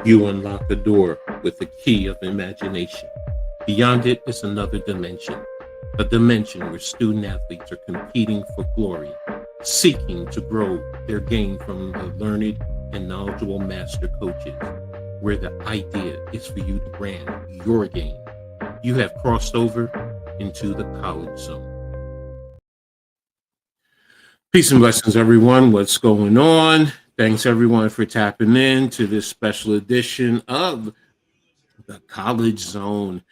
You unlock a door with the key of imagination. Beyond it is another dimension, a dimension where student athletes are competing for glory, seeking to grow their game from the learned and knowledgeable master coaches, where the idea is for you to brand your game. You have crossed over into the college zone. Peace and blessings, everyone. What's going on? Thanks, everyone, for tapping in to this special edition of the College Zone.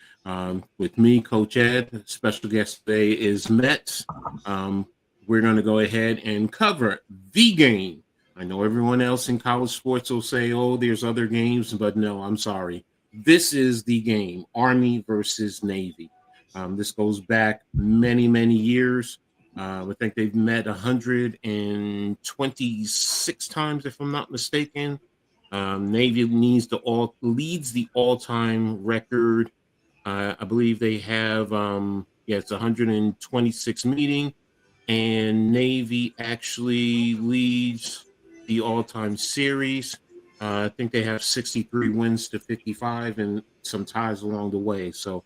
With me, Coach Ed. Special guest today is Mets. We're going to go ahead and cover the game. I know everyone else in college sports will say, oh, there's other games, but no, I'm sorry. This is the game, Army versus Navy. This goes back many, many years. I think they've met 126 times, if I'm not mistaken. Navy leads the all-time record. I believe they have, it's 126 meeting, and Navy actually leads the all-time series. I think they have 63 wins to 55 and some ties along the way. So,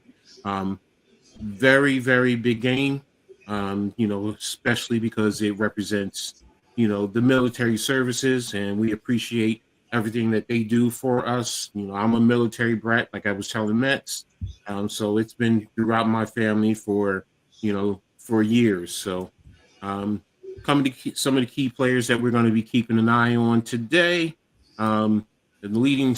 very, very big game. Especially because it represents, the military services, and we appreciate everything that they do for us. I'm a military brat, like I was telling Mets. So it's been throughout my family for years. So coming to some of the key players that we're going to be keeping an eye on today. The leading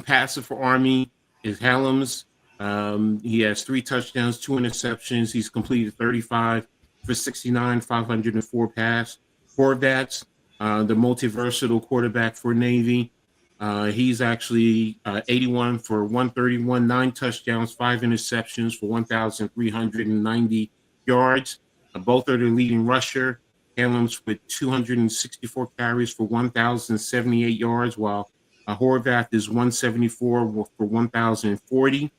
passer for Army is Helms. He has 3 touchdowns, 2 interceptions. He's completed 35 for 69, 504 pass. Horvath's the multi-versatile quarterback for Navy. He's actually 81 for 131, 9 touchdowns, 5 interceptions for 1,390 yards. Both are the leading rusher. Helms with 264 carries for 1,078 yards, while Horvath is 174 for 1,040.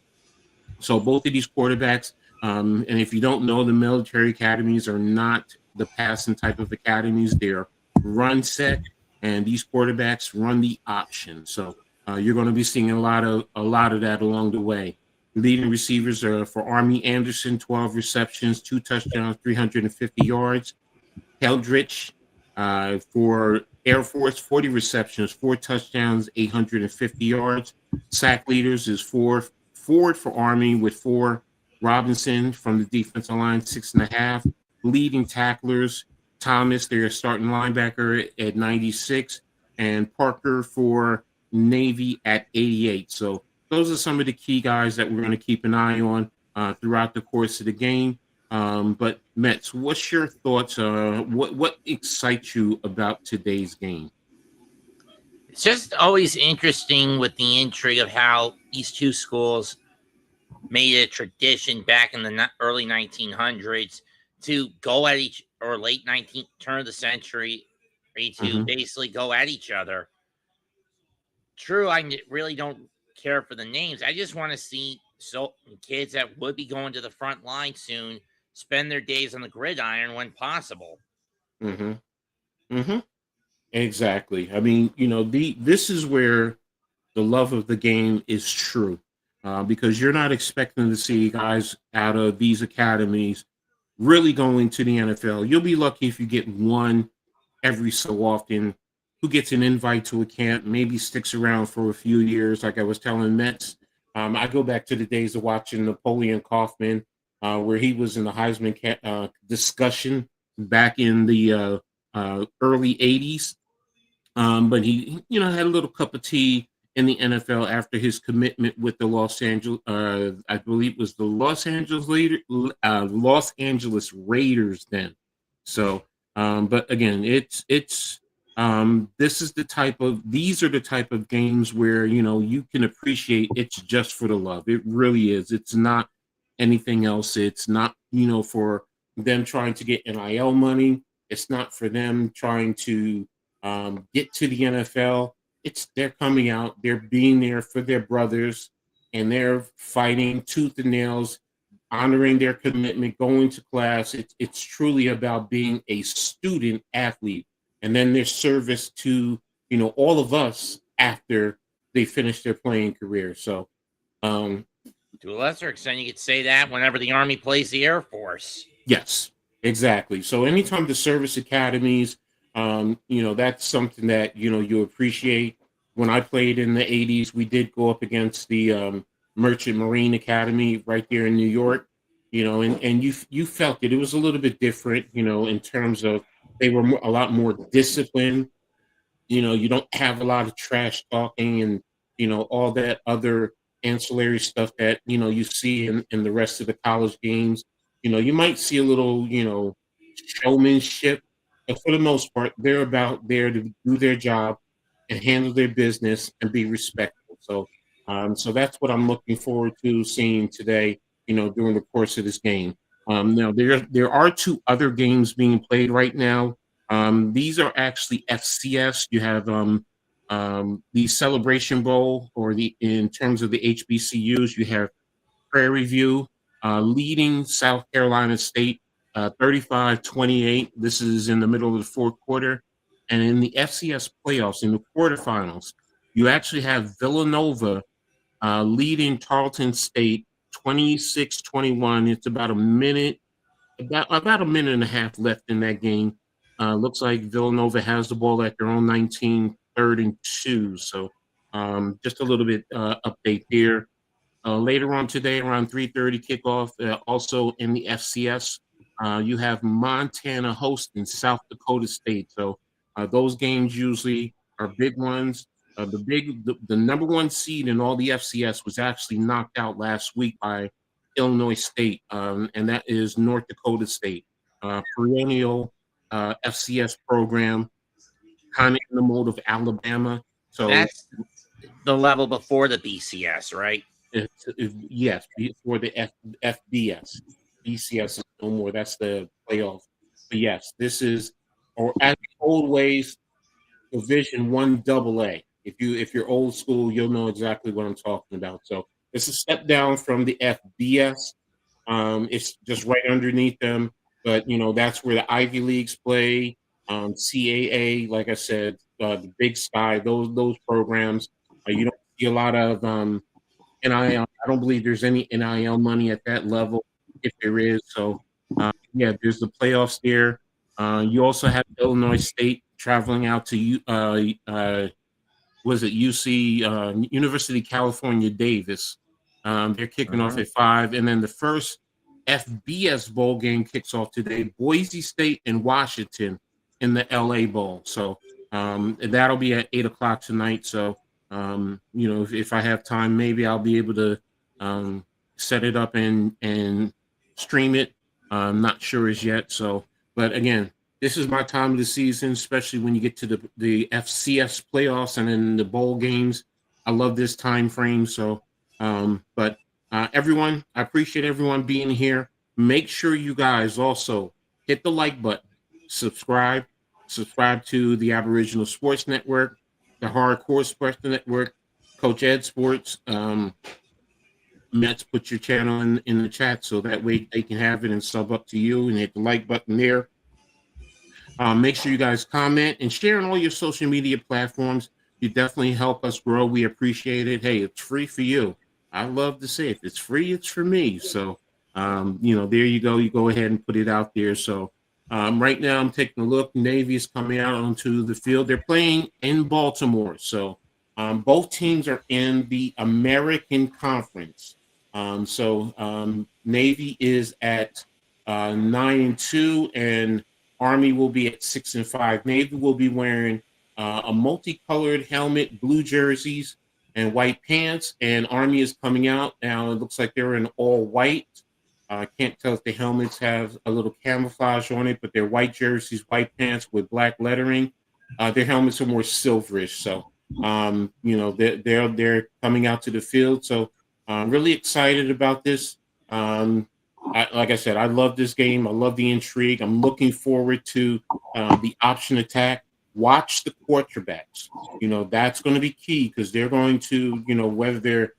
So both of these quarterbacks, and if you don't know, the military academies are not the passing type of academies. They're run set, and these quarterbacks run the option. So you're going to be seeing a lot of that along the way. Leading receivers are for Army Anderson, 12 receptions, 2 touchdowns, 350 yards. Heldrich for Air Force, 40 receptions, 4 touchdowns, 850 yards. Sack leaders is Ford for Army with 4. Robinson from the defensive line, 6.5. Leading tacklers, Thomas, their starting linebacker, at 96. And Parker for Navy at 88. So those are some of the key guys that we're going to keep an eye on throughout the course of the game. But Mets, what's your thoughts? What excites you about today's game? It's just always interesting with the intrigue of how these two schools made a tradition back in the early 1900s to go at each, or late 19th, turn of the century, to basically go at each other. True, I really don't care for the names. I just want to see kids that would be going to the front line soon spend their days on the gridiron when possible. Exactly. I mean, this is where the love of the game is true, because you're not expecting to see guys out of these academies really going to the NFL. You'll be lucky if you get one every so often who gets an invite to a camp, maybe sticks around for a few years. Like I was telling Mets, I go back to the days of watching Napoleon Kaufman, where he was in the Heisman discussion back in the early 80s. But he, had a little cup of tea in the NFL after his commitment with the Los Angeles, I believe it was the Los Angeles Raiders then. So, but again, these are the type of games where, you can appreciate it's just for the love. It really is. It's not anything else. It's not, for them trying to get NIL money. It's not for them trying to get to the NFL. They're coming out, they're being there for their brothers, and they're fighting tooth and nails, honoring their commitment, going to class. It's truly about being a student athlete, and then their service to all of us after they finish their playing career. So, um, to a lesser extent, you could say that whenever the Army plays the Air Force. yes, exactly. So anytime the service academies, that's something that, you appreciate. When I played in the 80s, we did go up against the Merchant Marine Academy right there in New York, and you felt it. It was a little bit different, in terms of they were a lot more disciplined. You don't have a lot of trash talking and, all that other ancillary stuff that, you see in the rest of the college games. You might see a little, showmanship, but for the most part, they're about there to do their job and handle their business and be respectful. So that's what I'm looking forward to seeing today, during the course of this game. Now there are two other games being played right now. These are actually FCS. You have the Celebration Bowl, or in terms of the HBCUs, you have Prairie View leading South Carolina State 35-28. This is in the middle of the fourth quarter. And in the FCS playoffs, in the quarterfinals, you actually have Villanova leading Tarleton State 26-21. It's about a minute and a half left in that game. Looks like Villanova has the ball at their own 19, 3rd and 2. So just a little bit update there. Later on today, around 3:30 kickoff, also in the FCS, you have Montana hosting South Dakota State. So those games usually are big ones. The number one seed in all the FCS was actually knocked out last week by Illinois State, and that is North Dakota State, perennial FCS program, kind of in the mode of Alabama. So That's the level before the BCS, right? yes, for the FBS. BCS is no more. That's the playoff. But yes, this is, or as the old ways, Division One AA. If you're old school, you'll know exactly what I'm talking about. So it's a step down from the FBS. It's just right underneath them, but that's where the Ivy Leagues play. CAA, like I said, the Big Sky, those programs. You don't see a lot of NIL. I don't believe there's any NIL money at that level, if there is. So, yeah, there's the playoffs there. You also have Illinois State traveling out to was it UC University of California Davis. They're kicking off at 5, and then the first FBS bowl game kicks off today. Boise State and Washington in the LA Bowl. So that'll be at 8 o'clock tonight. So if I have time, maybe I'll be able to set it up and stream it. I'm not sure as yet. So, but again, this is my time of the season, especially when you get to the FCS playoffs and then the bowl games. I love this time frame. So, but everyone, I appreciate everyone being here. Make sure you guys also hit the like button, subscribe to the Aboriginal Sports Network, the Hardcore Sports Network, Coach Ed Sports. Let's put your channel in the chat so that way they can have it and sub up to you, and hit the like button there. Make sure you guys comment and share on all your social media platforms. You definitely help us grow. We appreciate it. Hey, it's free for you. I love to say if it's free, it's for me. So, there you go. You go ahead and put it out there. So right now I'm taking a look. Navy is coming out onto the field. They're playing in Baltimore. So both teams are in the American Conference. Navy is at 9-2, and Army will be at 6-5. Navy will be wearing a multicolored helmet, blue jerseys, and white pants. And Army is coming out now. It looks like they're in all white. I can't tell if the helmets have a little camouflage on it, but they're white jerseys, white pants with black lettering. Their helmets are more silverish. So, they're coming out to the field. So I'm really excited about this. Like I said, I love this game. I love the intrigue. I'm looking forward to the option attack. Watch the quarterbacks. That's going to be key, because they're going to, whether they're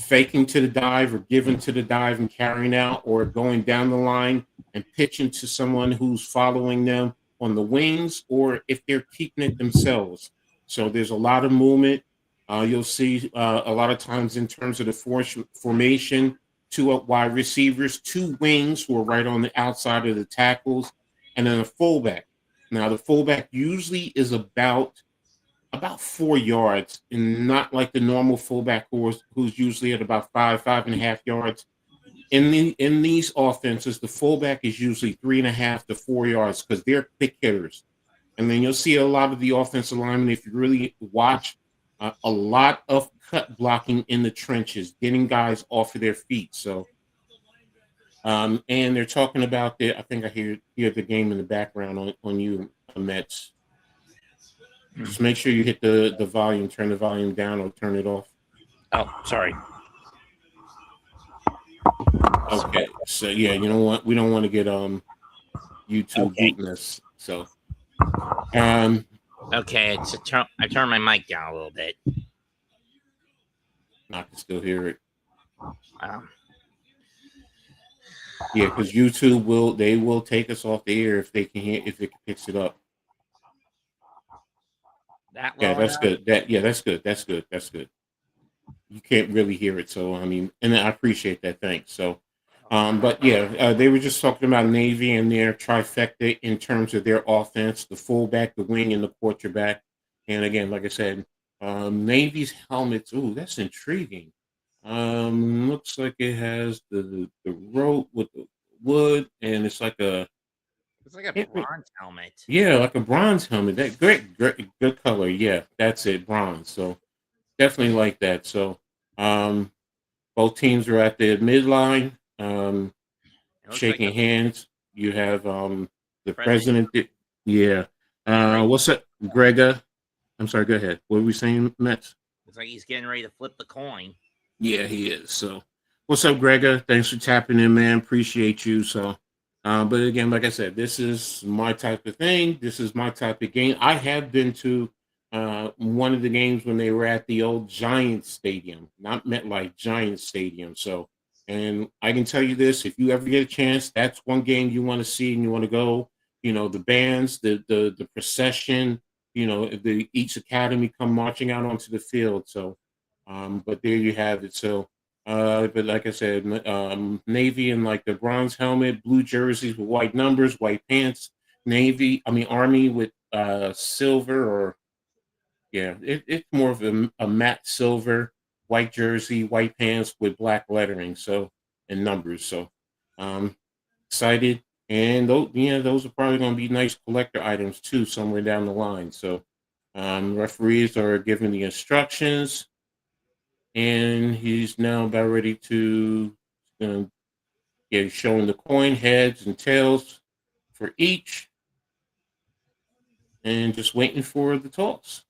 faking to the dive or giving to the dive and carrying out, or going down the line and pitching to someone who's following them on the wings, or if they're keeping it themselves. So there's a lot of movement. You'll see a lot of times in terms of the formation, two wide receivers, two wings who are right on the outside of the tackles, and then a fullback. Now the fullback usually is about 4 yards, and not like the normal fullback who's usually at about 5.5 yards. In these offenses, the fullback is usually 3.5 to 4 yards because they're quick hitters. And then you'll see a lot of the offensive linemen, if you really watch, a lot of cut blocking in the trenches, getting guys off of their feet. So, and they're talking about I think I hear the game in the background on you, Mets. Just make sure you hit the volume, turn the volume down or turn it off. Oh, sorry. Okay, so yeah, you know what? We don't want to get YouTube booting us. So, okay, I turned my mic down a little bit. I can still hear it. Yeah, because YouTube will take us off the air if they can hear if it picks it up. Yeah, that's good. That's good. That's good. That's good. You can't really hear it, so I mean, and I appreciate that. Thanks. So, but yeah, they were just talking about Navy and their trifecta in terms of their offense: the fullback, the wing, and the quarterback. And again, like I said, Navy's helmets. Ooh, that's intriguing. Looks like it has the rope with the wood, and it's like a bronze helmet. Yeah, like a bronze helmet. That great, good color. Yeah, that's it, bronze. So definitely like that. So both teams are at the midline, shaking hands. You have the president. Yeah. What's up, Grega? I'm sorry. Go ahead. What were we saying, Mets? It's like he's getting ready to flip the coin. Yeah, he is. So, what's up, Grega? Thanks for tapping in, man. Appreciate you. So, but again, like I said, this is my type of thing. This is my type of game. I have been to one of the games when they were at the old Giants Stadium, not MetLife, Giants Stadium. So, and I can tell you this: if you ever get a chance, that's one game you want to see and you want to go. You know, the bands, the procession. You know, each academy come marching out onto the field. So. But there you have it. So, but like I said, Navy in like the bronze helmet, blue jerseys with white numbers, white pants. Army with silver or it's more of a matte silver, white jersey, white pants with black lettering. So and numbers. So, excited. And those are probably going to be nice collector items too, somewhere down the line. So, referees are giving the instructions. And he's now about ready to showing the coin heads and tails for each, and just waiting for the toss.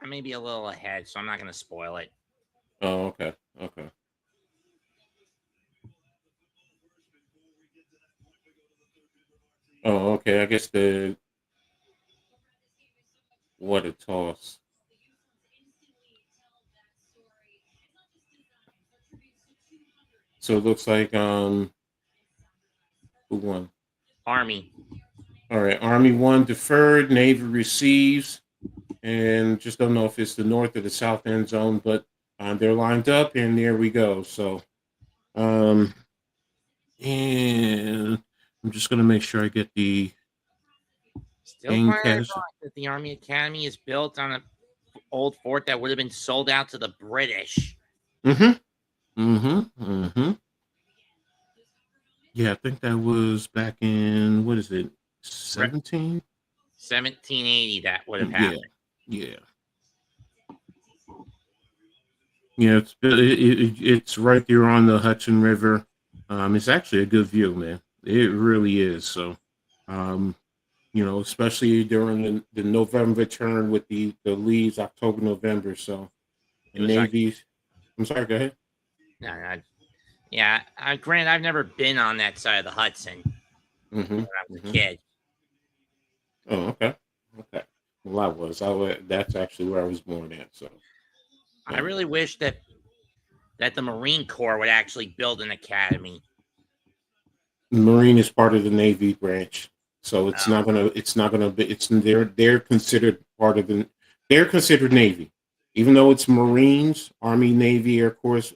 I may be a little ahead, so I'm not going to spoil it. Oh, okay. Oh, okay. I guess what a toss. So it looks like who won? Army. All right, Army won, deferred, Navy receives, and just don't know if it's the north or the south end zone, but they're lined up, and there we go. So, and I'm just gonna make sure I get the Still that the Army Academy is built on an old fort that would have been sold out to the British. Yeah, I think that was back in, what is it, 1780 that would have happened. Yeah. Yeah, it's right there on the Hudson River. It's actually a good view, man. It really is. So, especially during the November turn with the leaves, October, November. So, the Navy's. I'm sorry. Go ahead. No. Yeah, granted, I've never been on that side of the Hudson when I was a kid. Oh, okay. Well, I was. That's actually where I was born at. So, I really wish that the Marine Corps would actually build an academy. Marine is part of the Navy branch, so it's not gonna be. They're considered part of the. They're considered Navy. Even though it's Marines, Army, Navy, Air Force,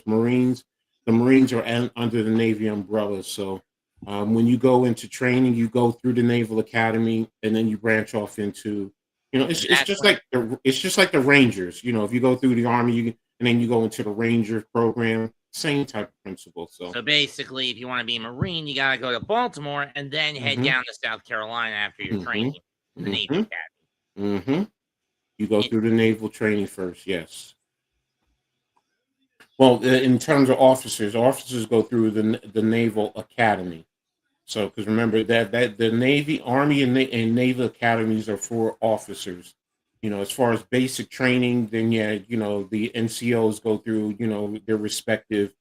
Marines, the Marines are under the Navy umbrella. So when you go into training, you go through the Naval Academy, and then you branch off into, And it's that's just when, like the Rangers. If you go through the Army, and then you go into the Ranger program, same type of principle. So, so basically, if you want to be a Marine, you got to go to Baltimore and then head hmm down to South Carolina after your hmm training in the Navy hmm Academy. hmm you go In- through the naval training first. Yes. Well, in terms of officers go through the Naval Academy. So, because remember that the Navy, Army, and Naval academies are for officers. As far as basic training, then yeah, the NCOs go through their respective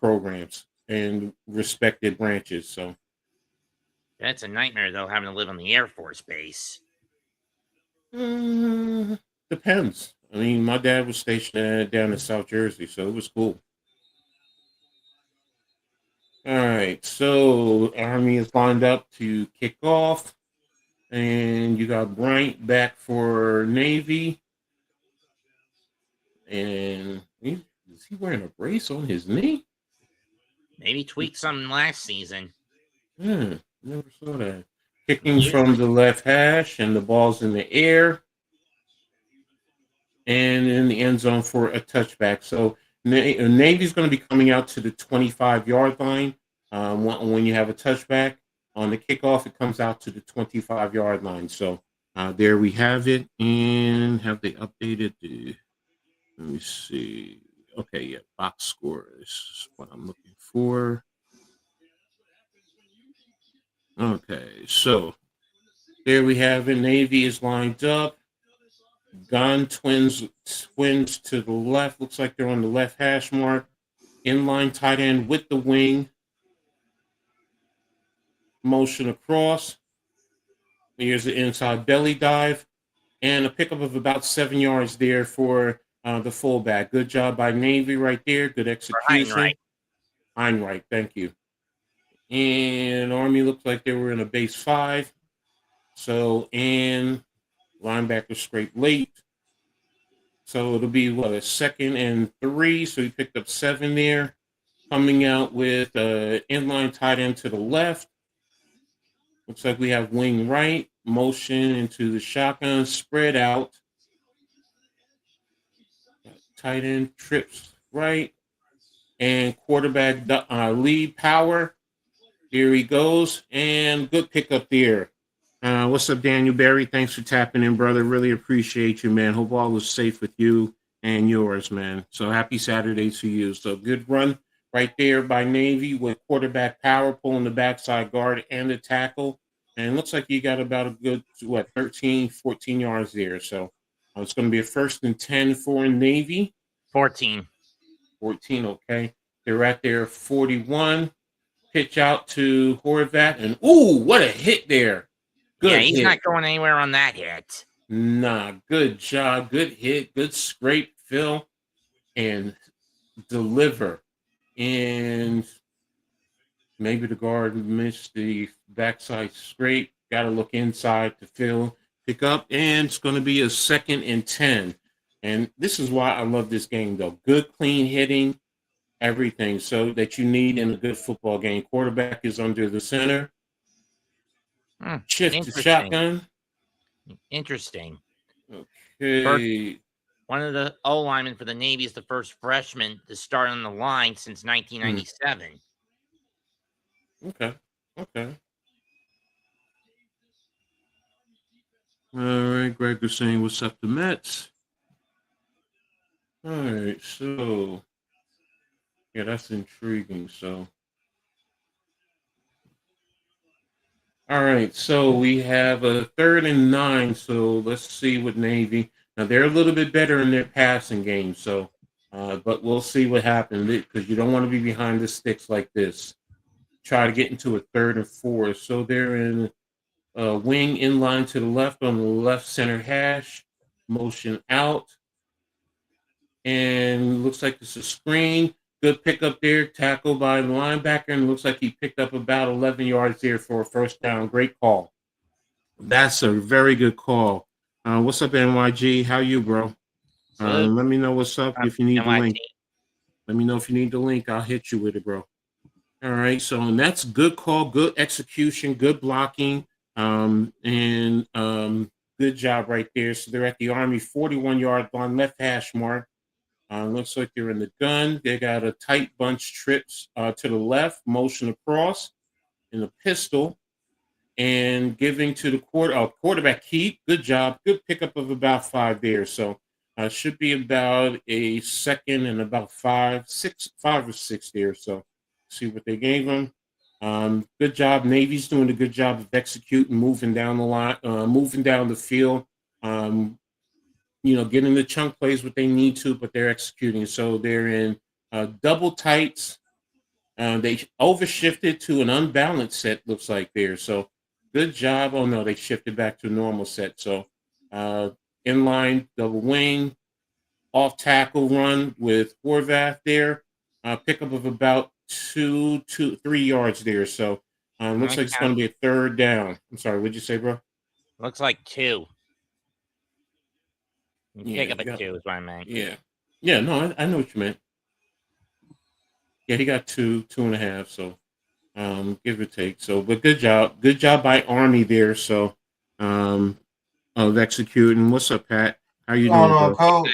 programs and respected branches. So, That's a nightmare, though, having to live on the Air Force base. uh, depends. I mean, my dad was stationed down in South Jersey, so it was cool. All right, so Army is lined up to kick off. And you got Bryant back for Navy. And is he wearing a brace on his knee? Maybe tweak something last season. Never saw that. Kicking from Usually, the left hash, and the ball's in the air and in the end zone for a touchback. So Navy's going to be coming out to the 25-yard line. When you have a touchback on the kickoff, it comes out to the 25-yard line. So there we have it. And have they updated the? Let me see. Okay, yeah, box score is what I'm looking for. Okay, so there we have it. Navy is lined up. Gun twins to the left. Looks like they're on the left hash mark. Inline tight end with the wing. Motion across. Here's the inside belly dive. And a pickup of about 7 yards there for the fullback. Good job by Navy right there. Good for execution. Heinrich. Heinrich, thank you. And Army looked like they were in a base 5. So, and linebacker scraped late. So it'll be, a 2nd and 3. So he picked up 7 there. Coming out with inline tight end to the left. Looks like we have wing right. Motion into the shotgun. Spread out. Tight end trips right. And quarterback lead power. Here he goes. And good pickup there. What's up, Daniel Berry? Thanks for tapping in, brother. Really appreciate you, man. Hope all is safe with you and yours, man. So happy Saturday to you. So good run right there by Navy with quarterback power, pulling the backside guard and the tackle. And it looks like you got about a good, 13, 14 yards there. So it's going to be a 1st and 10 for Navy. 14. 14, okay. They're at their 41. Pitch out to Horvat. And, ooh, what a hit there. Yeah, Good he's hit. not going anywhere on that hit. Nah, good job. Good hit. Good scrape, Phil, and deliver. And maybe the guard missed the backside scrape. Got to look inside to Phil. Pick up, and it's going to be a 2nd and 10. And this is why I love this game, though. Good, clean hitting, everything. So that you need in a good football game. Quarterback is under the center. Shift to Interesting. shotgun. Interesting. Okay. One of the O linemen for the Navy is the first freshman to start on the line since 1997. Okay. Okay. All right. Greg was saying, what's up, the Mets? All right. So, yeah, that's intriguing. So, all right. So we have a 3rd and 9. So let's see what Navy. Now, they're a little bit better in their passing game. So, but we'll see what happens because you don't want to be behind the sticks like this. Try to get into a 3rd and 4. So they're in wing inline to the left on the left center hash. Motion out. And looks like it's a screen. Good pickup there. Tackle by the linebacker. And looks like he picked up about 11 yards there for a 1st down. Great call. That's a very good call. What's up, NYG? How you, bro? Salute. Let me know what's up if you need the link. NYT. Let me know if you need the link. I'll hit you with it, bro. All right. So and that's good call, good execution, good blocking, and good job right there. So they're at the Army 41-yard line, left hash mark. Looks like they're in the gun. They got a tight bunch trips to the left, motion across in the pistol, and giving to the quarterback keep. Good job. Good pickup of about 5 there. So should be about a second and about 5 or 6 there. So see what they gave them. Good job. Navy's doing a good job of executing, moving down the line, moving down the field. Getting the chunk plays what they need to, but they're executing. So they're in double tights. They overshifted to an unbalanced set, looks like there. So good job. Oh, no, they shifted back to a normal set. So inline, double wing, off tackle run with Horvath there. Pickup of about 3 yards there. So looks like it's going to be a third down. I'm sorry, what'd you say, bro? Looks like 2. Yeah, Pick up a 2 is what I meant. Yeah. Yeah, no, I know what you meant. Yeah, he got 2.5. So give or take. So, but good job by Army there. So, of executing. What's up, Pat? How you doing, bro? Coach?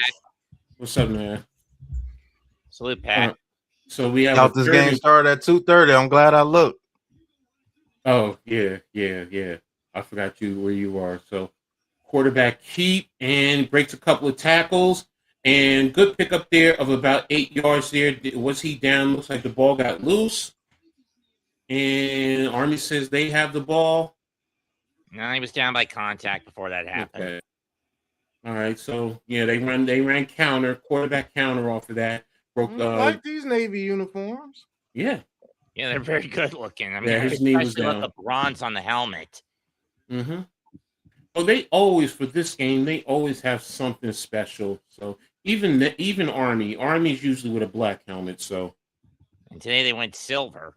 What's up, man? Salute, Pat. So we have Thought this game started at 2:30. I'm glad I looked. Oh yeah. I forgot where you are. So, quarterback keep and breaks a couple of tackles and good pickup there of about 8 yards there. Was he down? Looks like the ball got loose. And Army says they have the ball. No, he was down by contact before that happened. Okay. All right. So yeah, they ran quarterback counter off of that. I like these Navy uniforms. Yeah. Yeah, they're very good looking. I mean, his knee was especially down. with the bronze on the helmet. Mm-hmm. Well, they always for this game they always have something special. So even Army's usually with a black helmet. So and today they went silver.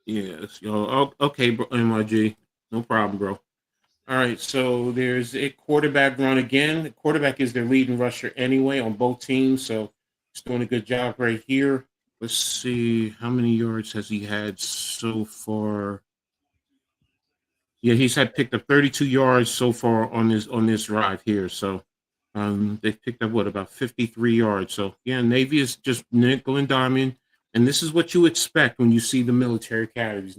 Yes. Okay, bro, MIG. No problem, bro. All right, so there's a quarterback run again. The quarterback is their leading rusher anyway on both teams, so he's doing a good job right here. Let's see, how many yards has he had so far? Yeah, he's picked up 32 yards so far on this drive here. So they've picked up about 53 yards. So yeah, Navy is just nickel and diamond. And this is what you expect when you see the military academies.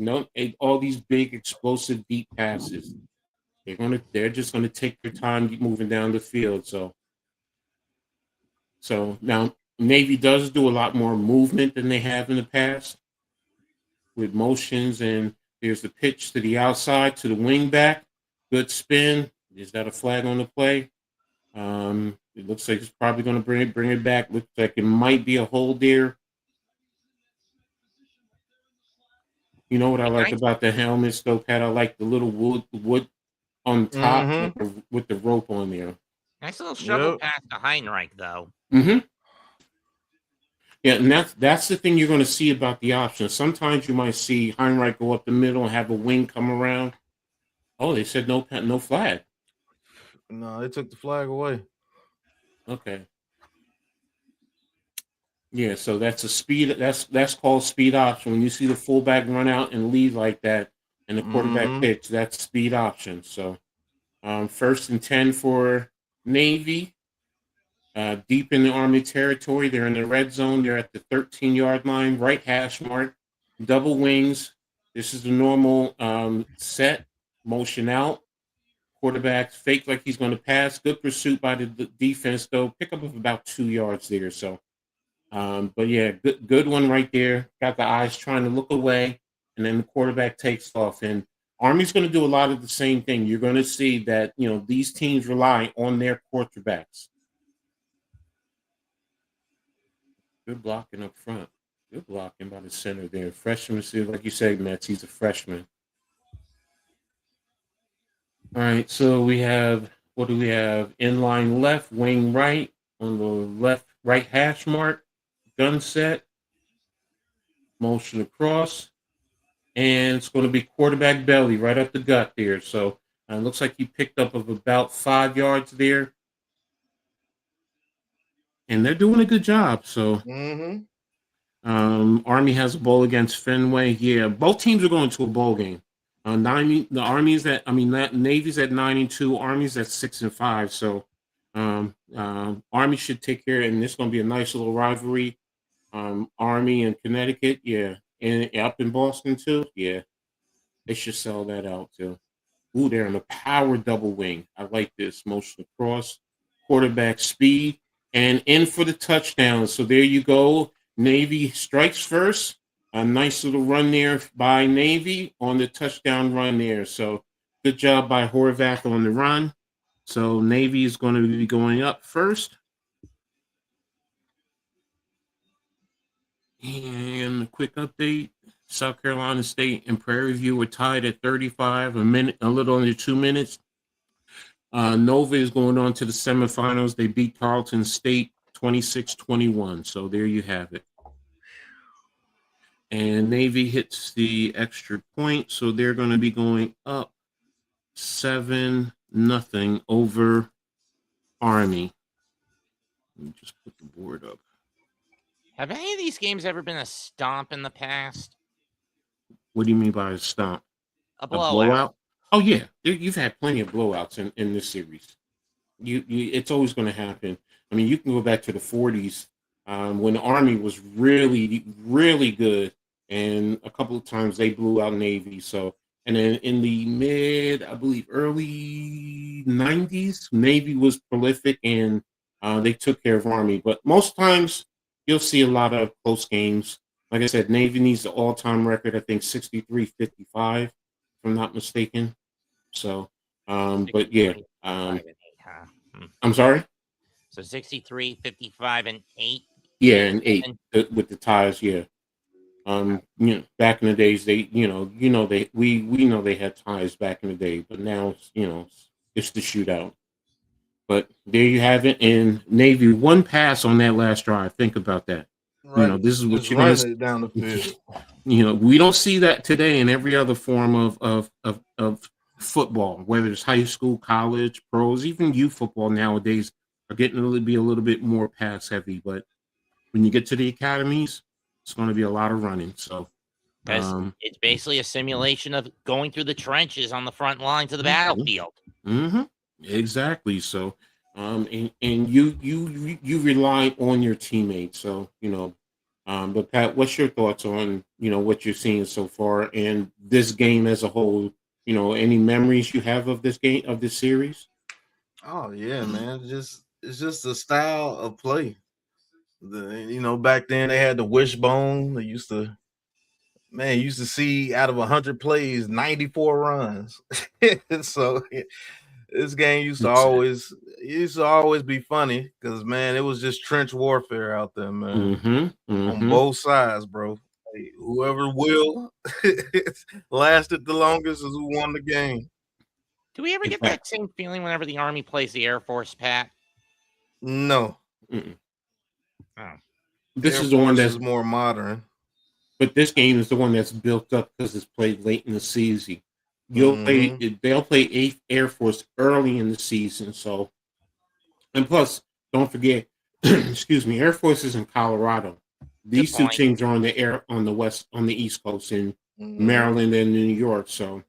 All these big, explosive, deep passes. They're just gonna take their time moving down the field. So now Navy does do a lot more movement than they have in the past with motions, and there's the pitch to the outside to the wing back. Good spin. Is that a flag on the play? It looks like it's probably going to bring it back. Looks like it might be a hold there. You know what I like about the helmets, though, Pat? I like the little wood on top with the rope on there. Nice little shovel pass to Heinrich, though. Mm-hmm. Yeah, and that's the thing you're going to see about the options. Sometimes you might see Heinrich go up the middle and have a wing come around. Oh, they said no flag. No, they took the flag away. Okay. Yeah, so that's a speed. That's called speed option. When you see the fullback run out and lead like that, and the quarterback pitch, that's speed option. So, 1st and 10 for Navy. Deep in the Army territory, they're in the red zone. They're at the 13-yard line, right hash mark, double wings. This is the normal set, motion out. Quarterback fake like he's going to pass. Good pursuit by the defense, though. Pickup of about 2 yards there. So, but yeah, good one right there. Got the eyes trying to look away, and then the quarterback takes off. And Army's going to do a lot of the same thing. You're going to see that these teams rely on their quarterbacks. Good blocking up front. Good blocking by the center there. Freshman, like you said, Mets, he's a freshman. All right, so what do we have? Inline left, wing right, on the right hash mark, gun set, motion across, and it's going to be quarterback belly right up the gut there. So it looks like he picked up of about 5 yards there. and they're doing a good job. So Army has a bowl against Fenway. Yeah, both teams are going to a bowl game. The Army's at, Navy's at 9-2, Army's at 6-5. So Army should take care, and this is going to be a nice little rivalry. Army and Connecticut, yeah, and up in Boston too, yeah, they should sell that out too. Ooh, they're in a power double wing. I like this motion across, quarterback speed, and in for the touchdown. So there you go. Navy strikes first. A nice little run there by Navy on the touchdown run there. So good job by Horvath on the run. So Navy is going to be going up first. And a quick update. South Carolina State and Prairie View were tied at 35, a little under 2 minutes. Nova is going on to the semifinals. They beat Tarleton State 26-21. So there you have it. And Navy hits the extra point, so they're going to be going up 7-0 over Army. Let me just put the board up. Have any of these games ever been a stomp in the past? What do you mean by a stomp? A blowout? Oh, yeah. You've had plenty of blowouts in this series. It's always going to happen. I mean, you can go back to the 40s when the Army was really, really good, and a couple of times they blew out Navy. So, and then in the early 90s, Navy was prolific, and they took care of Army. But most times, you'll see a lot of close games. Like I said, Navy needs the all-time record, I think 63-55, if I'm not mistaken. So, but yeah. I'm sorry? So 63, 55, and 8? Yeah, and 8 with the ties, yeah. Back in the days, we know they had ties back in the day, but now, it's the shootout. But there you have it. And Navy, one pass on that last drive. Think about that. Right. This is what Just you're going to running it down the field. We don't see that today in every other form of football, whether it's high school, college, pros, even youth football nowadays are getting to be a little bit more pass heavy. But when you get to the academies, it's going to be a lot of running. So it's basically a simulation of going through the trenches on the front lines of the battlefield. Mm-hmm. Exactly. So, and you rely on your teammates. So, but Pat, what's your thoughts on, what you're seeing so far and this game as a whole? Any memories you have of this game, of this series? Oh yeah, man. It's just a style of play. Back then they had the wishbone. They used to see out of 100 plays, 94 runs. So this game used to always be funny because, man, it was just trench warfare out there, man. On both sides, bro. Hey, whoever will lasted the longest is who won the game. Do we ever get that same feeling whenever the Army plays the Air Force, Pat? No. Oh. This is the one that's more modern. But this game is the one that's built up because it's played late in the season. They'll play Air Force early in the season. So, and plus, don't forget, excuse me, Air Force is in Colorado. These two teams are on the East Coast in Maryland and New York. So,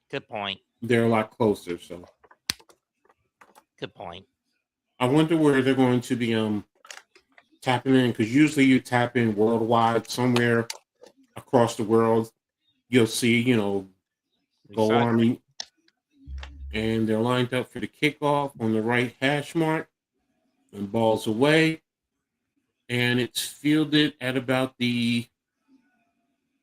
good point. They're a lot closer. So, good point. I wonder where they're going to be tapping in, because usually you tap in worldwide somewhere across the world. You'll see, Go Army, and they're lined up for the kickoff on the right hash mark, and ball's away, and it's fielded at about the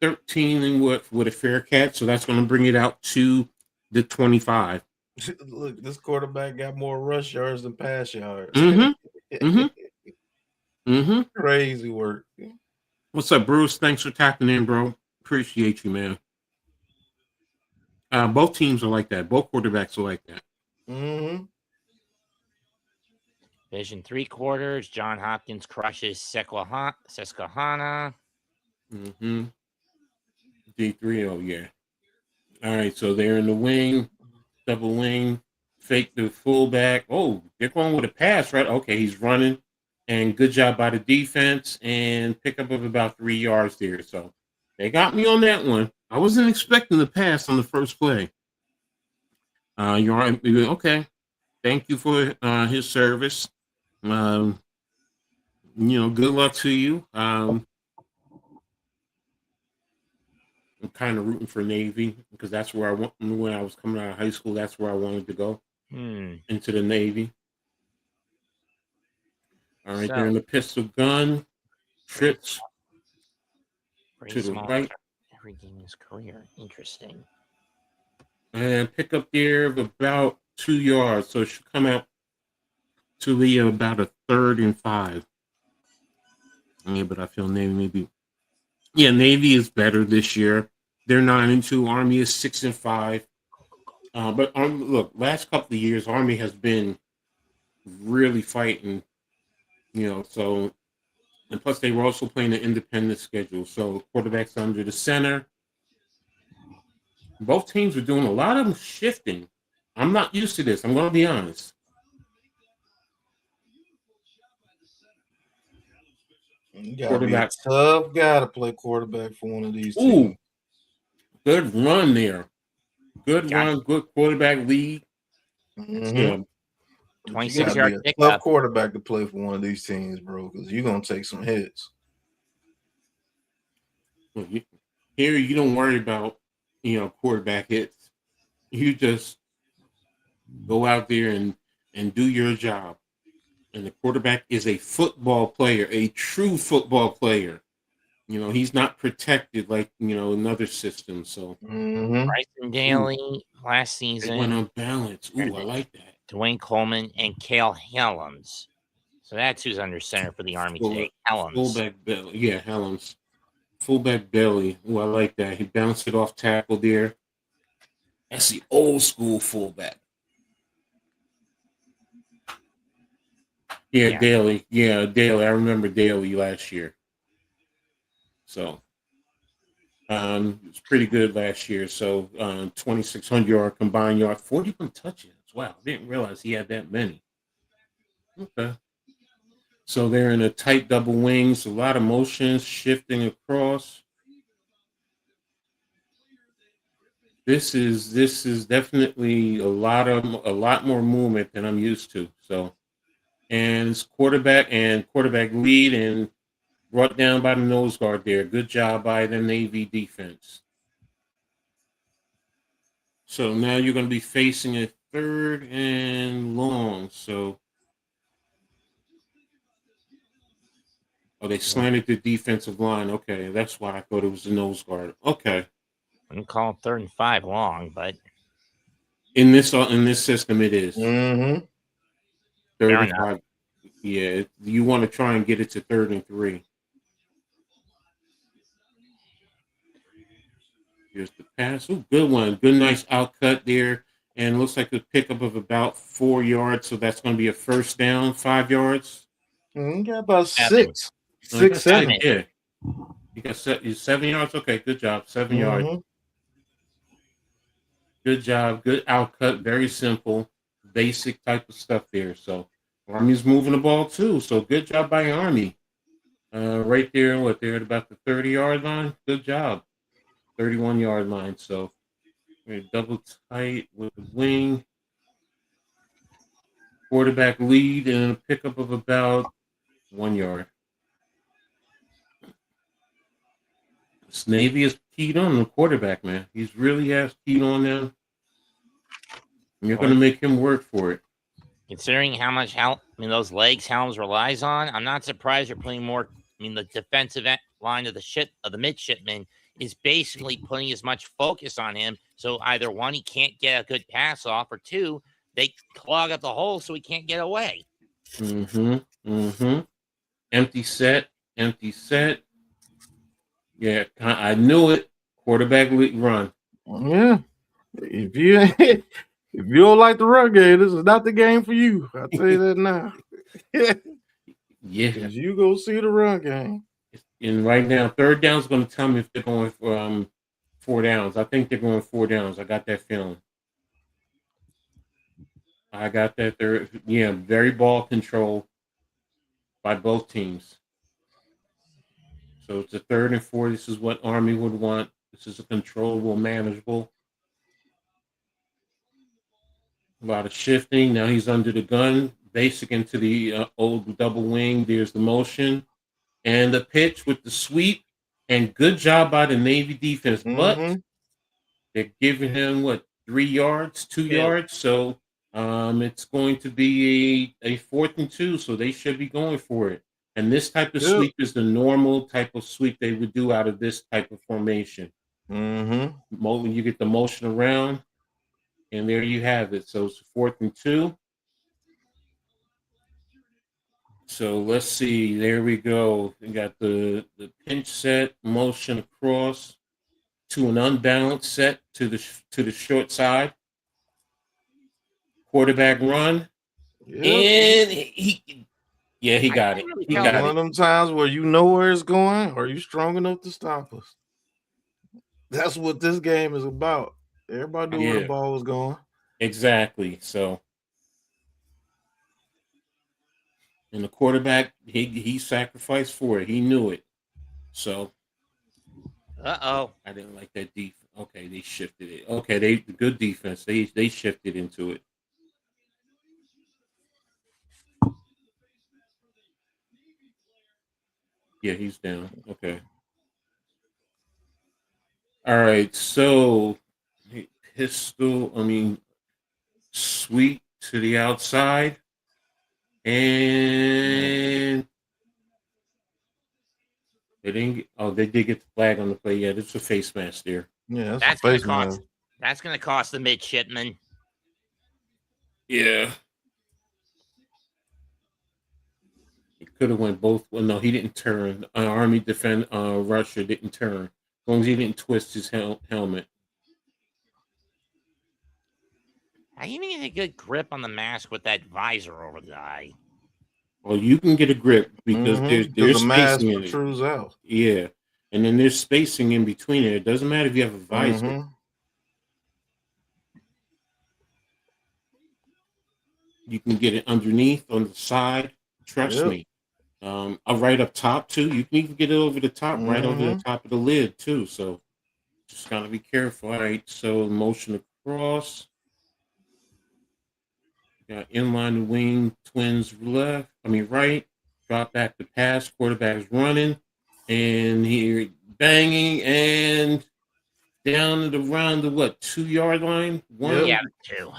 13 and with a fair catch, so that's going to bring it out to the 25. Look, this quarterback got more rush yards than pass yards. Crazy work. What's up, Bruce? Thanks for tapping in, bro. Appreciate you, man. Both teams are like that. Both quarterbacks are like that. Division 3 quarters. John Hopkins crushes Susquehanna. D3, oh yeah. All right, so they're in the wing, double wing, fake the fullback. Oh, they're going with a pass, right? Okay, he's running, and good job by the defense and pickup of about 3 yards there. So they got me on that one. I wasn't expecting the pass on the first play. You're right. Okay. Thank you for his service. Good luck to you. I'm kind of rooting for Navy because that's where I went when I was coming out of high school. That's where I wanted to go into the Navy. All right, they're in the pistol gun. Trips to the right. Every game in his career. Interesting. And pick up there of about 2 yards. So it should come out to be about a 3rd and 5. Yeah, but I feel Navy maybe. Yeah, Navy is better this year. They're 9-2. Army is 6-5. But look, last couple of years, Army has been really fighting. So, and plus they were also playing an independent schedule. So quarterbacks under the center. Both teams are doing a lot of them shifting. I'm not used to this. I'm going to be honest. You gotta be a tough guy to play quarterback for one of these teams. Good run there. Good run. Good quarterback lead. Yeah. 26-yard pickup. Tough quarterback to play for one of these teams, bro, because you're gonna take some hits. Here, you don't worry about quarterback hits. You just go out there and do your job. And the quarterback is a football player, a true football player. He's not protected like another system. So Bryson Daly last season went on balance. Ooh, I like that. Dwayne Coleman and Cale Helms. So that's who's under center for the Army today. Helms. Fullback belly. Yeah, Helms. Fullback belly. Ooh, I like that. He bounced it off tackle there. That's the old school fullback. Yeah, Daly. Yeah, Daly. I remember Daly last year. So it's pretty good last year. So 2,600-yard combined yard, 41 touchdowns. Wow, I didn't realize he had that many. Okay. So they're in a tight double wings, a lot of motions shifting across. This is definitely a lot more movement than I'm used to. So, and it's quarterback lead and brought down by the nose guard there. Good job by the Navy defense. So now you're going to be facing a 3rd and long. So, they slanted the defensive line. Okay, that's why I thought it was the nose guard. Okay. Wouldn't call it 3rd and 5 long, but in this system, it is. 3rd and 5. Yeah, you want to try and get it to 3rd and 3. Here's the pass. Ooh, good one. Good, nice outcut there. And looks like a pickup of about 4 yards. So that's going to be a first down, 5 yards. You got about 6, 7. Yeah. You got 7 yards. Okay, good job. 7 yards. Good job. Good outcut. Very simple, basic type of stuff there. So Army's moving the ball too. So good job by Army. Right there, they're at about the 30-yard line. Good job. 31-yard line. So we're double tight with the wing. Quarterback lead and a pickup of about 1 yard. This Navy is keyed on the quarterback, man. He's really has keyed on them. And you're going to make him work for it. Considering how much those legs Helms relies on, I'm not surprised you're putting more. The defensive line of the midshipman is basically putting as much focus on him. So either one, he can't get a good pass off, or two, they clog up the hole so he can't get away. Empty set. Yeah, I knew it. Quarterback run. Yeah. If you don't like the run game, this is not the game for you. I'll tell you that now. Yeah. Because you go see the run game. And right now, 3rd down is going to tell me if they're going for 4 downs. I think they're going 4 downs. I got that feeling. I got that. Very ball control. by both teams. So it's a 3rd and 4. This is what Army would want. This is a controllable, manageable. A lot of shifting. Now he's under the gun. Basic into the old double wing. There's the motion. And the pitch with the sweep. And good job by the Navy defense. But they're giving him, 3 yards, 2 yards? So it's going to be a 4th and 2. So they should be going for it. And this type of sweep is the normal type of sweep they would do out of this type of formation. You get the motion around, and there you have it. So it's 4th and 2. So let's see. There we go. We got the pinch set, motion across to an unbalanced set to the short side. Quarterback run, and he got it. He got one of them times where you know where it's going. Are you strong enough to stop us? That's what this game is about. Everybody knew where the ball was going. Exactly. So, and the quarterback, he sacrificed for it. He knew it. So, I didn't like that defense. Okay, they shifted it. Okay, good defense. They shifted into it. Yeah, he's down. Okay. All right. So, sweep to the outside. And they didn't get, they did get the flag on the play. Yeah, there's a face mask there. Yeah, that's going to cost. That's going to cost the midshipman. Yeah. He could have went both. Well, no, he didn't turn. Army rusher didn't turn. As long as he didn't twist his helmet. How you even get a good grip on the mask with that visor over the eye? Well, you can get a grip because there's the spacing mask in protrudes it. out. Yeah, and then there's spacing in between it. It doesn't matter if you have a visor. You can get it underneath, on the side. Trust me. Right up top too. You can even get it over the top, right over the top of the lid too. So just gotta be careful. All right. So motion across. Got inline the wing, twins right. Drop back to pass. Quarterback's running, and here banging and down around the 2 yard line. 1. Yeah, 2. All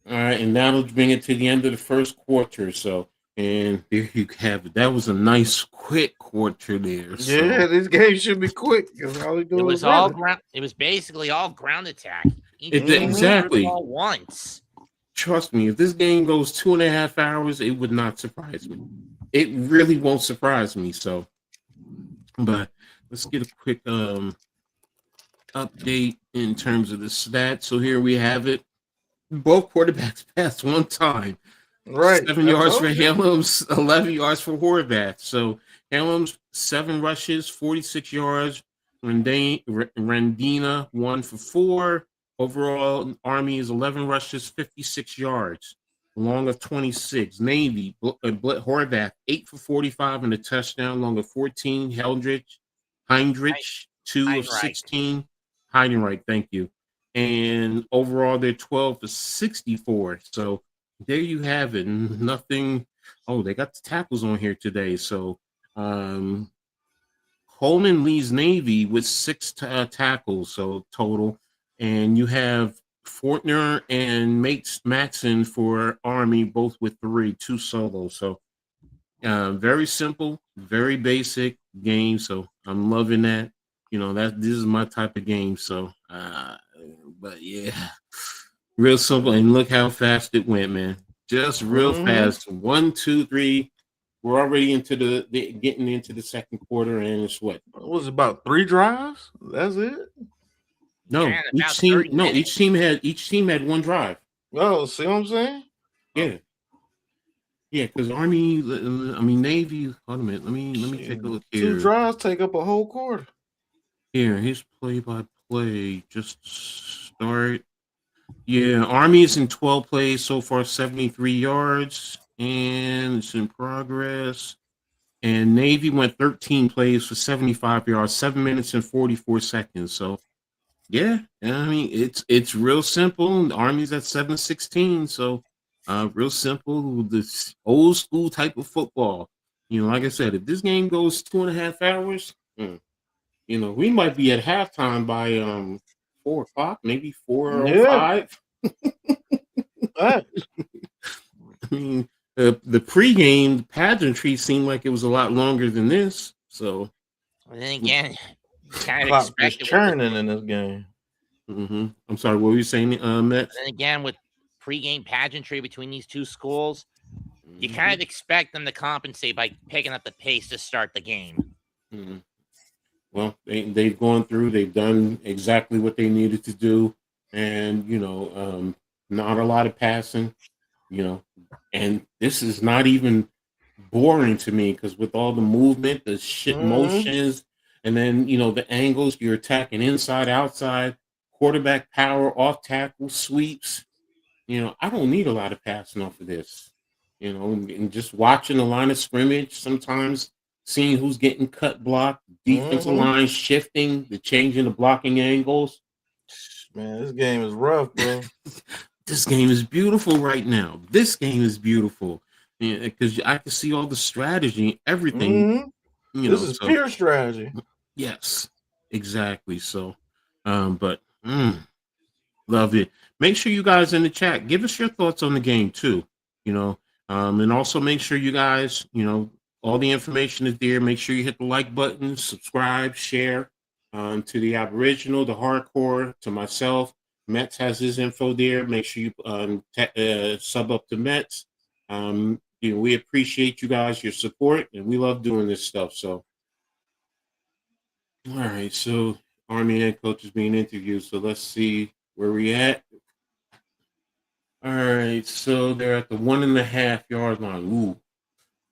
right, and that'll bring it to the end of the first quarter. So, and there you have it. That was a nice, quick quarter there. So. Yeah, this game should be quick. All we do it was all ground. It was basically all ground attack. Exactly. All once. Trust me, if this game goes 2.5 hours, it would not surprise me. It really won't surprise me. So, but let's get a quick update in terms of the stats. So here we have it. Both quarterbacks passed one time. Right. 7 yards for Helms, 11 yards for Horvath. So Helms, 7 rushes, 46 yards. Rendina, 1 for 4. Overall, Army is 11 rushes, 56 yards. Long of 26. Navy, Horvath, 8 for 45 and a touchdown. Long of 14. Heinrich, 2 of 16. Heidenreich, thank you. And overall, they're 12 for 64. So there you have it. Nothing. Oh, they got the tackles on here today. So Coleman leads Navy with 6 tackles, so total. And you have Fortner and Matson for Army, both with 3, 2 solos. So very simple, very basic game. So I'm loving that. This is my type of game. So, but yeah, real simple. And look how fast it went, man. Just real fast. 1, 2, 3. We're already into getting into the second quarter, and it's what? It was about 3 drives. That's it. No, each team had 1 drive. Oh, see what I'm saying? Yeah. Yeah, because Navy. Hold a minute. Let me take a look here. 2 drives take up a whole quarter. Here, here's play-by-play. Just start. Yeah, Army is in 12 plays so far, 73 yards. and it's in progress. And Navy went 13 plays for 75 yards, 7 minutes and 44 seconds. So yeah, I mean it's real simple. The Army's at 7-16, so real simple. This old school type of football. Like I said, if this game goes 2.5 hours, we might be at halftime by 4 o'clock, maybe 4:05. Right. I mean, the pregame pageantry seemed like it was a lot longer than this. So, And then again, kind of Clock just expected. churning in this game. I'm sorry, what were you saying, Mets? And then again, with pregame pageantry between these two schools, you kind of expect them to compensate by picking up the pace to start the game. Mm-hmm. Well, they've gone through. They've done exactly what they needed to do, and not a lot of passing. And this is not even boring to me because with all the movement, the shit motions, and then the angles, you're attacking inside, outside, quarterback power, off tackle sweeps. I don't need a lot of passing off of this. And just watching the line of scrimmage, sometimes seeing who's getting cut blocked, defensive line shifting, the changing the blocking angles. Man, this game is rough, bro. This game is beautiful right now. This game is beautiful because I can see all the strategy, everything. This is pure strategy. Yes, exactly. So, but love it. Make sure you guys in the chat give us your thoughts on the game too. And also make sure you guys, all the information is there. Make sure you hit the like button, subscribe, share to the Aboriginal, the Hardcore, to myself. Mets has his info there. Make sure you sub up to Mets. We appreciate you guys, your support, and we love doing this stuff. So, all right. So, Army head coach is being interviewed. So let's see where we at. All right. So they're at the 1.5 yard line. Ooh,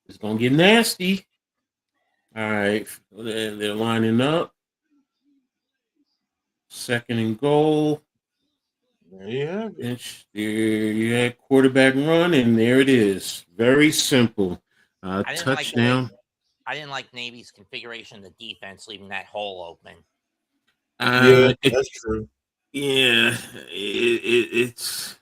it's gonna get nasty. All right. They're lining up. 2nd and goal. Yeah. There, quarterback run, and there it is. Very simple. Touchdown. I didn't like Navy's configuration of the defense, leaving that hole open. Yeah, that's true. Yeah, it's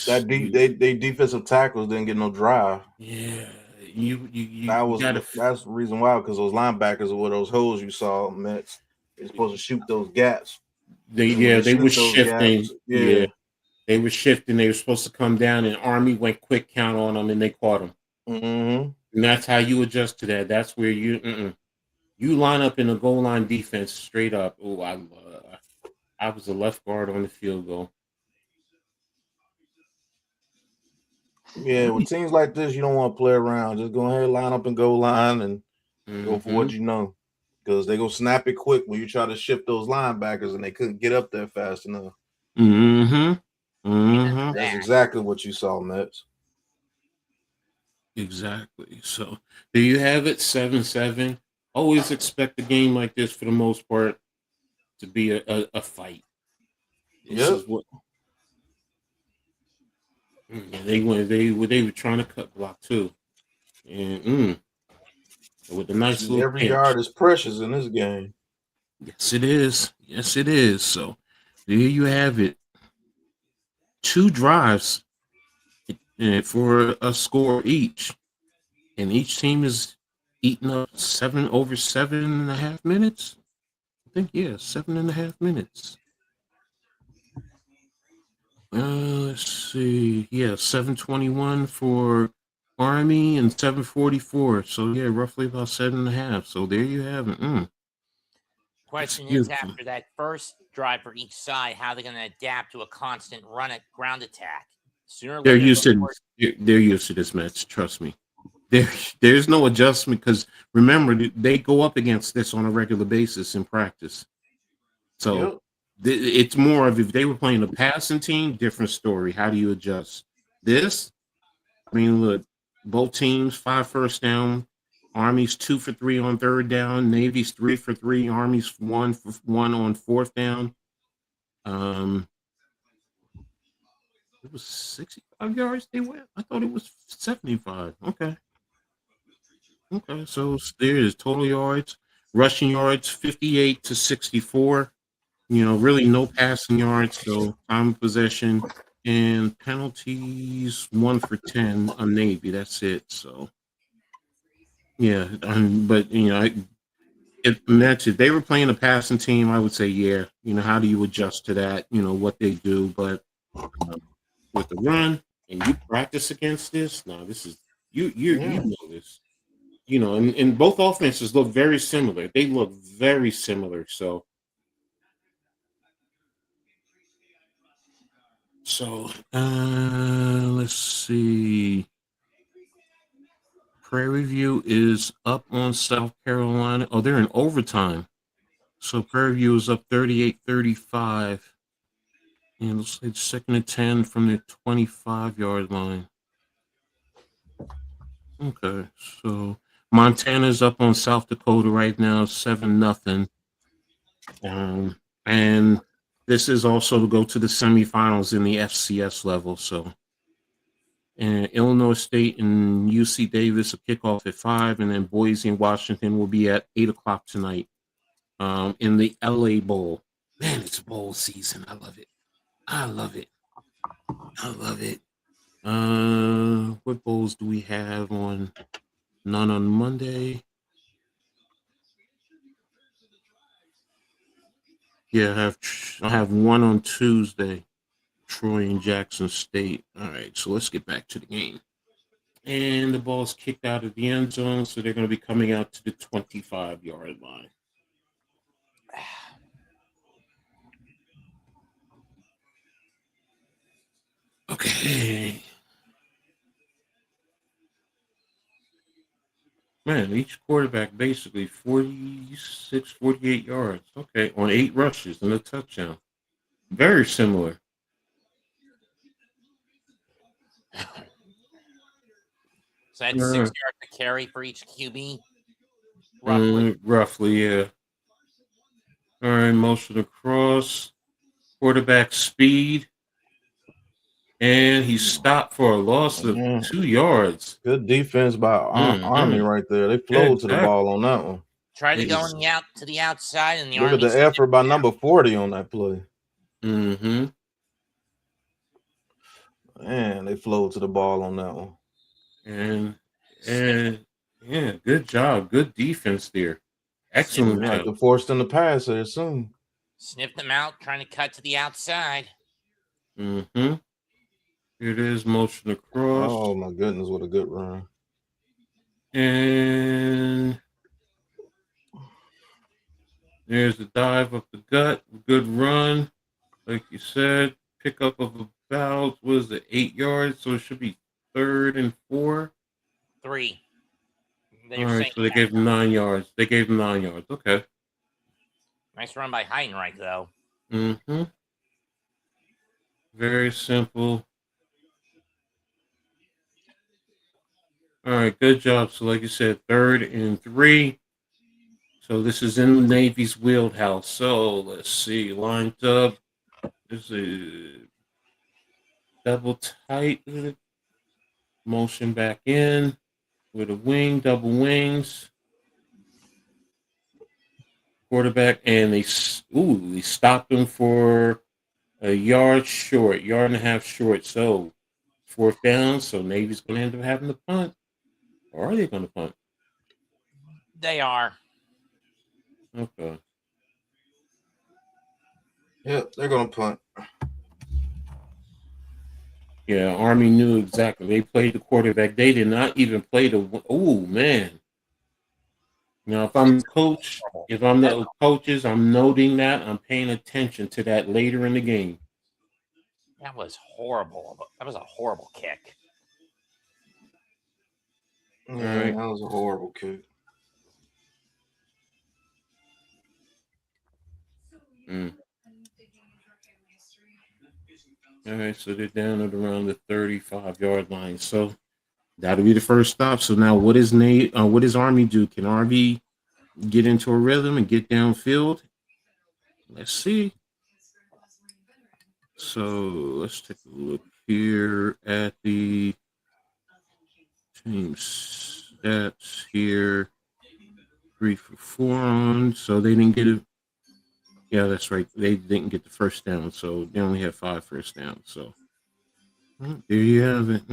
that they defensive tackles didn't get no drive. Yeah, that's the reason why, because those linebackers were those holes you saw. Mets, they're supposed to shoot those gaps. They were shifting. Yeah, they were shifting. They were supposed to come down, and Army went quick count on them, and they caught them. And that's how you adjust to that. That's where you line up in a goal line defense straight up. Oh, I was a left guard on the field goal. Yeah, with teams like this, you don't want to play around. Just go ahead, line up and goal line, and go for what you know, because they go snap it quick when you try to shift those linebackers, and they couldn't get up there fast enough. That's exactly what you saw, Mets. Exactly. So there you have it, 7-7. Always expect a game like this, for the most part, to be a fight. This is what they were trying to cut block too, and with a nice little every yard is precious in this game. Yes, it is. Yes, it is. So there you have it. 2 drives for a score each, and each team is eating up over 7.5 minutes. I think 7.5 minutes. Let's see. 7:21 for Army and 7:44. So roughly about 7.5. So there you have it. Question is, after that first drive for each side, how they're going to adapt to a constant ground attack? They're used to this, Mets. Trust me. There's no adjustment, because remember, they go up against this on a regular basis in practice. So it's more of, if they were playing a passing team, different story. How do you adjust? This, I mean, look, both teams 5 first down. Army's 2 for 3 on 3rd down. Navy's 3 for 3. Army's 1 for 1 on 4th down. It was 65 yards they went. I thought it was 75. Okay. Okay. So there is total yards, rushing yards, 58 to 64. Really no passing yards. So time of possession and penalties 1 for 10 on Navy. That's it. So yeah. But and that's it. They were playing a passing team. I would say, yeah. How do you adjust to that? What they do, but with the run and you practice against this. No, this is you know this. And both offenses look very similar. They look very similar. So let's see. Prairie View is up on South Carolina. Oh, they're in overtime. So Prairie View is up 38-35. And looks like 2nd and 10 from the 25-yard line. Okay, so Montana's up on South Dakota right now, 7-0. And this is also to go to the semifinals in the FCS level. So, and Illinois State and UC Davis will kick off at 5, and then Boise and Washington will be at 8 o'clock tonight. In the LA Bowl. Man, it's bowl season. I love it. I love it. I love it. What bowls do we have on? None on Monday. Yeah, I have one on Tuesday. Troy and Jackson State. All right, so let's get back to the game. And the ball's kicked out of the end zone, so they're going to be coming out to the 25-yard line. Okay. Man, each quarterback basically 46, 48 yards. Okay, on 8 rushes and a touchdown. Very similar. So that's 6 yards to carry for each QB? Roughly. Roughly, yeah. All right, motion across. Quarterback speed. And he stopped for a loss of 2 yards. Good defense by Army right there. They flowed to the ball on that one. Try to go to the outside, and the Look at the effort by number 40 on that play. Mm-hmm. Man, they flowed to the ball on that one. And yeah, good job. Good defense there. Excellent job. To force them to pass there soon. Sniff them out, trying to cut to the outside. Mm-hmm. Here it is, motion across. Oh my goodness, what a good run. And there's the dive up the gut. Good run. Like you said, pickup of about, 8 yards? So it should be 3rd and 4. 3. All right, so they gave him 9 yards. Okay. Nice run by Heidenreich, though. Mm-hmm. Very simple. All right, good job. So like you said, 3rd and 3. So this is in the Navy's wheelhouse. So let's see, lined up. This is double tight. Motion back in with a wing, double wings. Quarterback, and they stopped him for a yard and a half short. So 4th down. So Navy's going to end up having to punt. Or are they going to punt? They are. Okay. Yep, they're going to punt. Yeah, Army knew exactly. They played the quarterback. They did not even play the. Oh man! Now, if I'm the coach, if I'm the coaches, I'm noting that. I'm paying attention to that later in the game. That was horrible. That was a horrible kick. Yeah, right. That was a horrible kick. All right, so they're down at around the 35-yard line. So that'll be the first stop. So now, what does Army do? Can Army get into a rhythm and get downfield? Let's see. So let's take a look here at the team stats here. 3 for 4 on, so they didn't get it. Yeah, that's right. They didn't get the first down, so they only had 5 first downs. So there you have it.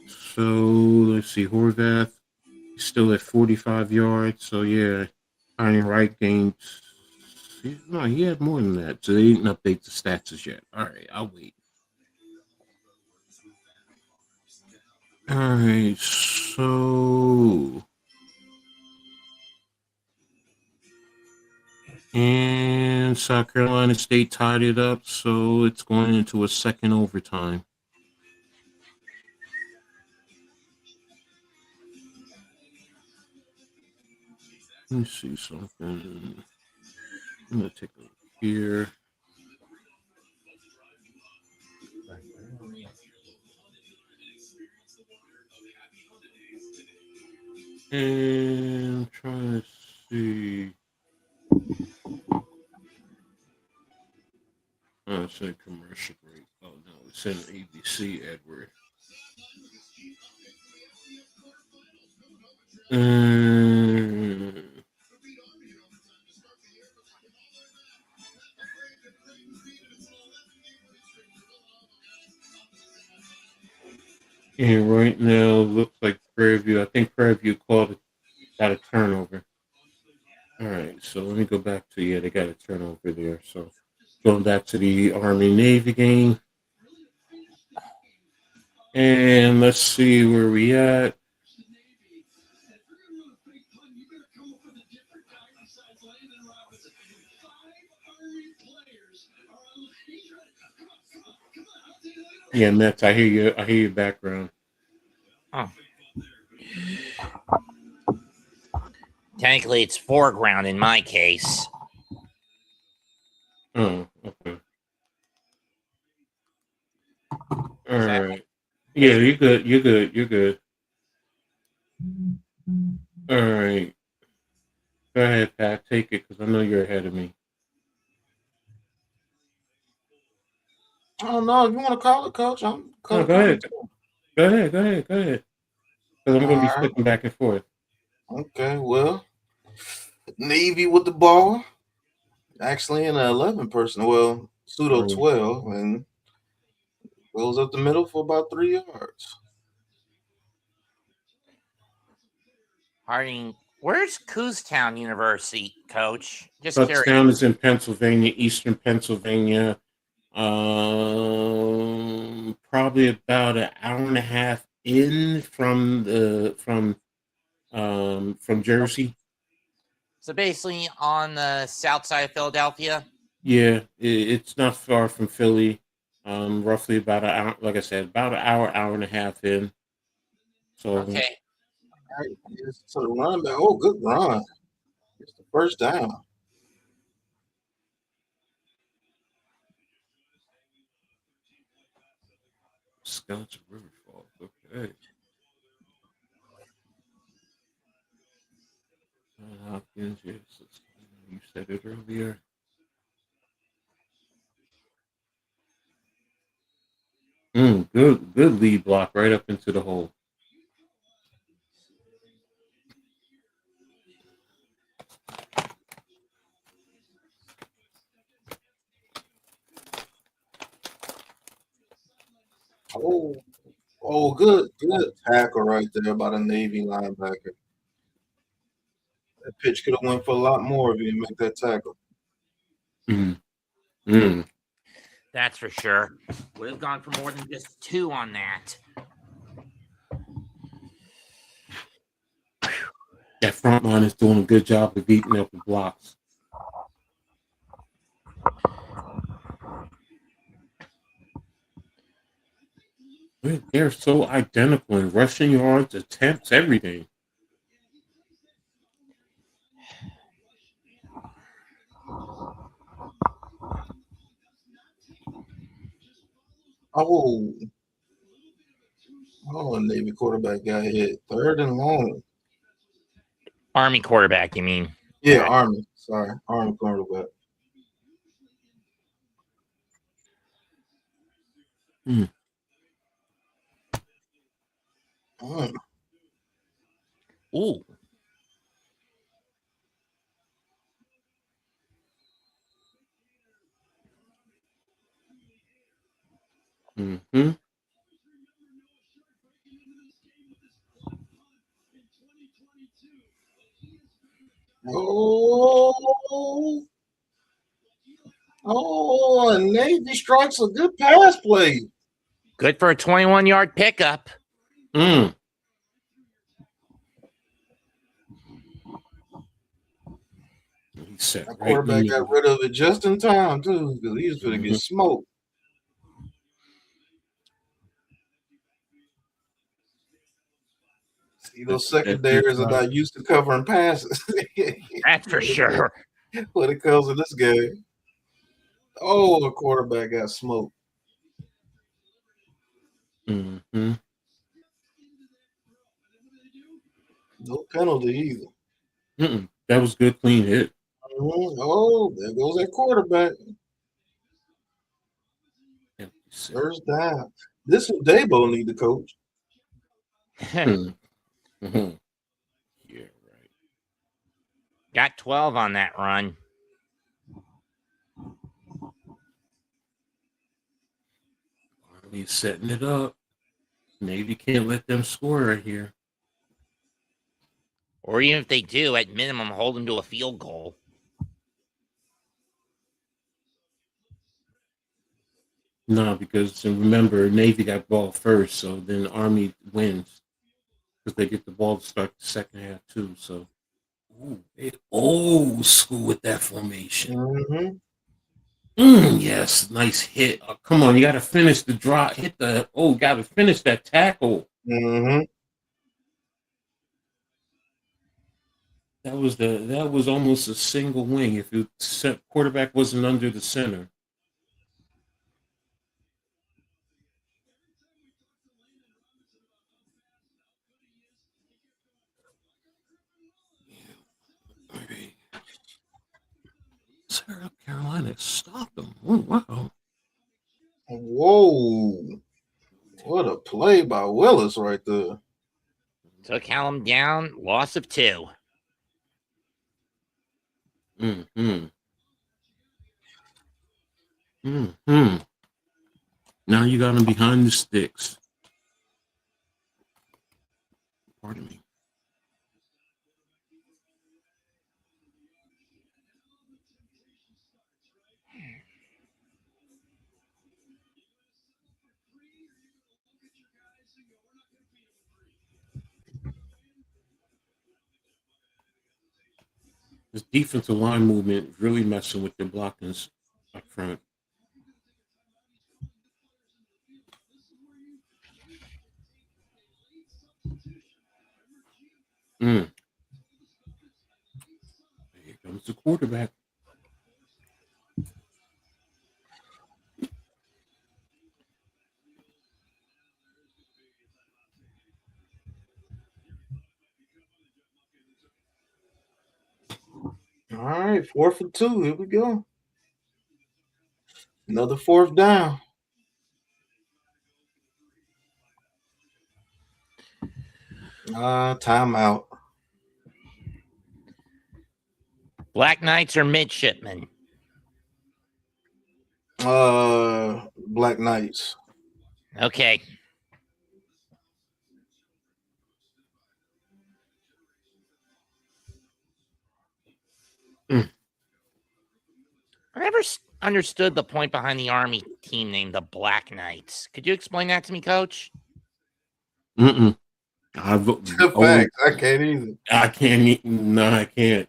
So let's see, Horvath still at 45 yards. So yeah, Iron Wright gained. No, he had more than that. So they didn't update the stats as yet. All right, I'll wait. All right, so and South Carolina State tied it up, so it's going into a second overtime. Let me see something. I'm gonna take a look here. And I'm trying to see. Oh, it's a commercial break. Oh no, it's an ABC, Edward. And right now, looks like Prairie View. I think Prairie View got a turnover. All right, so let me go back to they got a turnover there. So going back to the Army Navy game, and let's see where we at. Yeah, Mets, I hear you. I hear your background. Oh. Technically, it's foreground in my case. Oh, okay. All right. Yeah, you're good. You're good. You're good. All right. Go ahead, Pat. Take it because I know you're ahead of me. I don't know if you want to call it, Coach. I'm No, go ahead. Go ahead. Go ahead. Go ahead. Because I'm going to be flipping back and forth. Okay, well, Navy with the ball. Actually, in an 11 person, well, pseudo 12, and goes up the middle for about 3 yards. Harding, where's Cookstown University, Coach? Just Kutztown is in Pennsylvania, eastern Pennsylvania. Probably about an hour and a half in from Jersey. So basically on the south side of Philadelphia. Yeah, it's not far from Philly. Roughly about an hour, like I said, about an hour and a half in. So okay. So the run back, good run. It's the first down. Scouts River Falls. Okay. Hopkins, yes, you said it earlier. Good lead block right up into the hole. Good tackle right there by the Navy linebacker. That pitch could have went for a lot more if he didn't make that tackle. That's for sure. Would have gone for more than just 2 on that. That front line is doing a good job of beating up the blocks. They're so identical in rushing yards, attempts, everything. Navy quarterback got hit. 3rd and long. Army quarterback, you mean? Yeah, right. Army. Sorry, Army quarterback. Mm. Ooh. Mm-hmm. And Navy strikes a good pass play. Good for a 21-yard pickup. Mm. He set That right in the quarterback got middle. rid of it just in time, too, because he was going to get smoked. See, those secondaries are not used to covering passes. That's for sure. When it comes to this game. Oh, the quarterback got smoked. Mm-hmm. No penalty either. Mm-mm. That was good, clean hit. Oh, there goes that quarterback. First down. This is Dabo need to coach. Mm-hmm. Yeah, right. Got 12 on that run. He's setting it up. Navy can't let them score right here. Or even if they do, at minimum, hold them to a field goal. No, because remember, Navy got ball first, so then Army wins because they get the ball to start the second half too. So, they old school with that formation. Mm-hmm. Yes, nice hit. Come on, you got to finish the drop. Got to finish that tackle. Mm-hmm. That was almost a single wing if the quarterback wasn't under the center. Okay. South Carolina stopped them. Oh, wow. Whoa. What a play by Willis right there. Took Hallam down, loss of 2. Mm-hmm. Mm-hmm. Now you got him behind the sticks. Pardon me. This defensive line movement is really messing with their blockings up front. Here comes the quarterback. All right, 4th and 2. Here we go. Another 4th down. Timeout. Black Knights or midshipmen? Black Knights. Okay. I never understood the point behind the Army team name, the Black Knights. Could you explain that to me, Coach? Mm-mm. Facts. I can't either. I can't. No, I can't.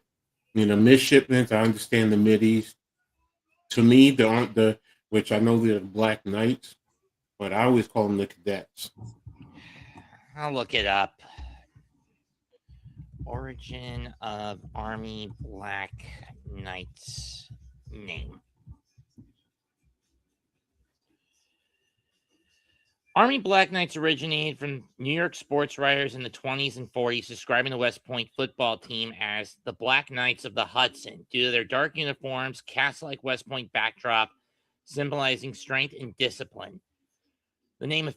Midshipmen, I understand the middies. To me, the which I know they're the Black Knights, but I always call them the cadets. I'll look it up. Origin of Army Black Knights name. Army Black Knights originated from New York sports writers in the 20s and 40s, describing the West Point football team as the Black Knights of the Hudson due to their dark uniforms, cast-like West Point backdrop, symbolizing strength and discipline. The name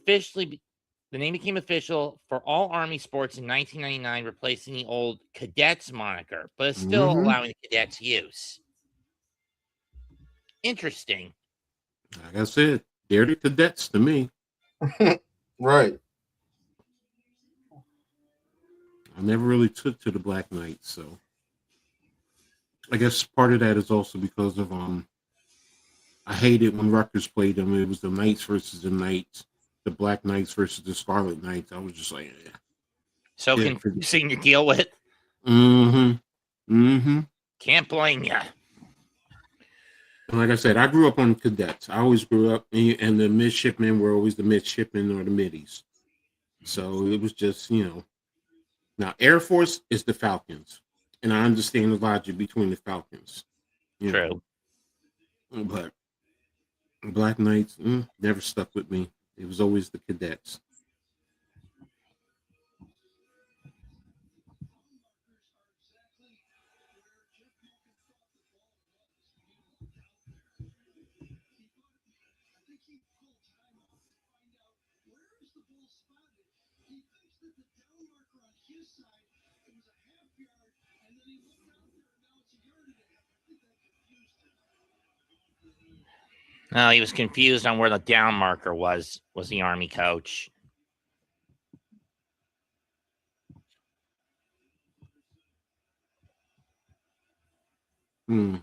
became official for all Army sports in 1999, replacing the old Cadets moniker, but it's still allowing the Cadets use. Interesting. Like I said, they're the Cadets to me. Right. I never really took to the Black Knights, so I guess part of that is also because of I hated when Rutgers played them. It was the Knights versus the Knights, the Black Knights versus the Scarlet Knights. I was just like, So confusing to deal with. Can't blame you. And like I said, I grew up on Cadets. I always grew up, and the midshipmen were always the midshipmen or the middies. So it was just, Now, Air Force is the Falcons, and I understand the logic between the Falcons. True. But Black Knights never stuck with me. It was always the Cadets. No, he was confused on where the down marker was the Army coach. So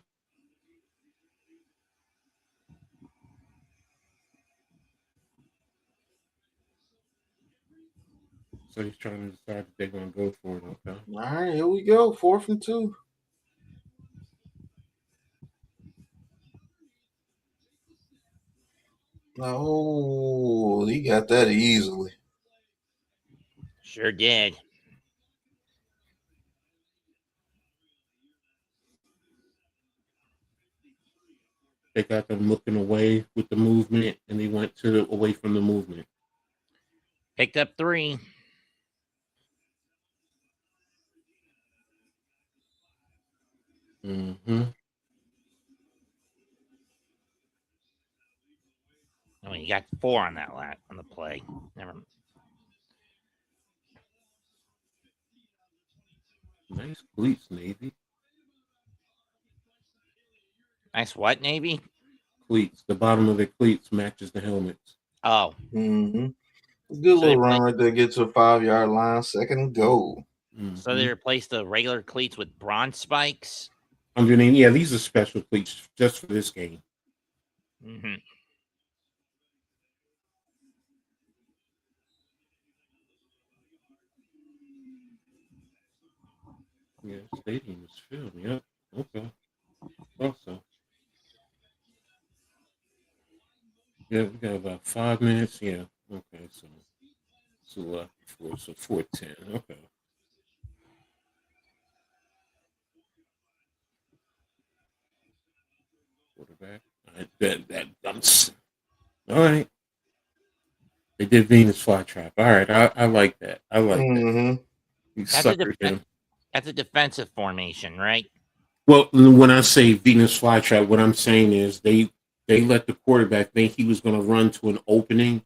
he's trying to decide if they're going to go for it. Okay. All right, here we go. 4th and 2. Oh, he got that easily. Sure did. They got them looking away with the movement, and they went away from the movement. Picked up 3. Oh, you got 4 on that on the play. Never. Nice cleats, Navy. Nice what, Navy? Cleats. The bottom of the cleats matches the helmets. Oh. Good little run right there. Get to a 5-yard line. 2nd and goal. So they replaced the regular cleats with bronze spikes? Underneath, yeah, these are special cleats just for this game. Yeah, stadium is filled. Yep. Okay. Also. Yeah, we got about 5 minutes. Yeah. Okay. So left before, so 4:10. Okay. Quarterback. All right. They did Venus flytrap. All right. I like that. I like that. You suckered him. That's a defensive formation, right? Well, when I say Venus flytrap, what I'm saying is they let the quarterback think he was going to run to an opening,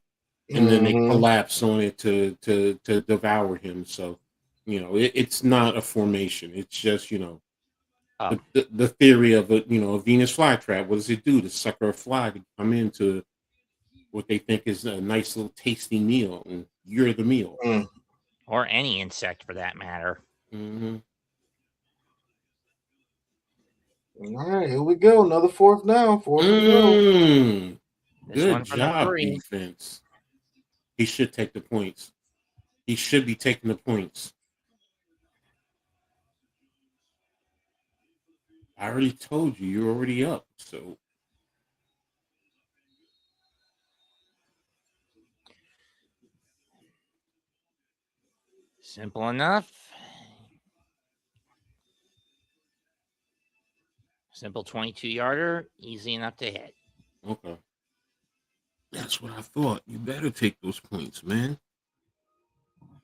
and then they collapse on it to devour him. So, it's not a formation. It's just, the theory of a Venus flytrap. What does it do? To sucker a fly to come into what they think is a nice little tasty meal, and you're the meal. Or any insect for that matter. All right, here we go. Another 4th down. 4th and goal. Good job, defense. He should take the points. He should be taking the points. I already told you, you're already up. So simple enough. Simple 22-yarder, easy enough to hit. Okay. That's what I thought. You better take those points, man.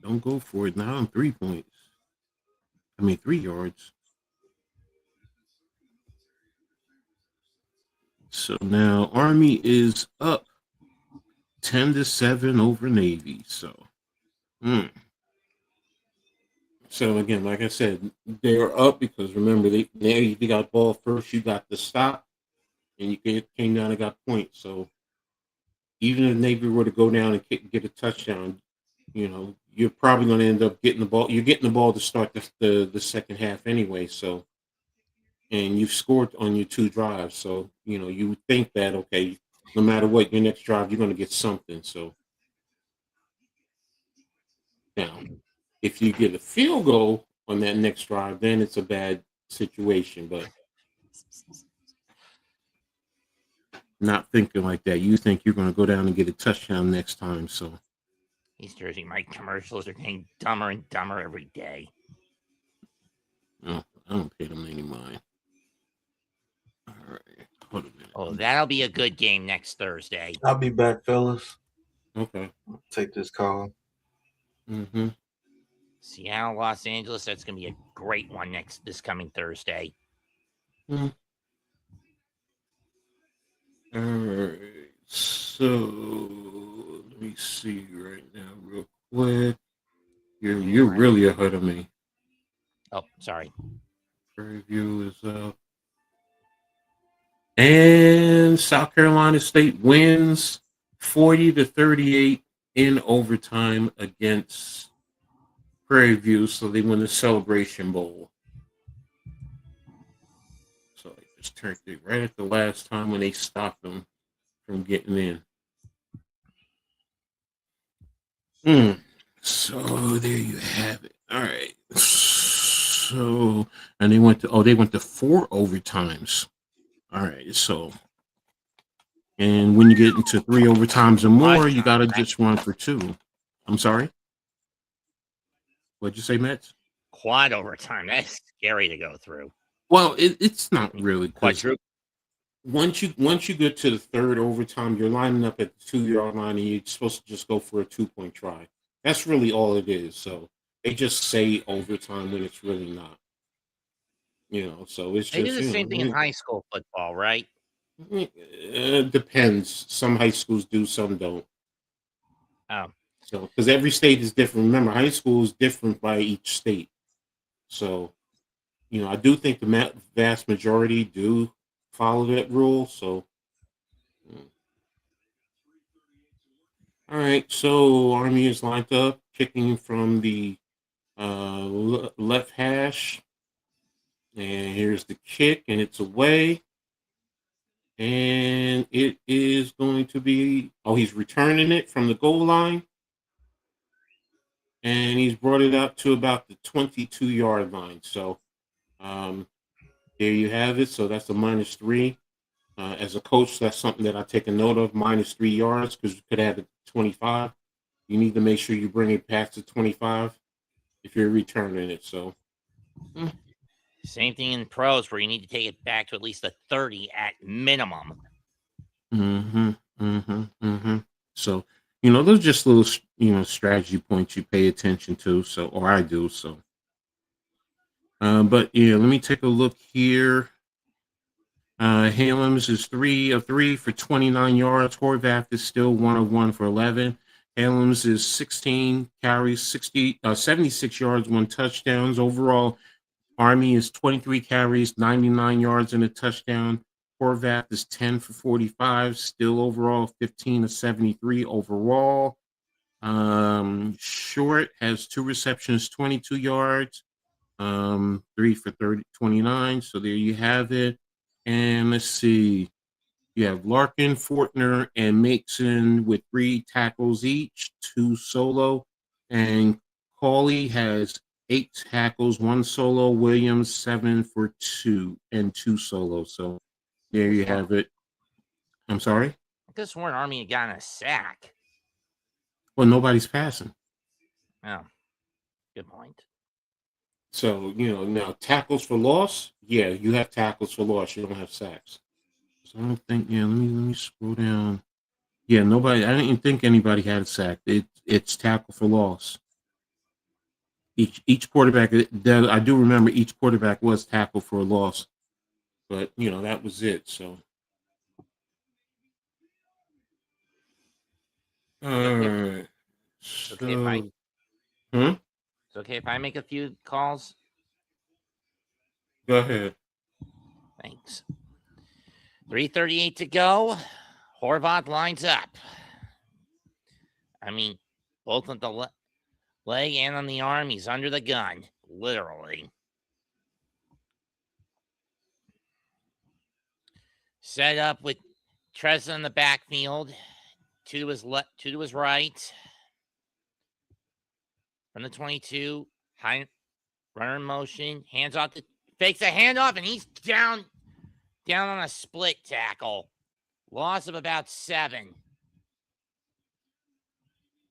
Don't go for it now on 3 points. 3 yards. So now Army is up 10-7 over Navy. So, so again, like I said, they're up because remember they got ball first. You got the stop, and you came down and got points. So even if Navy were to go down and get a touchdown, you're probably going to end up getting the ball. You're getting the ball to start the second half anyway. So, and you've scored on your 2 drives. So, you would think that, okay, no matter what, your next drive, you're going to get something. So now, if you get a field goal on that next drive, then it's a bad situation. But not thinking like that. You think you're going to go down and get a touchdown next time. So These Jersey Mike commercials are getting dumber and dumber every day. no, I don't pay them any mind. All right. Hold a minute. Oh, that'll be a good game next Thursday. I'll be back, fellas. Okay. I'll take this call. Mm-hmm. Seattle, Los Angeles. That's going to be a great one this coming Thursday. Mm-hmm. All right. So let me see right now, real quick. You're really ahead of me. Oh, sorry. Review is up. And South Carolina State wins 40-38 in overtime against Prairie View, so they win the Celebration Bowl. So I just turned it right at the last time when they stopped them from getting in. So there you have it. All right. So and they went to 4 overtimes. All right. So and when you get into 3 overtimes or more, you gotta just run for 2. I'm sorry. What'd you say, Matt? Quad overtime. That's scary to go through. Well, it's not really. Quadruple. Once you get to the 3rd overtime, you're lining up at the 2-yard line, and you're supposed to just go for a 2-point try. That's really all it is. So they just say overtime when it's really not. So it's They just do the same thing in high school football, right? It depends. Some high schools do, some don't. Oh. So because every state is different. Remember, high school is different by each state. So, I do think the vast majority do follow that rule. So, all right. So Army is lined up, kicking from the left hash, and here's the kick, and it's away, and it is going to be. Oh, he's returning it from the goal line, and he's brought it up to about the 22-yard line. So, there you have it. So that's a -3. As a coach, that's something that I take a note of, -3 yards, because you could have it 25. You need to make sure you bring it past the 25 if you're returning it. So, same thing in pros where you need to take it back to at least a 30 at minimum. So, those are just little, strategy points you pay attention to. So, or I do. So, but yeah, let me take a look here. Halems is 3 of 3 for 29 yards. Horvath is still 1 of 1 for 11. Halems is 16 carries, 76 yards, 1 touchdowns. Overall, Army is 23 carries, 99 yards, and a touchdown. Horvath is 10 for 45, still overall 15 of 73 overall. Short has 2 receptions, 22 yards, 3 for 29. So there you have it. And let's see. You have Larkin, Fortner, and Mason with 3 tackles each, 2 solo. And Cawley has 8 tackles, 1 solo. Williams 7 for 2 and 2 solo. So there you have it. I'm sorry? I guess Warren Army had gotten a sack. Well, nobody's passing. Oh, good point. So, now tackles for loss, yeah, you have tackles for loss. You don't have sacks. So I don't think, let me scroll down. Yeah, I didn't think anybody had a sack. It's tackle for loss. Each quarterback, I do remember each quarterback was tackle for a loss. But, that was it. So, All Okay. right. Okay, if I So, hmm? it's okay if I make a few calls. Go ahead. Thanks. 3:38 to go. Horvath lines up. I mean, both on the leg and on the arm. He's under the gun, literally. Set up with Trezza in the backfield. Two to his left, two to his right. From the 22, high runner in motion, hands off the fakes a handoff, and he's down on a split tackle. Loss of about 7.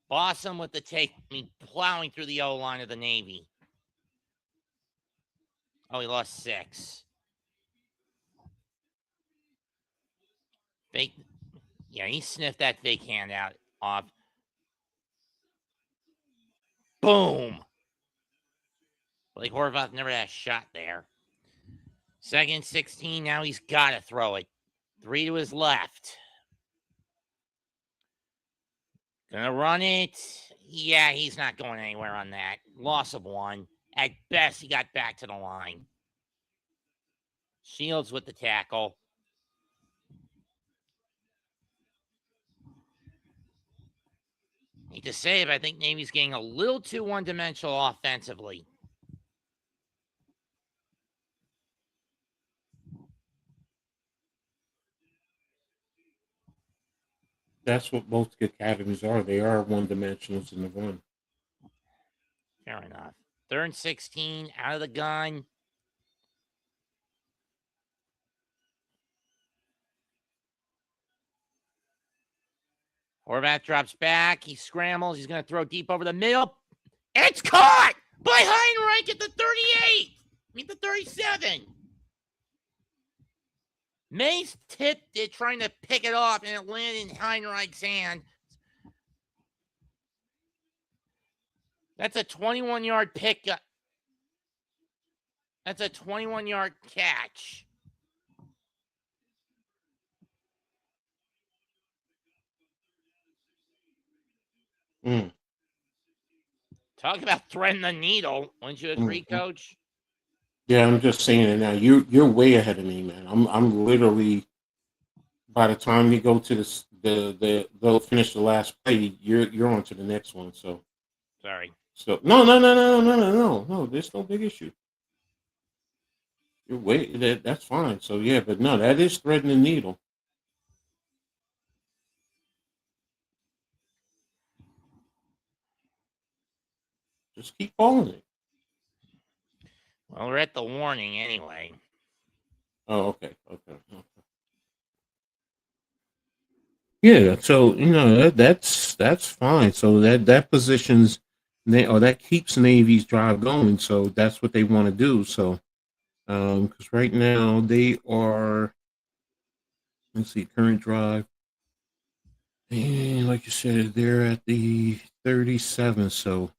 Bossum with the take, plowing through the O line of the Navy. Oh, he lost 6. Fake, yeah, he sniffed that fake handout off. Boom. Blake Horvath never had a shot there. 2nd 16. Now he's got to throw it. 3 to his left. Gonna run it. Yeah, he's not going anywhere on that. Loss of 1. At best, he got back to the line. Shields with the tackle. Hate to say it, but I think Navy's getting a little too one-dimensional offensively. That's what both academies are. They are one-dimensionals in the run. Fair enough. 3rd and 16, out of the gun. Horvath drops back. He scrambles. He's going to throw deep over the middle. It's caught by Heinrich at the 38. The 37. Mace tipped it, trying to pick it off, and it landed in Heinrich's hand. That's a 21-yard pickup. That's a 21-yard catch. Talk about threading the needle. Wouldn't you agree, Coach? Yeah, I'm just saying it now. You're way ahead of me, man. I'm literally, by the time you go to they'll finish the last play, you're on to the next one. So Sorry. no. There's no big issue. You're way that's fine. So yeah, but no, that is threading the needle. Just keep calling it. Well, we're at the warning anyway. Oh, okay. Yeah, so that's fine. So that positions that keeps Navy's drive going. So that's what they want to do. So because right now they are, let's see, current drive, and like you said, they're at the 37. So,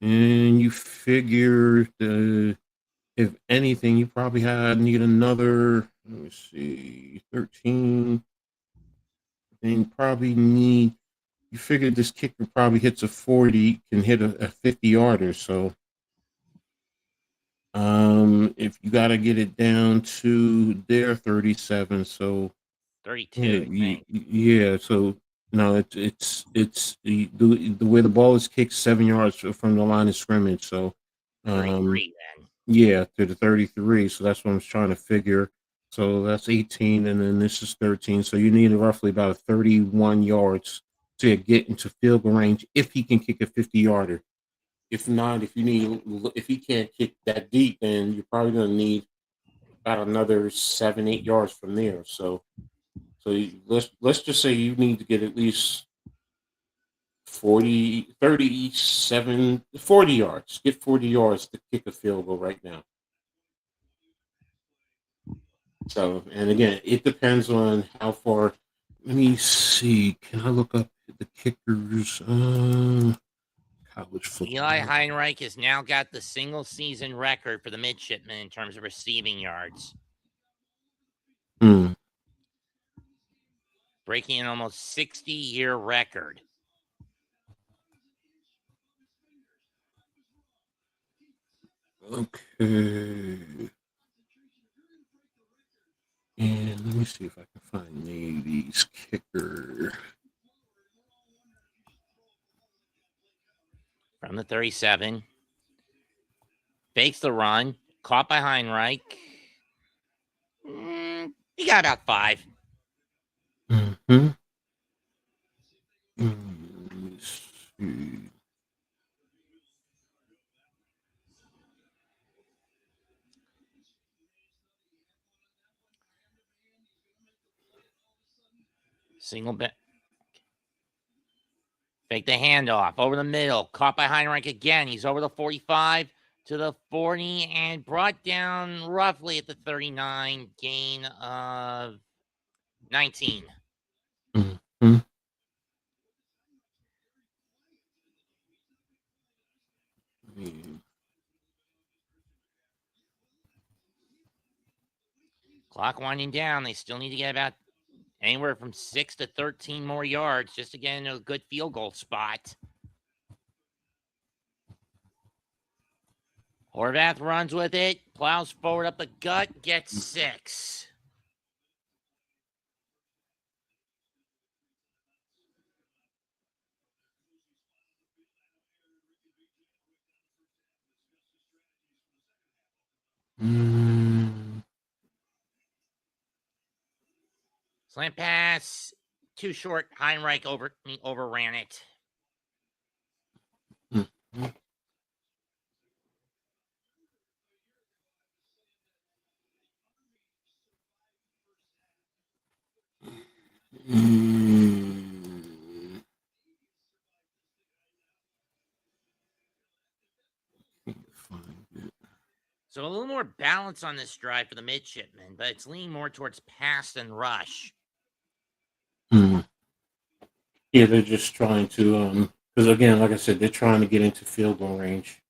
and you figure if anything, you probably need another. Let me see, 13. Then probably need. You figure this kicker probably hits a 40, can hit a 50-yarder. So, if you got to get it down to their 37, so 32. yeah. So no, it's the way the ball is kicked 7 yards from the line of scrimmage. So, 33 then. yeah, to the 33. So that's what I was trying to figure. So that's 18, and then this is 13. So you need roughly about 31 yards to get into field goal range if he can kick a 50-yarder. If not, if he can't kick that deep, then you're probably going to need about another 7-8 yards from there. So let's just say you need to get at least 40 yards. Get 40 yards to kick a field goal right now. So, and again, it depends on how far. Let me see. Can I look up the kickers? College football. Eli Heinrich has now got the single season record for the midshipmen in terms of receiving yards. Breaking an almost 60-year record. Okay. And let me see if I can find Navy's kicker. From the 37. Fakes the run. Caught by Heinrich. He got about 5. Mm-hmm. Let me see. Single bet. Fake the handoff over the middle. Caught by Heinrich again. He's over the 45 to the 40 and brought down roughly at the 39. Gain of 19. Mm-hmm. Clock winding down. They still need to get about anywhere from 6 to 13 more yards just to get into a good field goal spot. Horvath runs with it, plows forward up the gut, gets 6. Slant pass, too short. Heinrich overran it. Mm-hmm. So a little more balance on this drive for the midshipmen, but it's leaning more towards pass than rush. Yeah, they're just trying to, because again, like I said, they're trying to get into field goal range.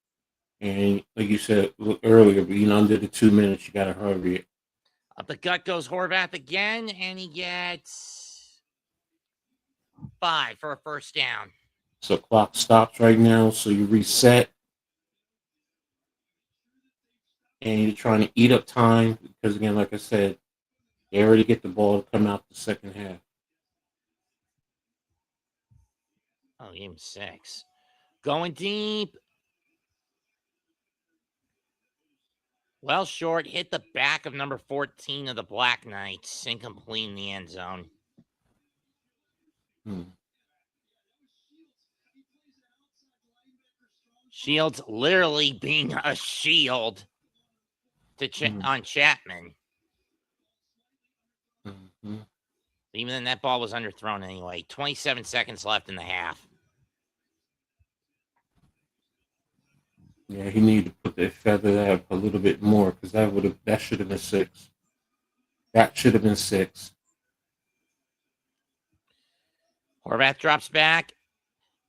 And like you said earlier, being under the 2 minutes, you got to hurry it. Up the gut goes Horvath again, and he gets 5 for a first down. So clock stops right now, so you reset. And you're trying to eat up time because, again, like I said, they already get the ball to come out the second half. Oh, gave him 6. Going deep. Well short, hit the back of number 14 of the Black Knights, incomplete in the end zone. Shields literally being a shield to on Chapman. Mm-hmm. Even then, that ball was underthrown anyway. 27 seconds left in the half. Yeah, he needed to put that feather up a little bit more because that should have been 6. That should have been 6. Horvath drops back.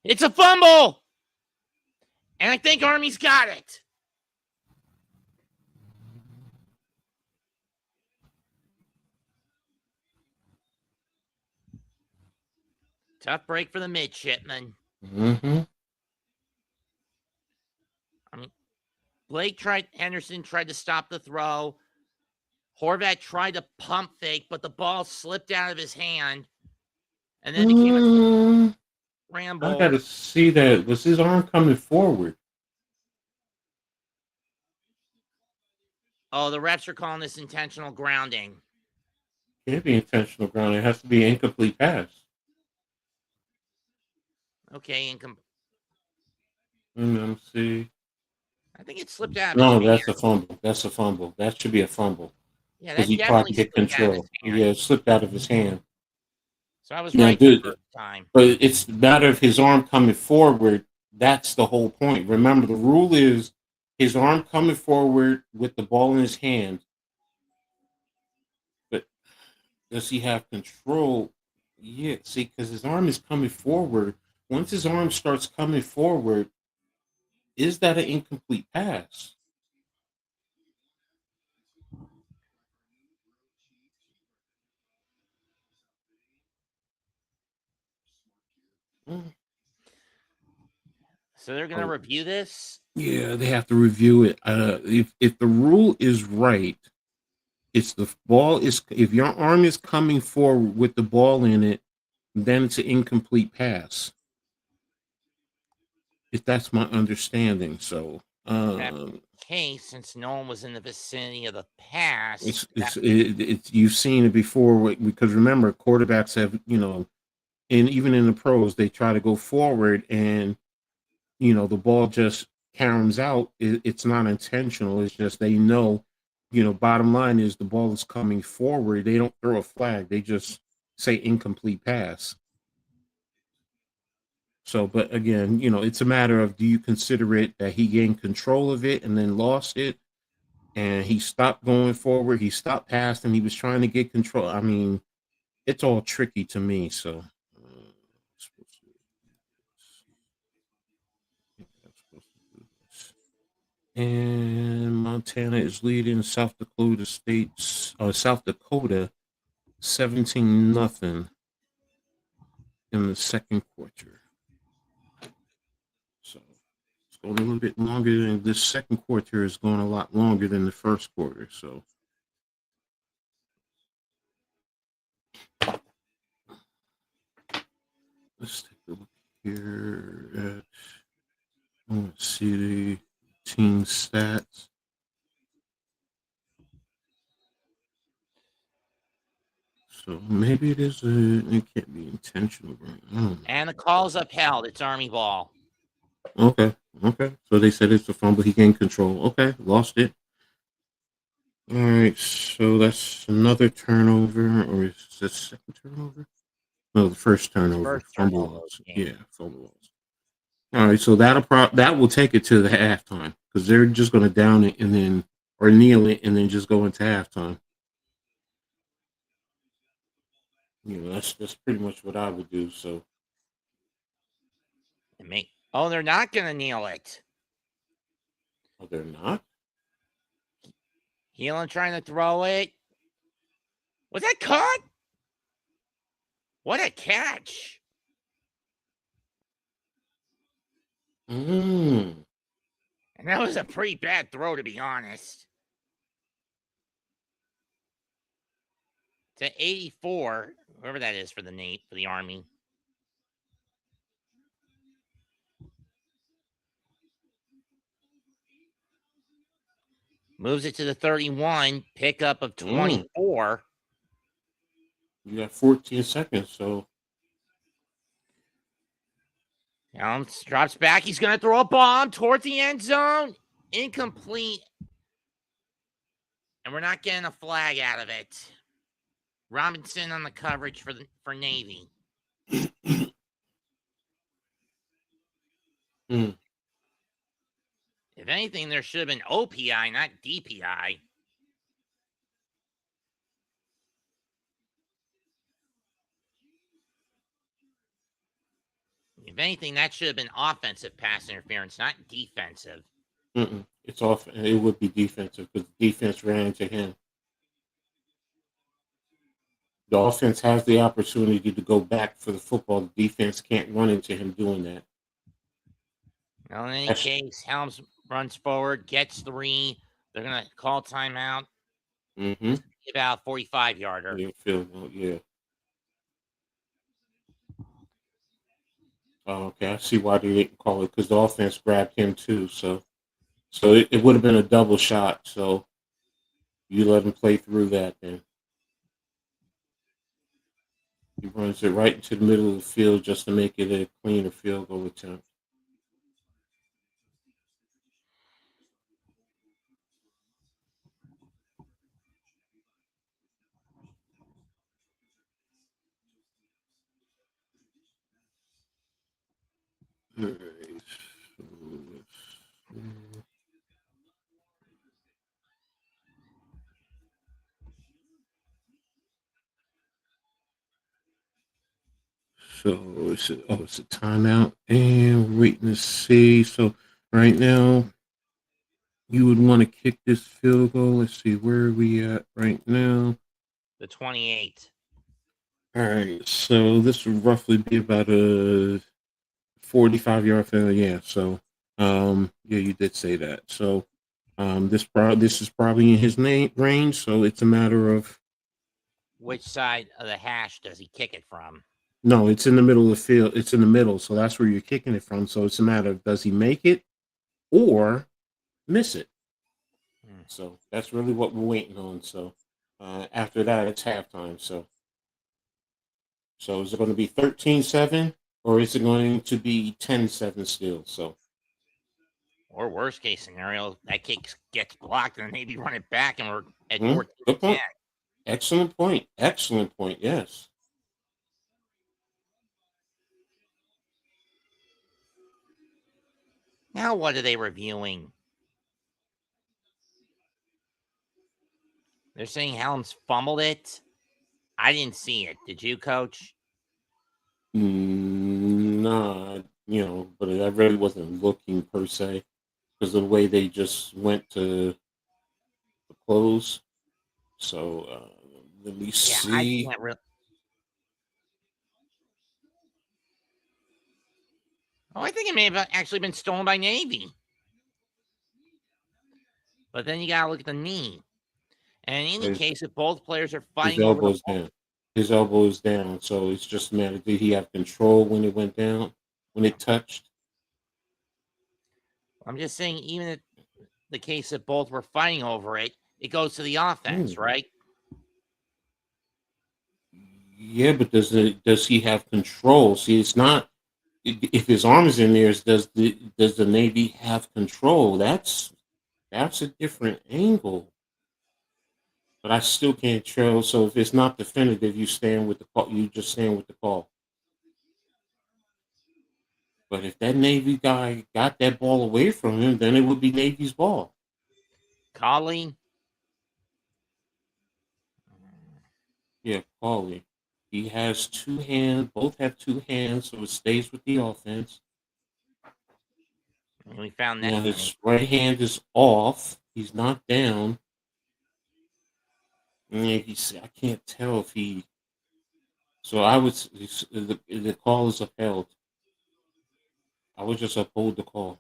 It's a fumble! And I think Army's got it. Tough break for the midshipmen. Mm-hmm. I mean, Henderson tried to stop the throw. Horvath tried to pump fake, but the ball slipped out of his hand. And then became a ramble. I got to see that. Was his arm coming forward? Oh, the refs are calling this intentional grounding. Can't be intentional grounding. It has to be an incomplete pass. Okay, Let me see. I think it slipped out of No, his that's hand. a fumble. That's a fumble. That should be a fumble. Yeah, Because that he tried to definitely get slipped out of his control. hand. Yeah, it slipped out of his hand. So I was Now, right the first time. But it's a matter of his arm coming forward. That's the whole point. Remember, the rule is his arm coming forward with the ball in his hand. But does he have control? Yeah, see, because his arm is coming forward. Once his arm starts coming forward, is that an incomplete pass? So they're going to review this? Yeah, they have to review it. If the rule is right, it's the ball is if your arm is coming forward with the ball in it, then it's an incomplete pass. If that's my understanding. So case, since no one was in the vicinity of the pass, it's you've seen it before because remember quarterbacks have and even in the pros they try to go forward and the ball just caroms out. It's not intentional. It's just they know. Bottom line is the ball is coming forward. They don't throw a flag. They just say incomplete pass. So, but again, it's a matter of do you consider it that he gained control of it and then lost it, and he stopped going forward, he stopped passing, he was trying to get control. I mean, it's all tricky to me. So, and Montana is leading South Dakota 17-0 in the second quarter. So it's going a little bit longer than this second quarter is going a lot longer than the first quarter. So let's take a look here let's see the team stats. So maybe it can't be intentional, right? And the call's upheld. It's Army ball. Okay. So they said it's a fumble. He gained control. Okay, lost it. All right, so that's another turnover, or is this second turnover? No, the first turnover. Fumble loss. Yeah, fumble loss. All right, so that will take it to the halftime because they're just going to down it and then or kneel it and then just go into halftime. That's pretty much what I would do. So, they're not going to kneel it. Oh, they're not? Heelan trying to throw it. Was that caught? What a catch. Mm. And that was a pretty bad throw, to be honest. To 84, whoever that is for the Army. Moves it to the 31, pickup of 24. You got 14 seconds, so. Helms drops back. He's going to throw a bomb towards the end zone. Incomplete. And we're not getting a flag out of it. Robinson on the coverage for Navy. If anything, there should have been OPI, not DPI. If anything, that should have been offensive pass interference, not defensive. It's off. It would be defensive because the defense ran into him. The offense has the opportunity to go back for the football. The defense can't run into him doing that. Well, in any case, Helms runs forward, gets 3. They're going to call timeout. About 45-yarder. Yeah. Oh, okay, I see why they didn't call it because the offense grabbed him too. So it would have been a double shot. So you let him play through that then. He runs it right into the middle of the field just to make it a cleaner field goal attempt. All right. So it's a timeout, and we're waiting to see. So right now, you would want to kick this field goal. Let's see, where are we at right now? The 28. All right, so this would roughly be about a 45-yard field. Yeah. So, yeah, you did say that. So, this is probably in his range. So it's a matter of Which side of the hash does he kick it from? no, it's in the middle of the field. It's in the middle. So that's where you're kicking it from. So it's a matter of does he make it or miss it. So that's really what we're waiting on. So after that, it's halftime. So is it going to be 13-7 or is it going to be 10-7 still? So, or worst case scenario, that kick gets blocked and Navy run it back and we're at good 14-10. point. Excellent point. Excellent point. Yes. Now what are they reviewing? They're saying Helms fumbled it. I didn't see it. Did you, Coach? Nah, but I really wasn't looking per se because of the way they just went to the close. So let me see. I can't really. Oh, I think it may have actually been stolen by Navy. But then you gotta look at the knee. And in any case, if both players are fighting His over the elbow's down. His elbow is down. So it's just a matter, did he have control when it went down, when it touched? I'm just saying, even in the case that both were fighting over it, it goes to the offense, right? Yeah, but does he have control? See, it's not if his arm is in there. Does the Navy have control? That's a different angle. But I still can't tell. So if it's not definitive, you stand with the call. You just stand with the call. But if that Navy guy got that ball away from him, then it would be Navy's ball. Collie? Yeah, Paulie. He has two hands. Both have two hands, so it stays with the offense. And we found that. Now his right hand is off. He's not down. And I can't tell if he. So I would. The call is upheld. I would just uphold the call.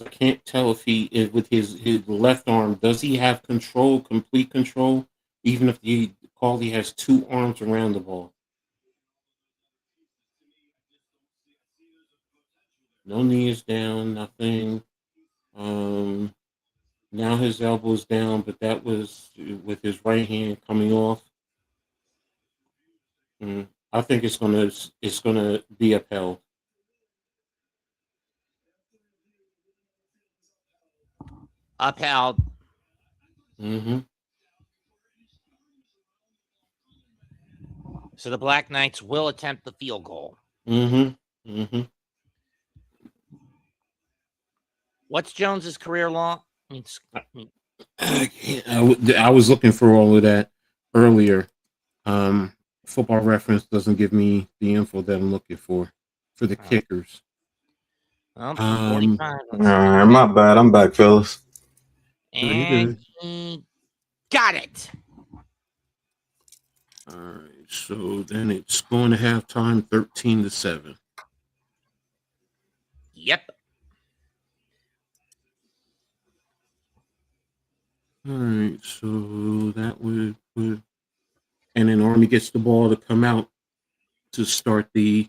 I can't tell if with his left arm, does he have control, complete control, even if the Paulie has two arms around the ball. No knee is down, nothing. Now his elbow's down, but that was with his right hand coming off. I think it's gonna be upheld. Upheld. Mm-hmm. So the Black Knights will attempt the field goal. Mm-hmm. Mm-hmm. What's Jones's career long? I was looking for all of that earlier. Football Reference doesn't give me the info that I'm looking for the kickers. Well, 45. My bad. I'm back, fellas. And he got it. All right, so then it's going to halftime, 13-7. Yep. All right, so that would and then Army gets the ball to come out to start the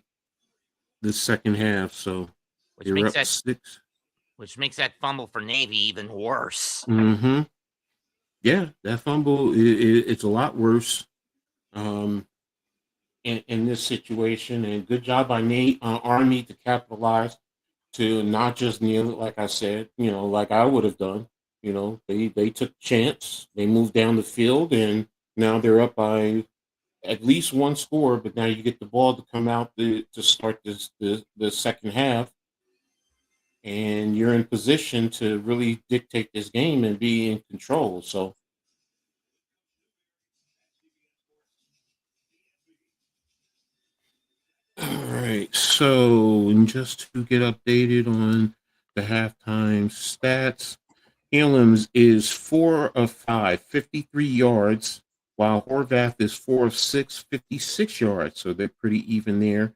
second half. So which you're makes up that 6. Which makes that fumble for Navy even worse. Mm-hmm. Yeah, that fumble it's a lot worse. In this situation, and good job by Army to capitalize, to not just kneel it, like I said, like I would have done. They took a chance, they moved down the field, and now they're up by at least one score, but now you get the ball to come out to start the second half, and you're in position to really dictate this game and be in control. So all right, so just to get updated on the halftime stats, Elam's is 4 of 5, 53 yards, while Horvath is 4 of 6, 56 yards. So they're pretty even there.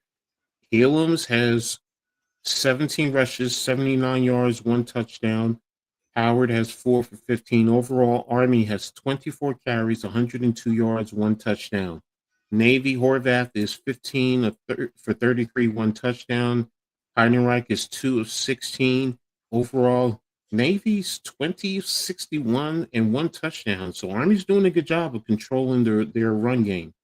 Halams has 17 rushes, 79 yards, 1 touchdown. Howard has 4 for 15 overall. Army has 24 carries, 102 yards, 1 touchdown. Navy Horvath is 15 for 33, 1 touchdown. Heidenreich is 2 of 16 overall. Navy's 20 of 61 and 1 touchdown. So Army's doing a good job of controlling their run game.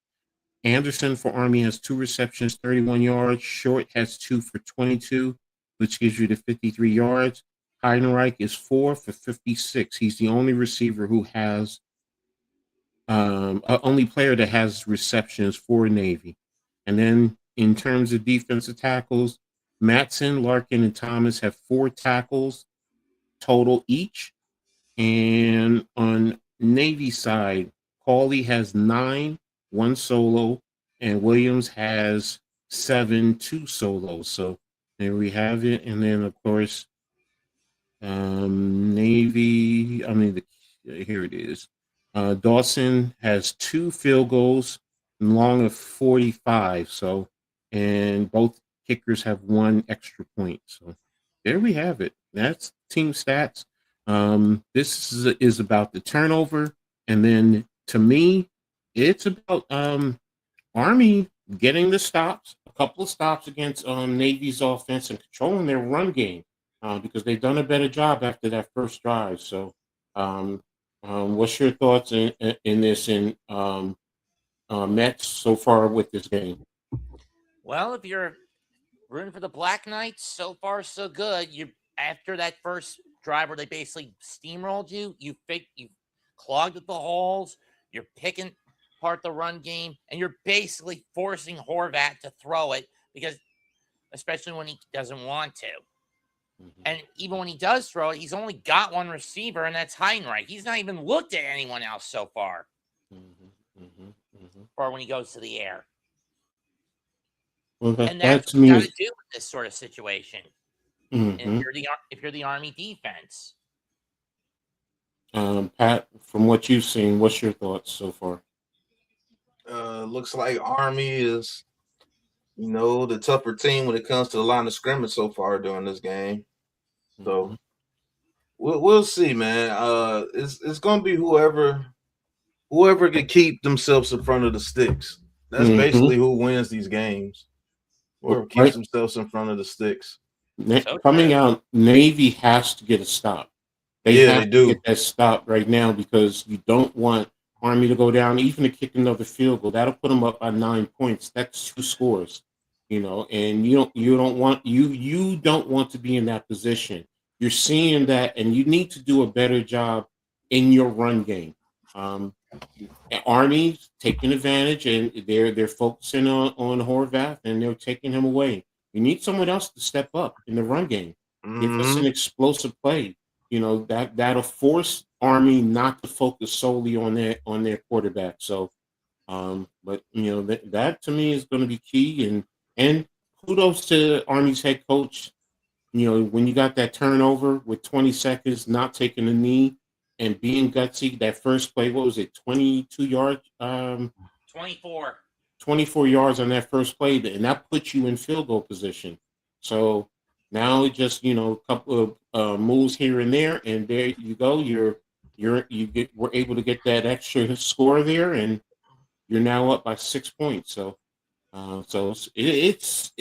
Anderson for Army has 2 receptions, 31 yards. Short has 2 for 22, which gives you the 53 yards. Heidenreich is 4 for 56. He's the only receiver who has, only player that has receptions for Navy. And then in terms of defensive tackles, Matson, Larkin, and Thomas have 4 tackles total each. And on Navy side, Cawley has 9, 1 solo, and Williams has 7, 2 solos. So there we have it. And then, of course, Navy, here it is. Dawson has 2 field goals, long of 45. So, and both kickers have 1 extra point. So there we have it. That's team stats. This is about the turnover, and then to me, it's about Army getting the stops, a couple of stops against Navy's offense and controlling their run game because they've done a better job after that first drive. So, what's your thoughts in this in Mets so far with this game? Well, if you're rooting for the Black Knights, so far so good. You after that first drive where they basically steamrolled you, you clogged up the holes, you're picking apart the run game, and you're basically forcing Horvat to throw it because, especially when he doesn't want to. Mm-hmm. And even when he does throw it, he's only got 1 receiver, and that's Heinrich. He's not even looked at anyone else so far. Or when he goes to the air. Well, and that's what you got to do with this sort of situation. Mm-hmm. If you're the Army defense. Pat, from what you've seen, what's your thoughts so far? Looks like Army is, the tougher team when it comes to the line of scrimmage so far during this game. So we'll see, man. It's gonna be whoever can keep themselves in front of the sticks. That's basically who wins these games. Whoever keeps themselves in front of the sticks. Coming out, Navy has to get a stop. They have to get that stop right now because you don't want Army to go down, even to kick another field goal. That'll put them up by 9 points. That's 2 scores, and you don't want to be in that position. You're seeing that, and you need to do a better job in your run game. Army's taking advantage, and they're focusing on Horvath, and they're taking him away. You need someone else to step up in the run game. Give us an explosive play. That'll force Army not to focus solely on their quarterback. So, but that to me is going to be key. And kudos to Army's head coach. When you got that turnover with 20 seconds, not taking a knee and being gutsy, that first play, what was it, 22 yards? 24. 24 yards on that first play, and that puts you in field goal position. So now it just, a couple of moves here and there, and there you go. We're able to get that extra score there, and you're now up by 6 points. So, it's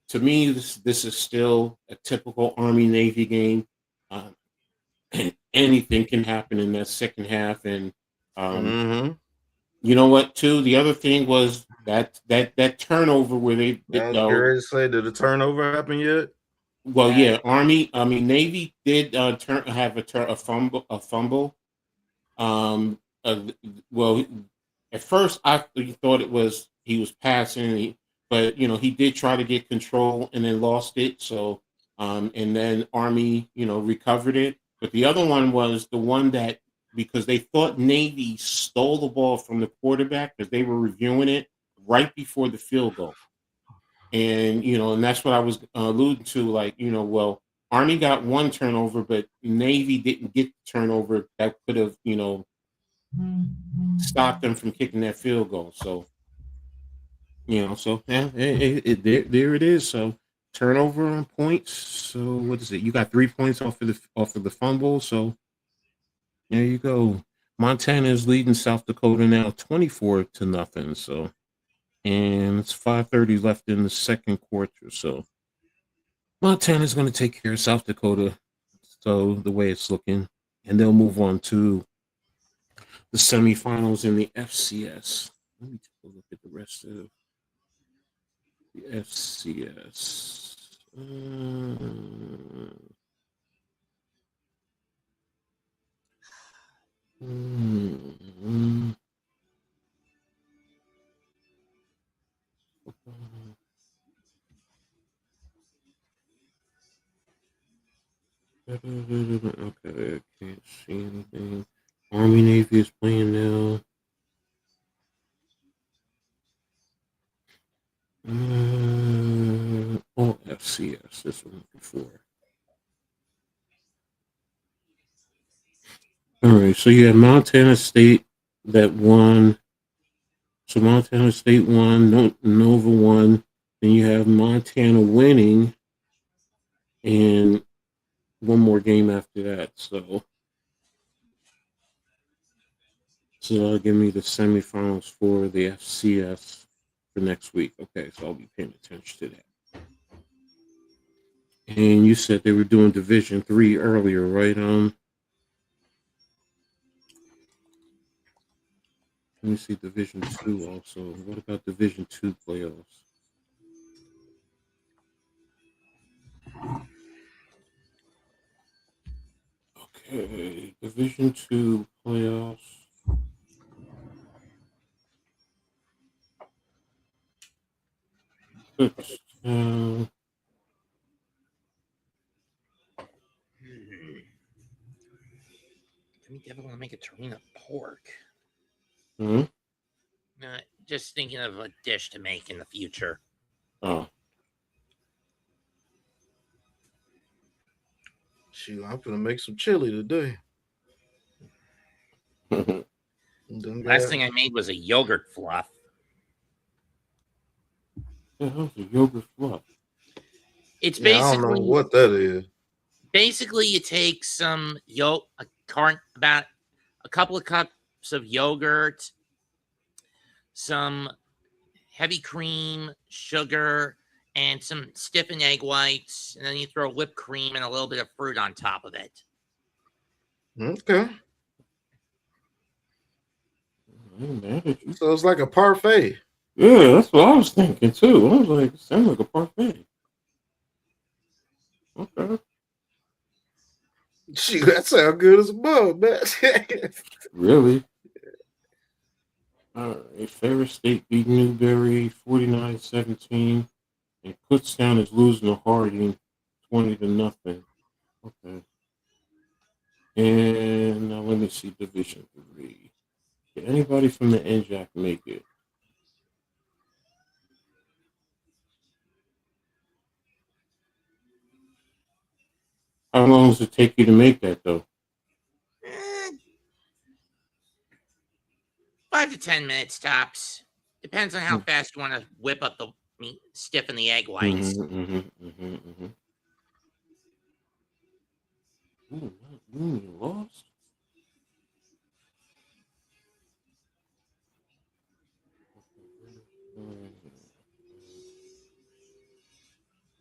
to me, this is still a typical Army Navy game. And anything can happen in that second half, and you know what? Too, the other thing was that turnover where they did the turnover happen yet? Well, yeah, Navy did have a fumble. Well, at first I thought it was he was passing, but he did try to get control and then lost it. So, and then Army, recovered it. But the other one was the one that, because they thought Navy stole the ball from the quarterback because they were reviewing it right before the field goal. And, and that's what I was alluding to, like, well, Army got 1 turnover, but Navy didn't get the turnover that could have, stop them from kicking that field goal. So, so yeah, there it is. So turnover on points. So what is it? You got 3 points off of the fumble. So there you go. Montana is leading South Dakota now 24-0. So, and it's 5:30 left in the second quarter. So Montana's going to take care of South Dakota. So the way it's looking, and they'll move on to the semifinals in the FCS. Let me take a look at the rest of the FCS. Okay, I can't see anything. Army Navy is playing now. Oh, FCS. This one before. All right, so you have Montana State that won. So Montana State won, Nova won. Then you have Montana winning, and one more game after that. So that'll give me the semifinals for the FCS for next week. Okay, so I'll be paying attention to that. And you said they were doing Division 3 earlier, right? Let me see Division 2 also. What about Division 2 playoffs? Okay, Division 2 playoffs. Kutztown. Do we ever want to make a tureen of pork? Hmm? Just thinking of a dish to make in the future. Oh. Shoot, I'm gonna make some chili today. Last thing I made was a yogurt fluff. The hell's a yogurt fluff? It's I basically don't know what that is. Basically, you take some about a couple of cups of yogurt, some heavy cream, sugar, and some stiffened egg whites, and then you throw whipped cream and a little bit of fruit on top of it. Okay. So it's like a parfait. Yeah, that's what I was thinking too. I was like, it sounds like a parfait. Okay. Shoot, that sounds good as a bug, man. Really? All right. Ferris State beat Newberry 49-17. And Kutztown is losing to Harding 20-0. Okay. And now let me see Division 3. Did anybody from the NJAC make it? How long does it take you to make that, though? 5 to 10 minutes tops. Depends on how fast you want to whip up the meat, stiffen the egg whites. You lost?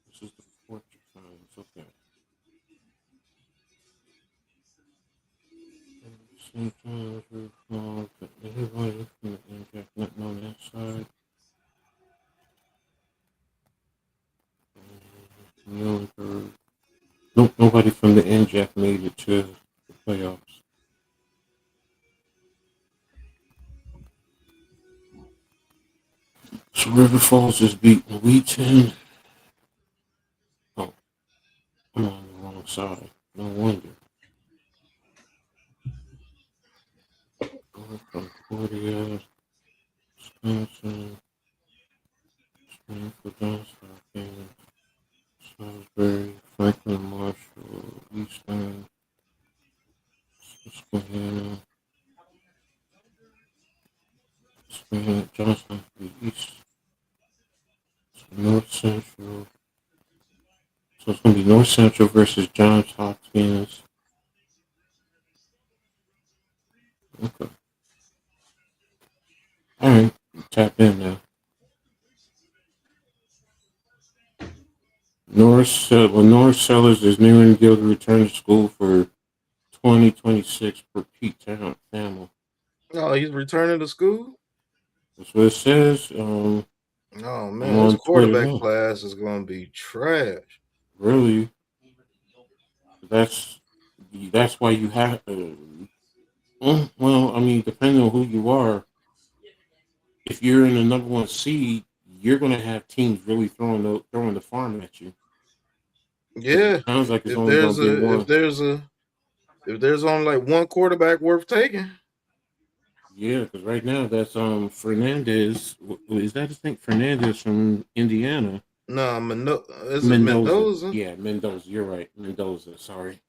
This is the quarterfinals. Okay. Sometimes we're small, but anybody from the NJAC nothing on that side. Nope, nobody from the NJAC made it to the playoffs. So River Falls is beating Wheaton. Oh, I'm on the wrong side. No wonder. Concordia, Wisconsin, Stanford, Johnstown, Salisbury, Franklin, Marshall, Eastern, Susquehanna, Johnson East, North Central. So it's going to be North Central versus Johns Hopkins. Okay. All right. Tap in now. North Sellers is nearing guild to return to school for 2026 for Pete Town family. Oh, he's returning to school? That's what it says. Oh, I'm man, this on Twitter quarterback now. class is going to be trash. Really? That's why you have. Well, I mean, depending on who you are, if you're in the number one seed, you're going to have teams really throwing the farm at you. Yeah. It sounds like it's If only going there's to be a one. if there's only like one quarterback worth taking. Yeah, because right now that's Fernandez. Is that his name? Fernandez from Indiana. No, is it Mendoza. Mendoza? Yeah, Mendoza. You're right. Mendoza. Sorry.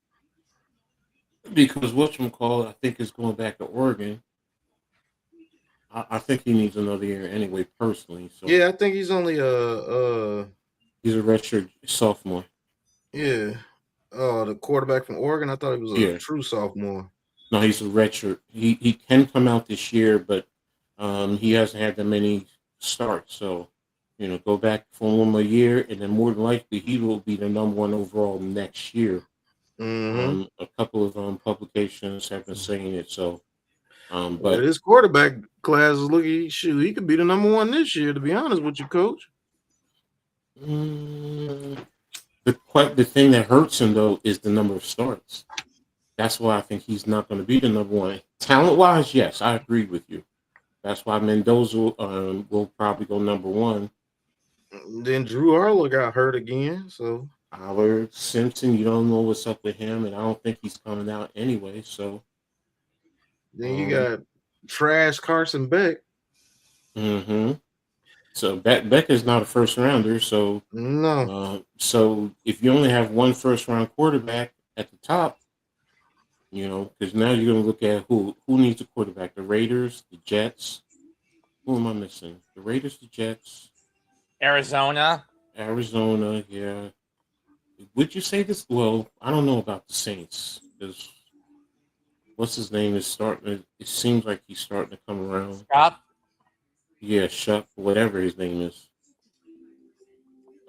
Because whatchamacallit, I think, is going back to Oregon. I think he needs another year anyway, personally. So Yeah, I think he's only he's a redshirt sophomore. yeah. The quarterback from Oregon. I thought he was a Yeah. true sophomore. No, he's a redshirt. He can come out this year, but he hasn't had that many starts. So, go back for one more year, and then more than likely he will be the number one overall next year. Mm-hmm. A couple of publications have been saying it. So, But but his quarterback class is looking. Shoot, he could be the number one this year. To be honest with you, Coach. the thing that hurts him though is the number of starts. That's why I think he's not going to be the number one. Talent wise, yes, I agree with you. That's why Mendoza will probably go number one. Then Drew Arlo got hurt again, so Howard Simpson, you don't know what's up with him, and I don't think he's coming out anyway. So then you got trash Carson Beck. So Beck is not a first rounder. So No, so if you only have one first round quarterback at the top, because now you're going to look at who needs a quarterback: the Raiders, the Jets. Who am I missing? The Raiders, the Jets, Arizona. Yeah. Would you say this? Well, I don't know about the Saints because what's his name is starting. It seems like he's starting to come around. Stop. Yeah, Shuck, whatever his name is.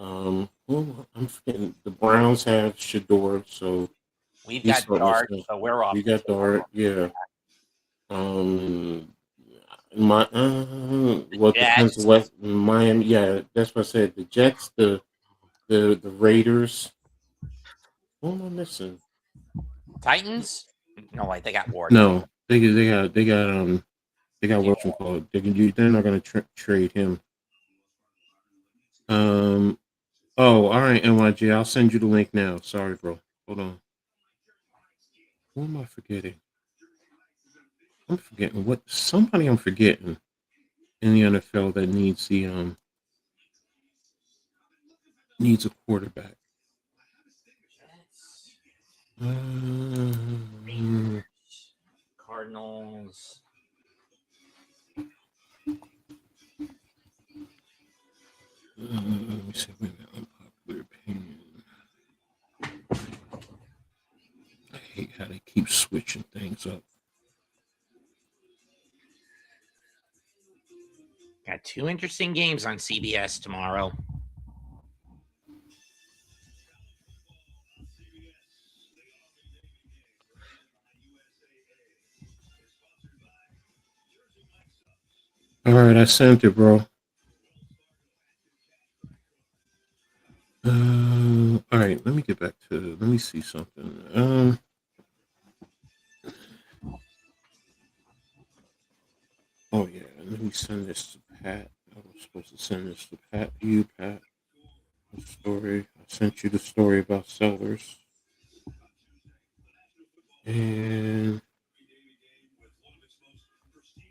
I'm forgetting. The Browns have Shador, so We've got Dart, so we're off. We got Dart, yeah. Depends what Miami. Yeah, that's what I said. The Jets, the Raiders. Who am I missing? Titans? No, wait, they got Ward. No, they got whatchamacallit. They're not going to trade him. Oh, all right, NYG. I'll send you the link now. Sorry, bro. Hold on. Who am I forgetting? I'm forgetting somebody I'm forgetting in the NFL that needs needs a quarterback. Cardinals. Let me see. Unpopular opinion. I hate how they keep switching things up. Got two interesting games on CBS tomorrow. All right, I sent it, bro. All right, let me get back to. Let me see something. Oh yeah, let me send this to Pat. I was supposed to send this to Pat. You, Pat. The story. I sent you the story about Sellers. And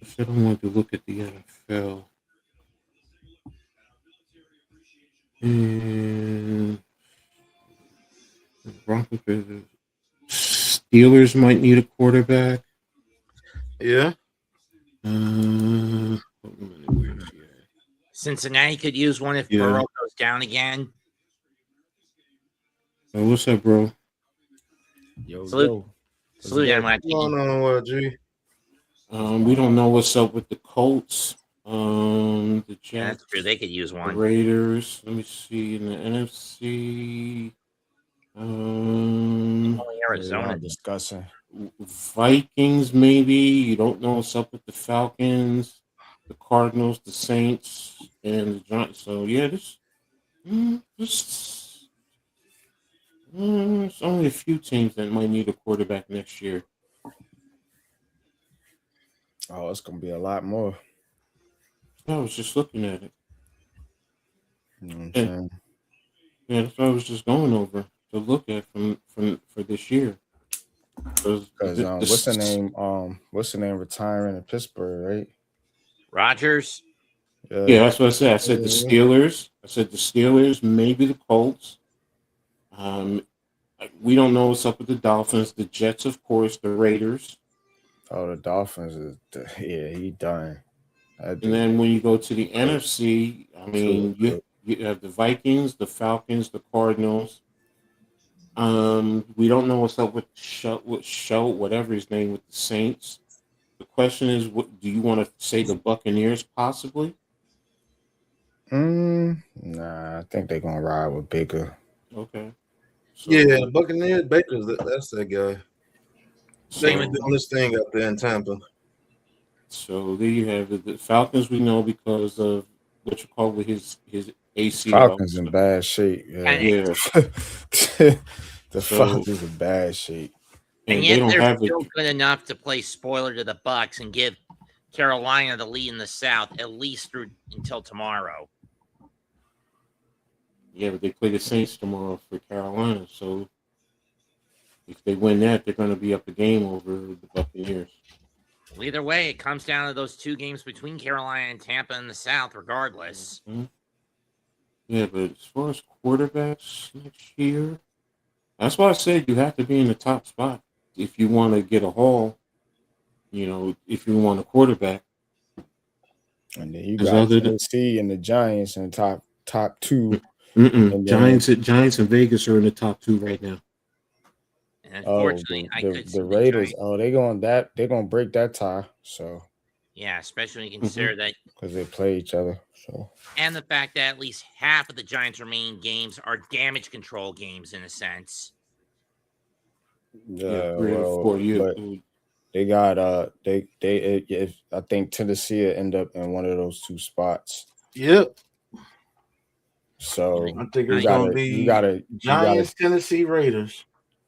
I said I wanted to look at the NFL. And the Broncos, Steelers might need a quarterback. Yeah. Where's he at? Cincinnati could use one if Yeah. Burrow goes down again. Oh, what's up, bro? Yo, Salute. yo. Salute, good? What's going NYT. on, G? We don't know what's up with the Colts. The Yeah, Jets, that's true. They could use the one. Raiders. Let me see in the NFC. Only A Arizona. lot of discussion. Vikings, maybe. You don't know what's up with the Falcons, the Cardinals, the Saints, and the Giants. So yeah, it's only a few teams that might need a quarterback next year. Oh, it's gonna be a lot more. I was just looking at it. You know what I'm Yeah. saying? Yeah, that's what I was just going over to look at for this year. Because what's the name? What's the name retiring in Pittsburgh, right? Rodgers. Yeah, that's what I said. I said the Steelers. I said the Steelers, maybe the Colts. We don't know what's up with the Dolphins, the Jets, of course, the Raiders. Oh, the Dolphins is he done. And then when you go to the NFC, I mean, you have the Vikings, the Falcons, the Cardinals. We don't know what's up with whatever his name with the Saints. The question is, what do you want to say? The Buccaneers, possibly? Nah, I think they're gonna ride with Baker. Okay. So, Yeah, the Buccaneers, Baker's that's that guy. Same Baker's with doing this thing up there in Tampa. So there you have it. The Falcons we know because of what you call with his ACL. Falcons in bad shape. Yeah. The Falcons in bad shape. And yet they're still good enough to play spoiler to the Bucs and give Carolina the lead in the South at least through until tomorrow. Yeah, but they play the Saints tomorrow for Carolina. So if they win that, they're going to be up a game over the Buccaneers. Well, either way, it comes down to those two games between Carolina and Tampa in the South, regardless. Mm-hmm. Yeah, but as far as quarterbacks next year, that's why I said you have to be in the top spot if you want to get a haul. You know, if you want a quarterback. And then you got Tennessee and the Giants in the top two. And Giants and Vegas are in the top two right now. And unfortunately, the Raiders. They're gonna break that tie. So yeah, especially when you consider that because they play each other. So and the fact that at least half of the Giants' remaining games are damage control games in a sense. But they got I think Tennessee will end up in one of those two spots. Yep. So I think it's gonna be Giants, Tennessee, Raiders.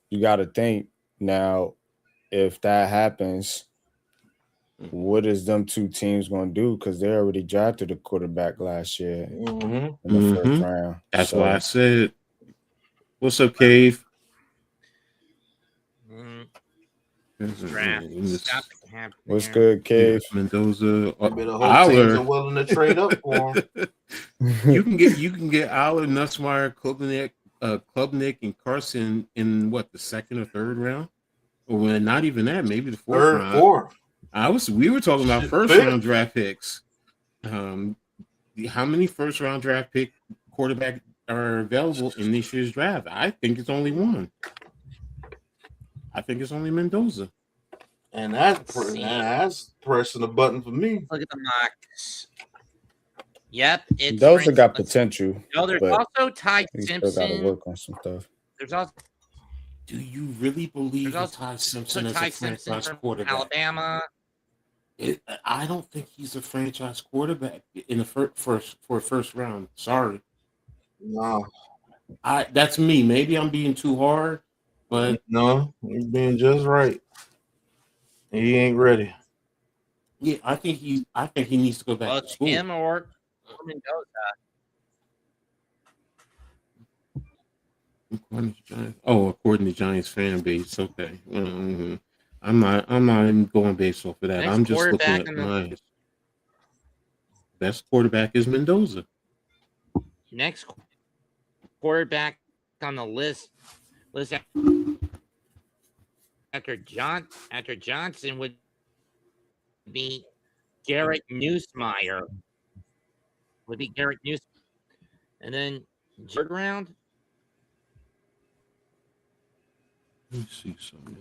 You got to think now, if that happens, what is them two teams going to do? Because they already drafted a quarterback last year in the first round. That's why I said, "What's up, Cave?" What's good, Cave? Mendoza. Teams are willing to trade up for him. You can get Aller, Nussmeier, Klubnik, and Carson in what, the second or third round, or not even that, maybe the fourth round. We were talking about first round draft picks. How many first round draft pick quarterback are available in this year's draft? I think it's only one. I think it's only Mendoza. And that's pressing the button for me. Look at the mocks. Yep, those have got potential. No, there's also Ty Simpson. Still got to work on some stuff. There's also. Do you really believe in Ty Simpson as a franchise quarterback? Alabama. I don't think he's a franchise quarterback in the first round. Sorry. No. That's me. Maybe I'm being too hard, but no, you're being just right. He ain't ready. Yeah, I think he needs to go back to school. Him or Mendoza. According to Giants fan base, okay. I'm not even going based off of that. I'm just looking at mine. Best quarterback is Mendoza. Next quarterback on the list after Johnson would be Garrett Nussmeier. Would be Garrett Nussmeier. And then third round. Let me see something.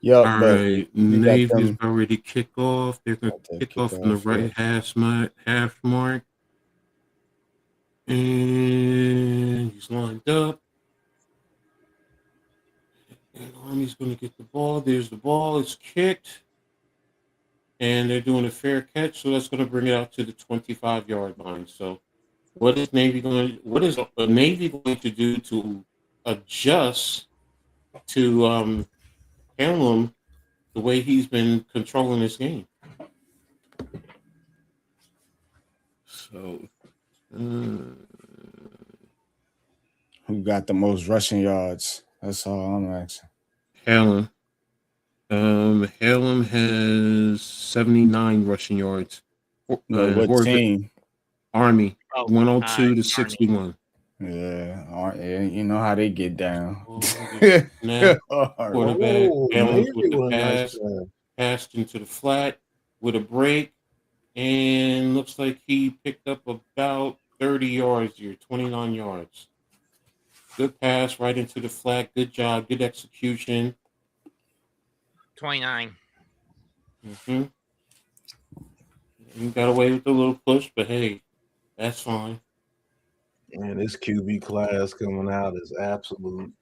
Yep, All but right, you got Navy is them. already kick off. They're going to kick off on the right half mark. And he's lined up. And Army's going to get the ball. There's the ball. It's kicked. And they're doing a fair catch, so that's going to bring it out to the 25-yard line. So what is Navy going to do to adjust to Hallam the way he's been controlling this game? So Who got the most rushing yards? That's all I'm asking. Hallam. Hallam has 79 rushing yards. No, what team? Army. 102 to 61. Yeah, you know how they get down. Now, quarterback Hallam with the pass, passed into the flat with a break, and looks like he picked up about 30 yards here, 29 yards. Good pass right into the flat. Good job. Good execution. 29. You got away with a little push, but hey, that's fine. And this QB class coming out is absolute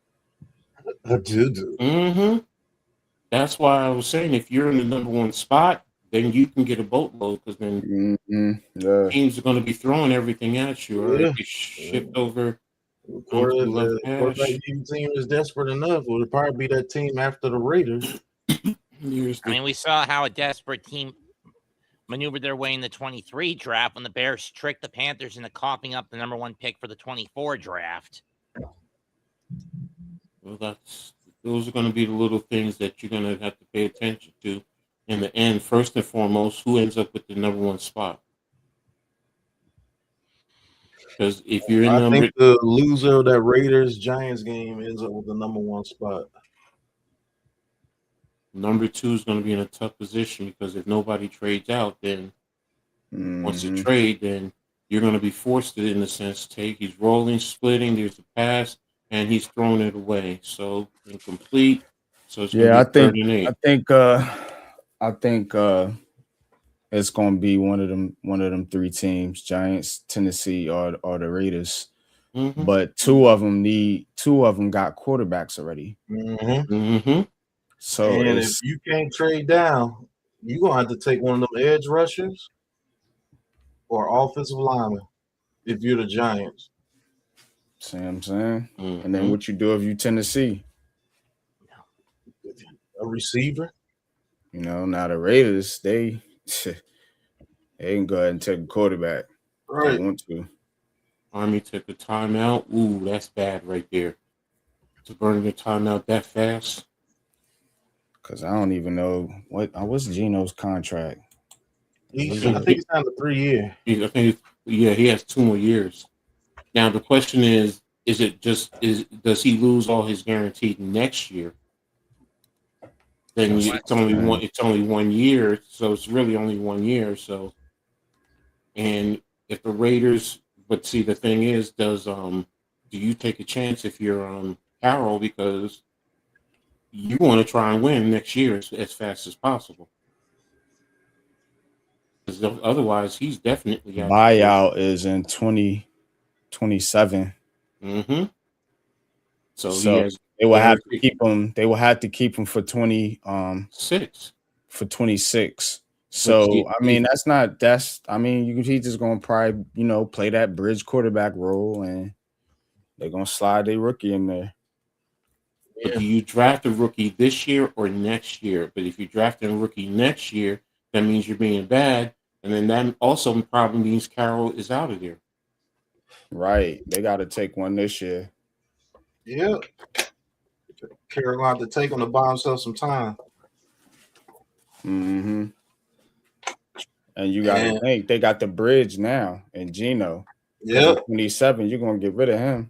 a doo-doo. That's why I was saying if you're in the number one spot, then you can get a boatload because then teams are going to be throwing everything at you. Or if you shift over. Quarterback team is desperate enough. It would probably be that team after the Raiders. We saw how a desperate team maneuvered their way in the 23 draft when the Bears tricked the Panthers into coughing up the number one pick for the 24 draft. Well, those are going to be the little things that you're going to have to pay attention to in the end. First and foremost, who ends up with the number one spot? Because if you're in I think the loser of that Raiders-Giants game ends up with the number one spot. Number two is going to be in a tough position because if nobody trades out, then once you trade, then you're going to be forced to, in a sense, take. He's rolling, splitting. There's a pass, and he's throwing it away. So incomplete. So it's I think it's going to be one of them three teams: Giants, Tennessee, or the Raiders. But two of them got quarterbacks already. So and if you can't trade down, you're gonna have to take one of them edge rushers or offensive linemen if you're the Giants. See what I'm saying? And then what you do if you Tennessee? A receiver. Now the Raiders, they can go ahead and take a quarterback. Right. If they want to. Army took a timeout. Ooh, that's bad right there. To burn the timeout that fast. Because I don't even know what's Geno's contract. I think he's on the 3 year. He has 2 more years. Now the question is does he lose all his guaranteed next year? Then it's only 1 year, so it's really only 1 year. So, and if the Raiders, but see the thing is, do you take a chance if you're Carroll because you want to try and win next year as fast as possible? Because otherwise, he's definitely out. Buyout is in 2027. So they will have to keep him. They will have to keep him for 26. For 26. So he's just gonna probably play that bridge quarterback role, and they're gonna slide their rookie in there. But do you draft a rookie this year or next year? But if you draft a rookie next year, that means you're being bad. And then that also probably means Carroll is out of there. Right. They got to take one this year. Yeah. Carroll will have to take him to buy himself some time. And you got to think they got the bridge now and Geno. Yeah. 27, you're going to get rid of him.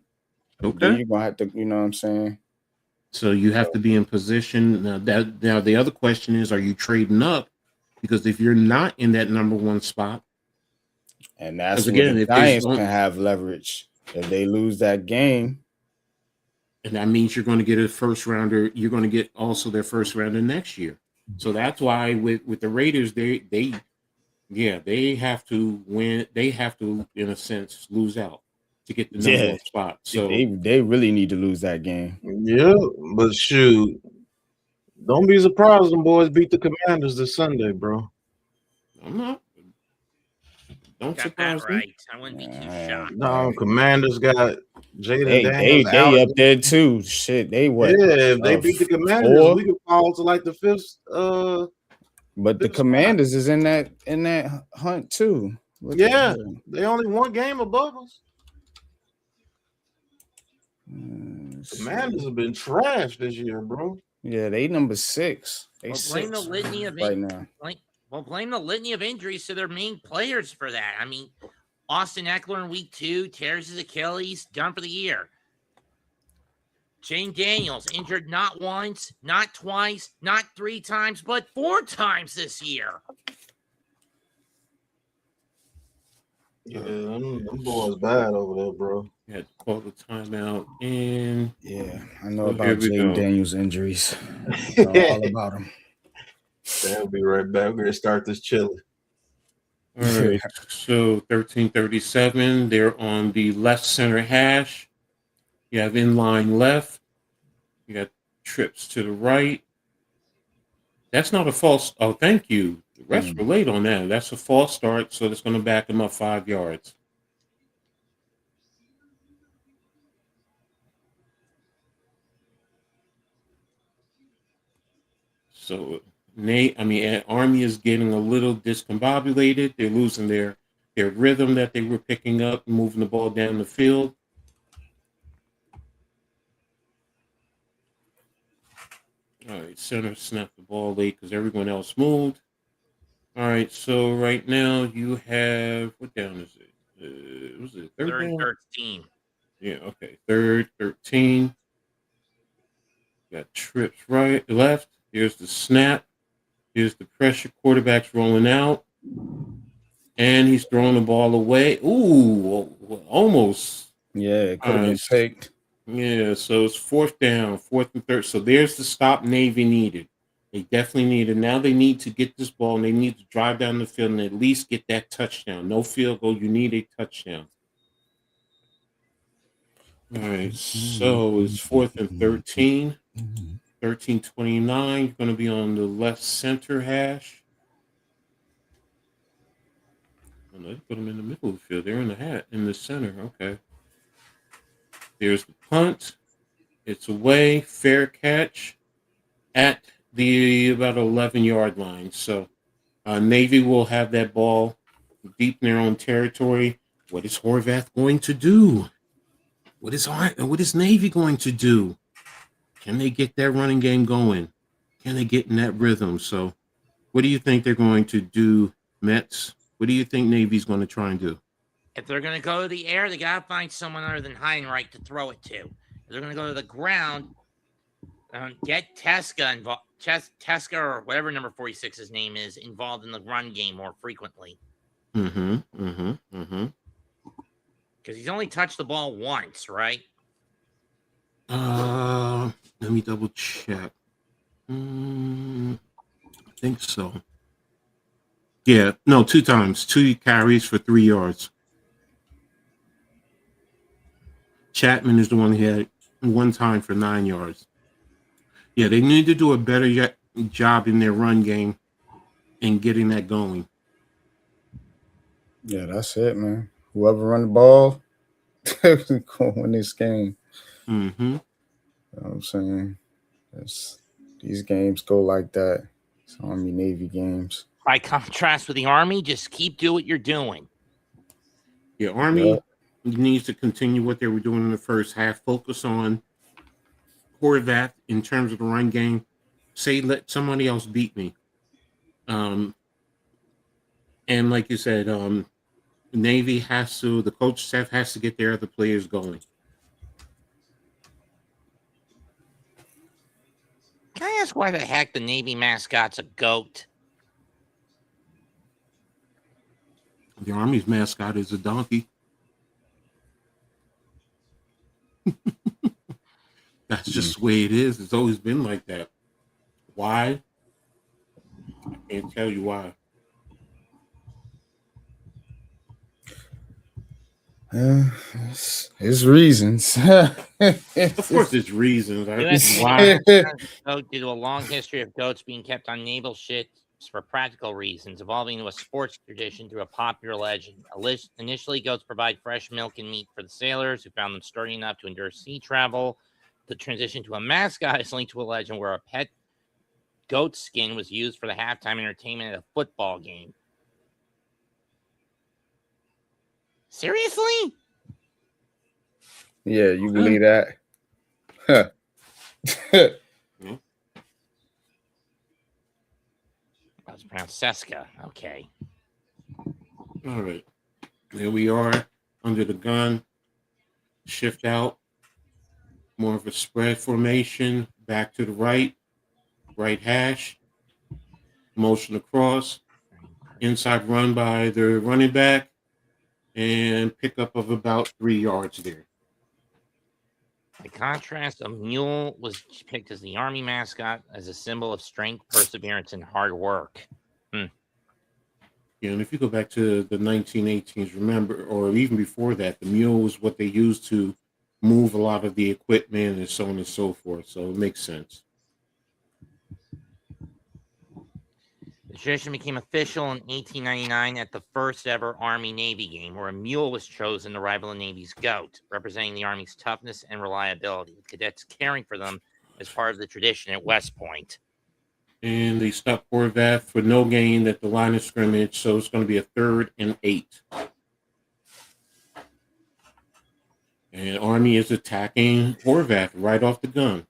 Okay. Then you're going to have to, you know what I'm saying? So you have to be in position. Now the other question is, are you trading up? Because if you're not in that number one spot, And that's where again, the if there's Giants can have leverage. If they lose that game, and that means you're going to get a first rounder. You're going to get also their first rounder next year. So that's why with the Raiders, they have to win. They have to, in a sense, lose out to get the number one spot. So they really need to lose that game. Yeah, but shoot, don't be surprised them boys beat the Commanders this Sunday, bro. I'm not. Don't Got surprise that me. right. I wouldn't be too shocked. No, Commanders got Jaden They Daniels out. up there too. Shit, they what? Yeah, if they beat the Commanders, 4? we could fall to like the fifth. But the Commanders is in that hunt too. Yeah, they only one game above us. Commanders have been trash this year, bro. Yeah, they number 6. They blame the litany of right now. Blame the litany of injuries to their main players for that. I mean, Austin Eckler in week 2 tears his Achilles, done for the year. Shane Daniels injured not once, not twice, not 3 times, but 4 times this year. Yeah, them boys bad over there, bro. You had to call the timeout, and I know about Jaden Daniels' injuries. I know all about him. They'll be right back. We're gonna start this chili. All right. So 1337. They're on the left center hash. You have inline left. You got trips to the right. That's not a false. Oh, thank you. The refs were late on that. That's a false start, so that's going to back him up 5 yards. So Army is getting a little discombobulated. They're losing their rhythm that they were picking up, moving the ball down the field. All right, center snapped the ball late because everyone else moved. All right, so right now you have, what down is it? Was it third down? 13. Yeah, okay. 3rd, 13. Got trips right, left. Here's the snap. Here's the pressure. Quarterback's rolling out. And he's throwing the ball away. Ooh, almost. Yeah, it could have been picked. Yeah, so it's 4th down, 4th and 3rd. So there's the stop Navy needed. They definitely need it. Now they need to get this ball, and they need to drive down the field and at least get that touchdown. No field goal. You need a touchdown. All right, so it's 4th and 13. 1329. You're going to be on the left center hash. Oh, no, they put them in the middle of the field. They're in the center. Okay. There's the punt. It's away. Fair catch at the about 11-yard line. So Navy will have that ball deep in their own territory. What is Horvath going to do? What is Navy going to do? Can they get that running game going? Can they get in that rhythm? So what do you think they're going to do, Mets? What do you think Navy's going to try and do? If they're going to go to the air, they got to find someone other than Heinrich to throw it to. If they're going to go to the ground, get Teska involved. Teska or whatever number 46's name is involved in the run game more frequently. Because he's only touched the ball once, right? Let me double check. I think so. Yeah, no, 2 times. 2 carries for 3 yards. Chapman is the one who had 1 time for 9 yards. Yeah, they need to do a better job in their run game and getting that going. Yeah, that's it, man. Whoever run the ball, they're going to win this game. You know what I'm saying? These games go like that. It's Army Navy games. By contrast with the Army, just keep doing what you're doing. Yeah, Army needs to continue what they were doing in the first half. Focus on Horvath in terms of the run game. Say, let somebody else beat me. And like you said, Navy the coach staff has to get their other players going. Can I ask why the heck the Navy mascot's a goat? The Army's mascot is a donkey. That's just the way it is. It's always been like that. Why? I can't tell you why. It's reasons. Of course, there's reasons. U.S. Why? Goat due to a long history of goats being kept on naval ships for practical reasons, evolving into a sports tradition through a popular legend. Initially, goats provide fresh milk and meat for the sailors who found them sturdy enough to endure sea travel. The transition to a mascot is linked to a legend where a pet goat skin was used for the halftime entertainment at a football game. Seriously? Yeah, you believe that? Huh. That was pronounced Seska. Okay. All right. There we are under the gun. Shift out. More of a spread formation. Back to the right. Right hash. Motion across. Inside run by the running back. And pickup of about 3 yards there. By contrast, a mule was picked as the Army mascot as a symbol of strength, perseverance, and hard work. Yeah, and if you go back to the 1918s, remember, or even before that, the mule was what they used to move a lot of the equipment and so on and so forth. So it makes sense. The tradition became official in 1899 at the first ever Army-Navy game, where a mule was chosen to rival the Navy's goat, representing the Army's toughness and reliability, with cadets caring for them as part of the tradition at West Point. And they stuck Horvath for no gain at the line of scrimmage, so it's going to be a 3rd and 8. And Army is attacking Horvath right off the gun.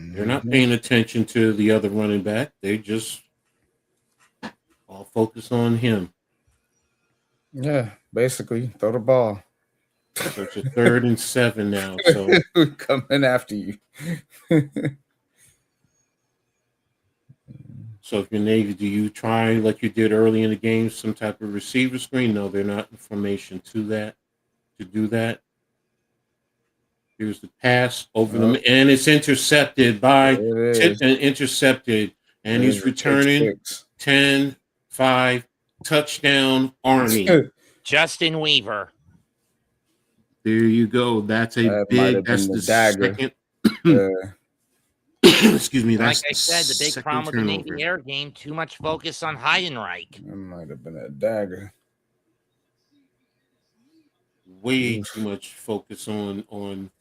They're not paying attention to the other running back. They just all focus on him. Yeah, basically, throw the ball. So it's a 3rd and 7 now. So coming after you. So if you're Navy, do you try like you did early in the game, some type of receiver screen? No, they're not in formation to do that. Here's the pass over them, and it's intercepted by intercepted, and he's returning 10-5 touchdown Army. Justin Weaver. There you go. That's the dagger. second. Excuse me. Like I said, the big problem with the Navy air game, too much focus on Heidenreich. That might have been a dagger. Way too much focus on.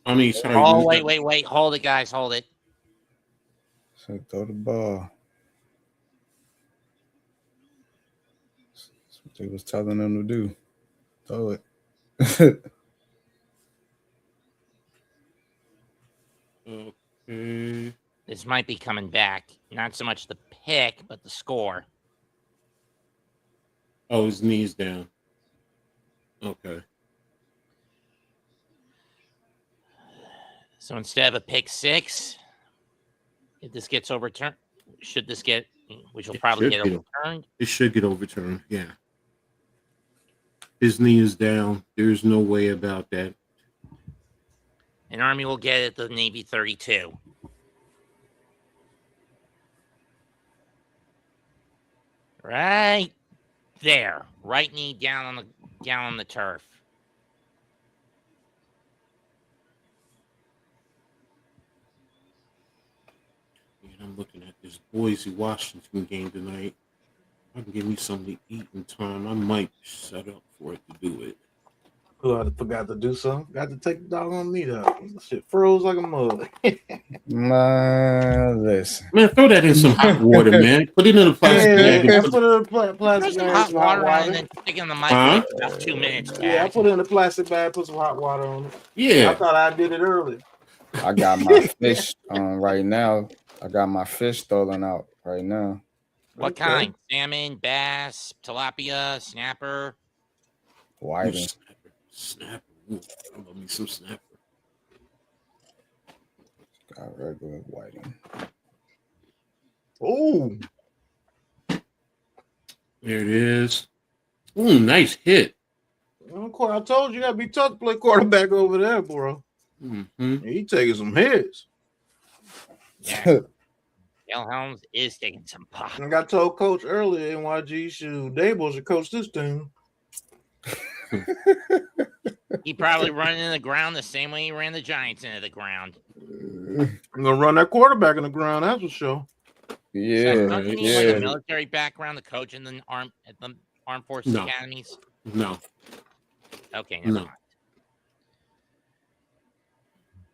I mean, sorry. Oh, wait. Hold it, guys. Hold it. So throw the ball. That's what they was telling them to do. Throw it. Okay. This might be coming back. Not so much the pick, but the score. Oh, his knee's down. Okay. So instead of a pick six, if this gets overturned, which will probably get overturned? It should get overturned, yeah. His knee is down. There's no way about that. And Army will get it at the Navy 32. Right there. Right knee down on the turf. And I'm looking at this Boise, Washington game tonight. If I can give me something to eat in time, I might set up for it to do it. I forgot to do something. Got to take the doggone meat out. Shit froze like a mug. Listen. Man, throw that in some hot water, man. Put it in a plastic bag. I put it in a plastic bag. Hot water and then stick it in the microwave for about 2 minutes. Yeah, I put it in a plastic bag, put some hot water on it. Yeah. I thought I did it early. I got my fish right now. I got my fish stolen out right now. What kind? Salmon, bass, tilapia, snapper? Whiting. Snapper. Ooh, I love me some snapper. Regular Whiting. Oh, There it is. Ooh, nice hit. I told you, gotta be tough to play quarterback over there, bro. Mm-hmm. He taking some hits. Yeah. Dale Helms is taking some pop. I got told coach earlier, NYG shoot, Dable should coach this team. He probably running in the ground the same way he ran the Giants into the ground. I'm gonna run that quarterback in the ground, that's for sure. Yeah, So don't you need like yeah. a military background to coach in the armed forces No. academies? No. Okay, never No. mind.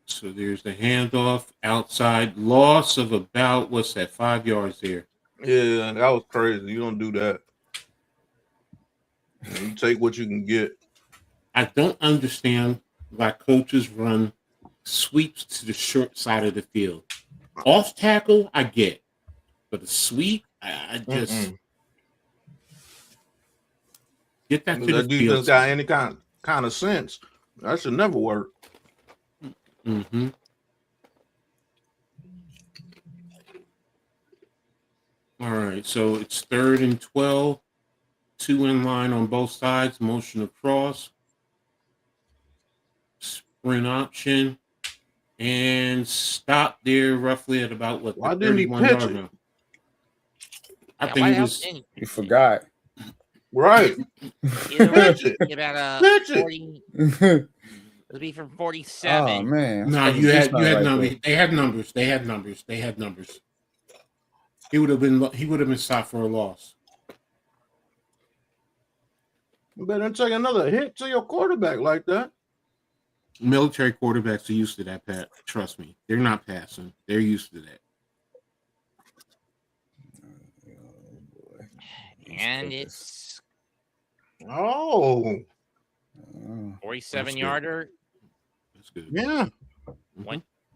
So there's the handoff outside. Loss of about, 5 yards there. Yeah, that was crazy. You don't do that. You take what you can get. I don't understand why coaches run sweeps to the short side of the field. Off tackle, I get. But a sweep, I just get that to the That defense field. got any kind of sense. That should never work. Mm-hmm. All right, so it's 3rd and 12. 2 in line on both sides. Motion across. Sprint option. And stop there roughly at about what? Why The didn't he 31 pitch yard it? line. I Yeah, think why it the hell was. didn't You forgot. Right. either way, Pitch it. be about a Pitch it. 40. It'll be from 47. Oh man. No, you had numbers. They had numbers. They had numbers. They had numbers. He would have been stopped for a loss. You better take another hit to your quarterback like that. Military quarterbacks are used to that, Pat. Trust me. They're not passing. They're used to that. And it's Oh, 47-yarder. That's good. yeah.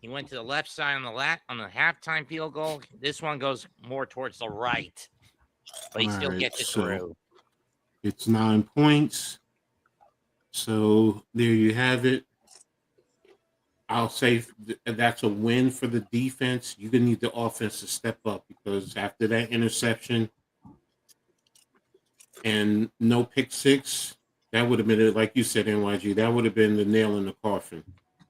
He went to the left side on the halftime field goal. This one goes more towards the right, but he still Alright, gets it so through. it's 9 points. So there you have it. I'll say that's a win for the defense. You're going to need the offense to step up because after that interception and no pick six, that would have been, like you said, NYG, that would have been the nail in the coffin.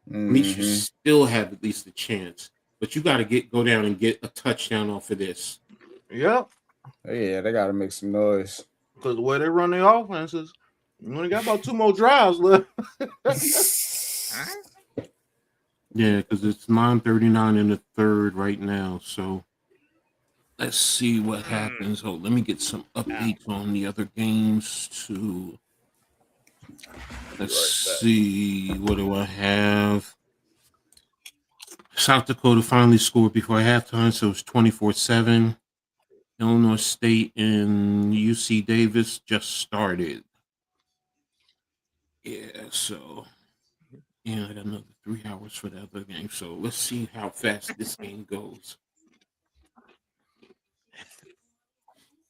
At least you still have at least a chance. But you got to go down and get a touchdown off of this. Yep. Yeah, they got to make some noise. Because the way they run their offenses, you only got about 2 more drives left. Yeah, because it's 9:39 in the third right now. So let's see what happens. Oh, let me get some updates on the other games too. Let's see. What do I have? South Dakota finally scored before halftime, so it's 24-7. Illinois State and UC Davis just started. Yeah, so I got another 3 hours for the other game. So let's see how fast this game goes.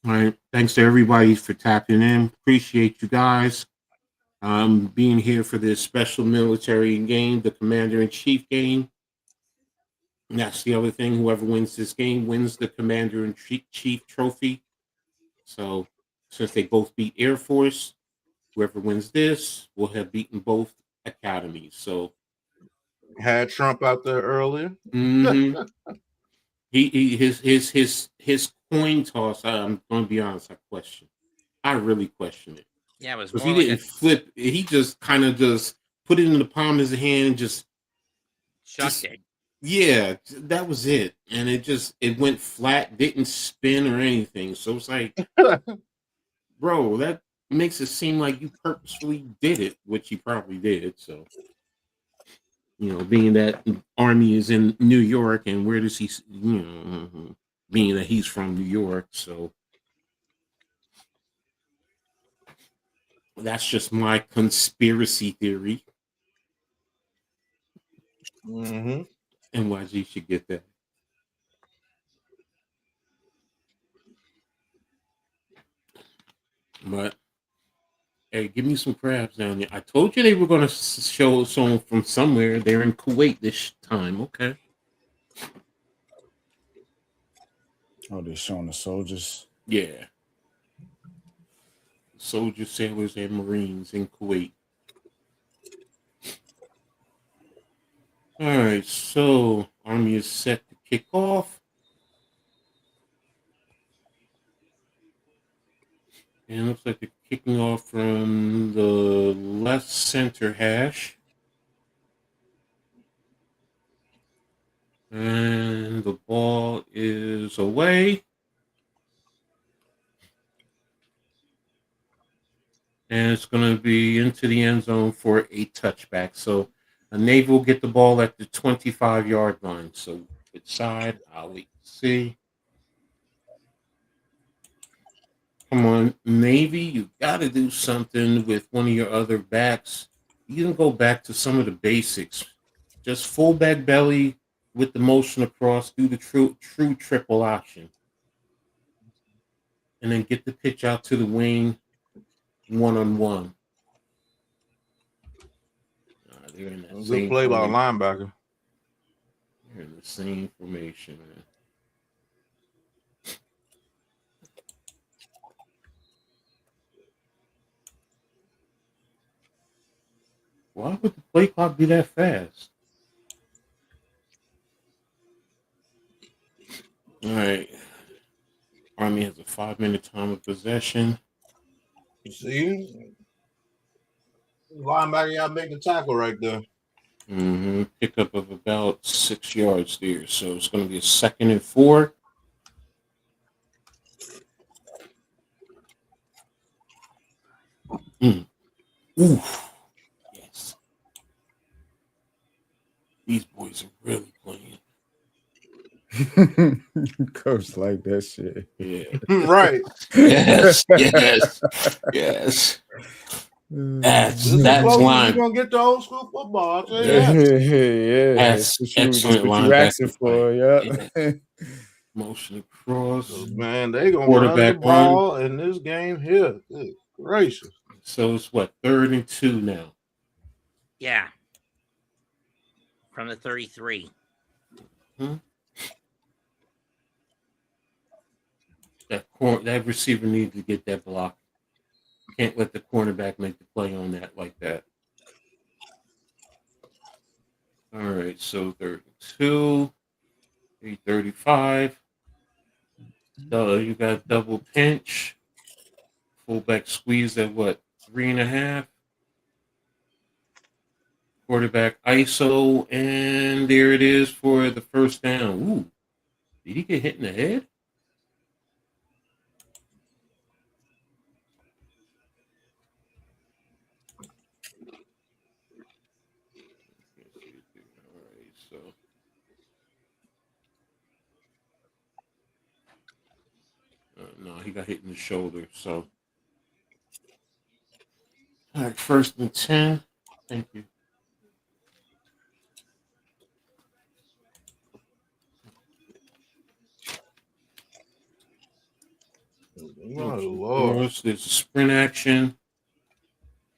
All right. Thanks to everybody for tapping in. Appreciate you guys being here for this special military game, the Commander-in-Chief game. And that's the other thing. Whoever wins this game wins the Commander-in-Chief trophy. So since they both beat Air Force, whoever wins this will have beaten both academies. So Had Trump out there earlier. mm-hmm. his coin toss. I'm going to be honest. I really question it. Yeah, it was Because more he like didn't flip. He just kind of just put it in the palm of his hand and just it. Yeah, that was it. And it went flat, didn't spin or anything. So it's like, bro, that makes it seem like you purposefully did it, which you probably did. So, being that Army is in New York, and where does he, being that he's from New York. So that's just my conspiracy theory. Mm-hmm. NYG should get that. But hey, give me some crabs down there. I told you they were going to show someone from somewhere. They're in Kuwait this time. Okay. Oh, they're showing the soldiers. Yeah. Soldiers, sailors, and Marines in Kuwait. All right, so Army is set to kick off. And it looks like they're kicking off from the left center hash. And the ball is away. And it's going to be into the end zone for a touchback. So a Navy will get the ball at the 25-yard line. So which side? I'll wait to see. Come on, Navy, you got to do something with one of your other backs. You can go back to some of the basics. Just fullback belly with the motion across, do the true triple option. And then get the pitch out to the wing one-on-one. They're in that Good same play by a formation. linebacker. They're in the same formation, man. Why would the play clock be that fast? All right. Army has a 5-minute time of possession. You see? Linebacker got to make the tackle right there. Pickup of about 6 yards there. So it's going to be a 2nd and 4. Oof. Yes. These boys are really playing. Coach like that shit. Yeah. Right. Yes. That's line. line. You're going to get the old school football. I'll tell you Yeah, that. That's excellent what line. you asking for, yeah. Motion across. Man, they going to run the ball in this game here. Good gracious. So it's what, 3rd and 2 now? Yeah. From the 33. That receiver needs to get that block. Can't let the cornerback make the play on that like that. All right, so 3rd and 2, 3:35. So you got double pinch. Fullback squeeze at what? 3.5. Quarterback ISO, and there it is for the first down. Ooh, did he get hit in the head? All right, so no, he got hit in the shoulder. So, all right, 1st and 10. Thank you. Oh, Lord. There's a sprint action.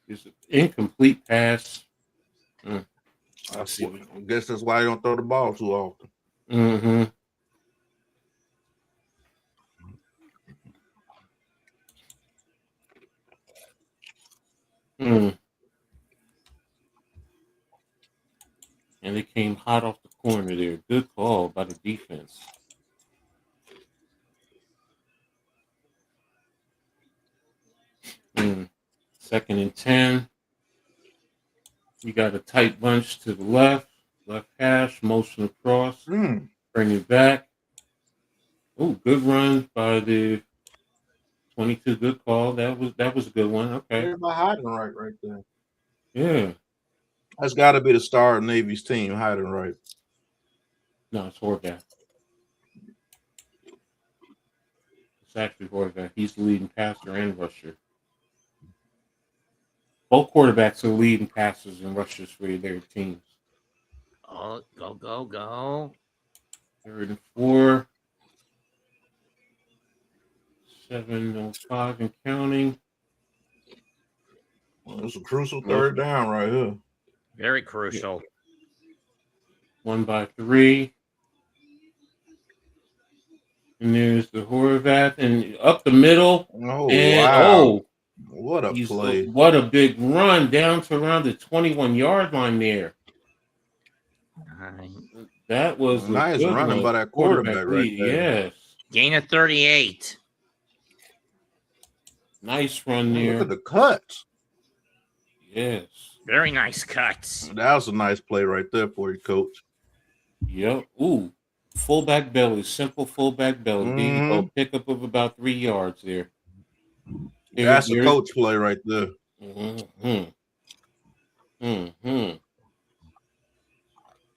There's an incomplete pass. I guess that's why they don't throw the ball too often. And they came hot off the corner there. Good call by the defense. Second and 10. You got a tight bunch to the left hash, motion across, bring it back. Oh, good run by the 22. Good call. That was a good one. Okay. Everybody hiding right there. Yeah. That's got to be the star of Navy's team, hiding right. No, it's Horvath. It's actually Horvath. He's the leading passer and rusher. Both quarterbacks are leading passers and rushers for their teams. Oh, go. 3rd and 4. 7:05 and counting. Well, it's a crucial 3rd down right here. Very crucial. 1 by 3. And there's the Horvath and up the middle. Oh, And wow. What a play. what a big run down to around the 21-yard line there. That was a nice good running one. by that quarterback right there. Yes. Gain of 38. Nice run Man, there. look at the cuts. Yes. Very nice cuts. That was a nice play right there for you, coach. Yep. Ooh. Fullback belly. Simple fullback belly. There you go. Pickup of about 3 yards there. That's a coach play right there.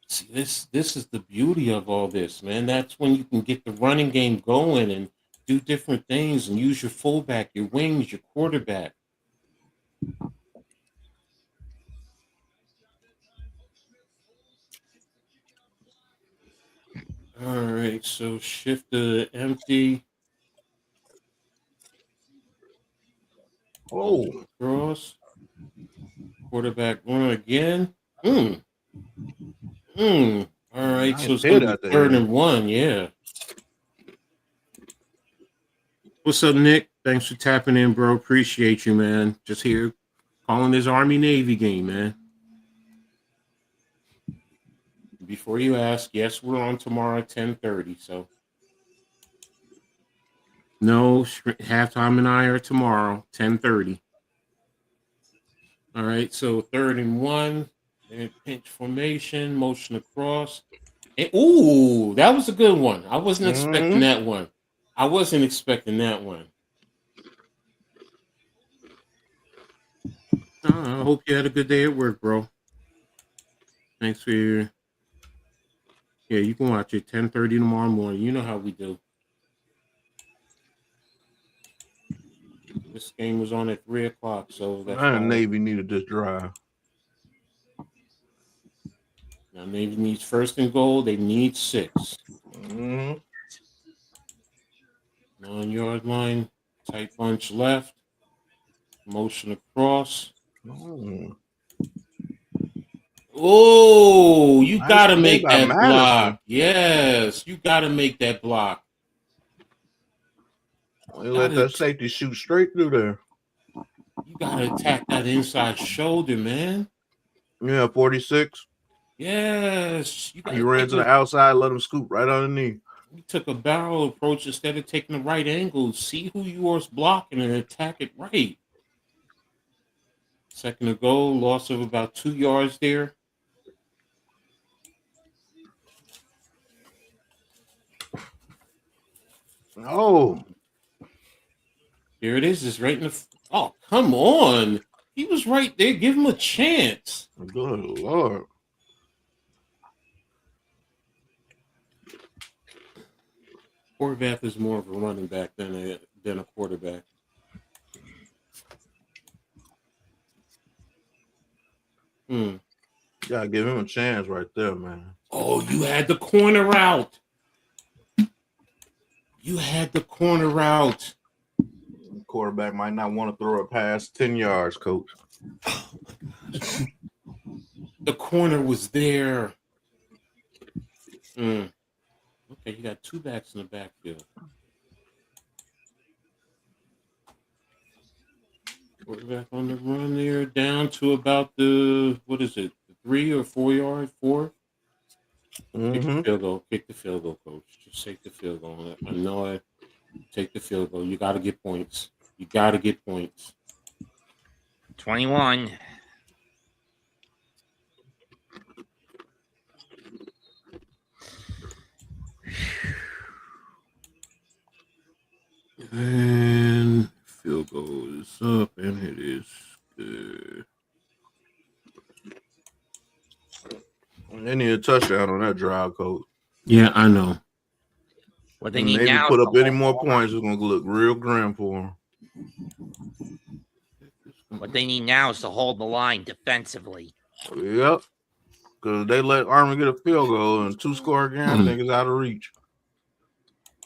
See, this is the beauty of all this, man. That's when you can get the running game going and do different things and use your fullback, your wings, your quarterback. All right, so shift to empty. Oh. Cross. Quarterback run again. All right, so it's going to be 3rd and 1, yeah. What's up, Nick? Thanks for tapping in, bro. Appreciate you, man. Just here calling this Army-Navy game, man. Before you ask, yes, we're on tomorrow at 10:30, so. No, halftime and I are tomorrow, 10:30. All right, so 3rd and 1, and pinch formation, motion across. And, ooh, that was a good one. I wasn't expecting that one. I hope you had a good day at work, bro. Thanks for your... Yeah, you can watch it 10:30 tomorrow morning. You know how we do. This game was on at 3 o'clock, so that's why Navy needed this drive. Now Navy needs 1st and goal. They need 6. 9-yard line. Tight bunch left. Motion across. Oh, you got to make that block. Yes, you got to make that block. They let that safety shoot straight through there. You got to attack that inside shoulder, man. Yeah, 46. Yes. You ran to the outside, let him scoop right underneath. You took a barrel approach instead of taking the right angle. See who you are blocking and attack it right. 2nd and goal, loss of about 2 yards there. Oh. Here it is. It's right in the... Oh, come on. He was right there. Give him a chance. Good Lord. Horvath is more of a running back than a quarterback. Gotta give him a chance right there, man. Oh, you had the corner out. Quarterback might not want to throw it past 10 yards, coach. The corner was there. Okay, you got 2 backs in the backfield. Quarterback on the run there, down to about the 3 or 4 yard, 4. Kick the field goal, coach. Just take the field goal. I know it. Take the field goal. You got to get points. 21. And field goal is up, and it is good. They need a touchdown on that drive, coach. Yeah, I know. What they need now, now, put up any more points, it's gonna look real grim for them. What they need now is to hold the line defensively. Yep, because they let Army get a field goal and 2-score again. I think it's out of reach.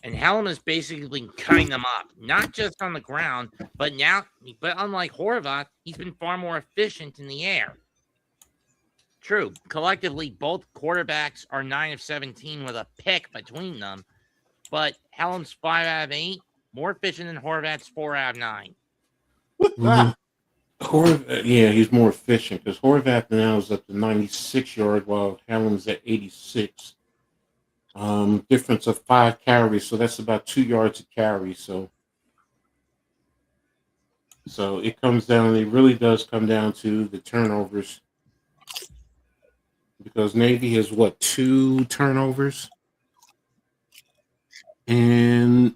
And Helm is basically cutting them up, not just on the ground, but unlike Horvath, he's been far more efficient in the air. True, collectively, both quarterbacks are 9 of 17 with a pick between them. but Helm's 5 out of 8, more efficient than Horvat's 4 out of 9. Yeah, he's more efficient because Horvath now is up to 96 yards while Hallam's at 86. Difference of 5 carries, so that's about 2 yards a carry. So it comes down. It really does come down to the turnovers because Navy has 2 turnovers, and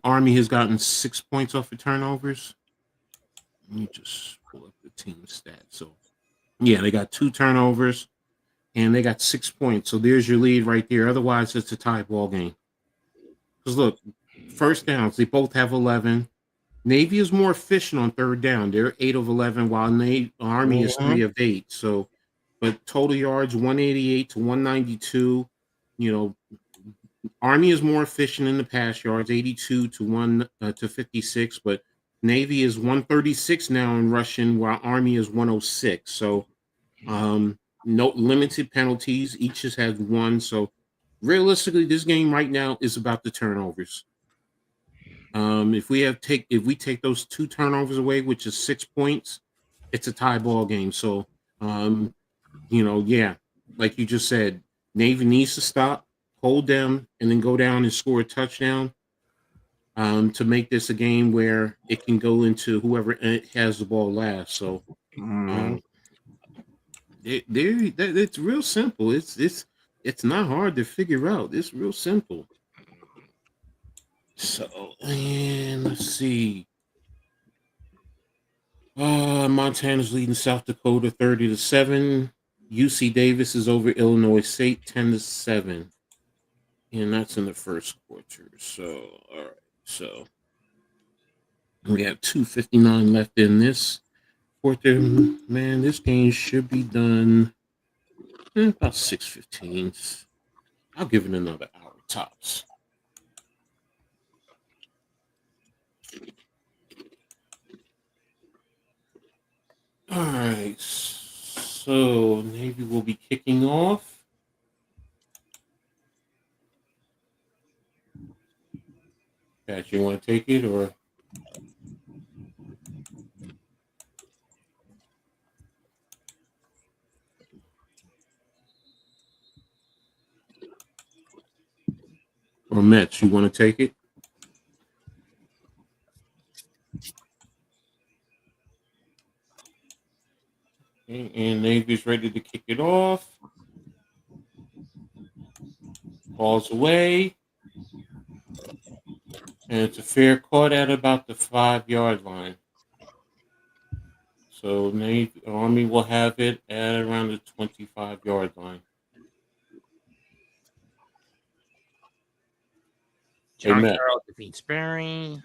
Army has gotten 6 points off of turnovers. Let me just pull up the team stats. So, yeah, they got 2 turnovers, and they got 6 points. So there's your lead right there. Otherwise, it's a tie ball game. Because, look, first downs, they both have 11. Navy is more efficient on third down. They're 8 of 11, while Army is 3 of 8. So, but total yards, 188 to 192. You know, Army is more efficient in the pass yards, 82 to 56, but Navy is 136 now in rushing, while Army is 106. So, no limited penalties. Each has had 1. So, realistically, this game right now is about the turnovers. If we take those 2 turnovers away, which is 6 points, it's a tie ball game. So, yeah, like you just said, Navy needs to stop, hold them, and then go down and score a touchdown. To make this a game where it can go into whoever has the ball last. So, it's real simple. It's not hard to figure out. It's real simple. So, and let's see. Montana's leading South Dakota 30-7. UC Davis is over Illinois State 10-7. And that's in the first quarter. So, all right. So we have 2:59 left in this quarter. Man, this game should be done in about 6:15. I'll give it another hour tops. All right. So Navy will be kicking off. Pat, you want to take it or? Or Mets, you want to take it? Okay, and Navy's ready to kick it off. Ball's away. And it's a fair caught at about the 5-yard line. So Navy Army will have it at around the 25-yard line. John Carroll defeats Berry.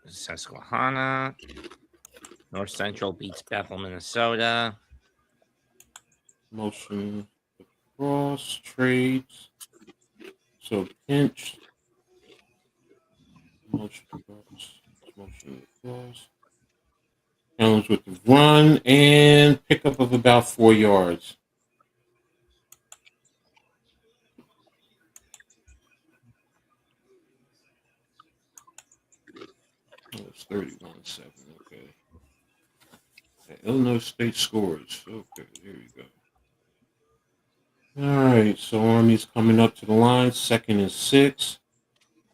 Susquehanna. North Central beats Bethel, Minnesota. Motion across, trades. So pinch. Motion across. Challenge with the run and pickup of about 4 yards. It's 31-7. Okay. Illinois State scores. Okay, here you go. All right, so Army's coming up to the line. 2nd and 6.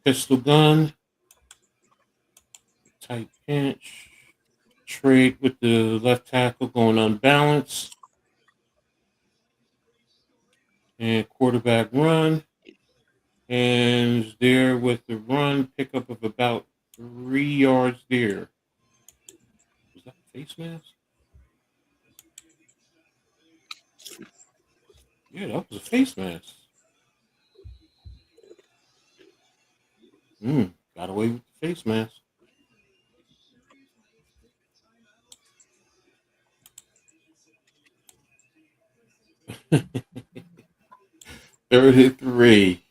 Pistol gun. Tight pinch. Trade with the left tackle going unbalanced. And quarterback run. And there with the run, pickup of about 3 yards there. Was that a face mask? Yeah, that was a face mask. Got away with the face mask. Third and 3.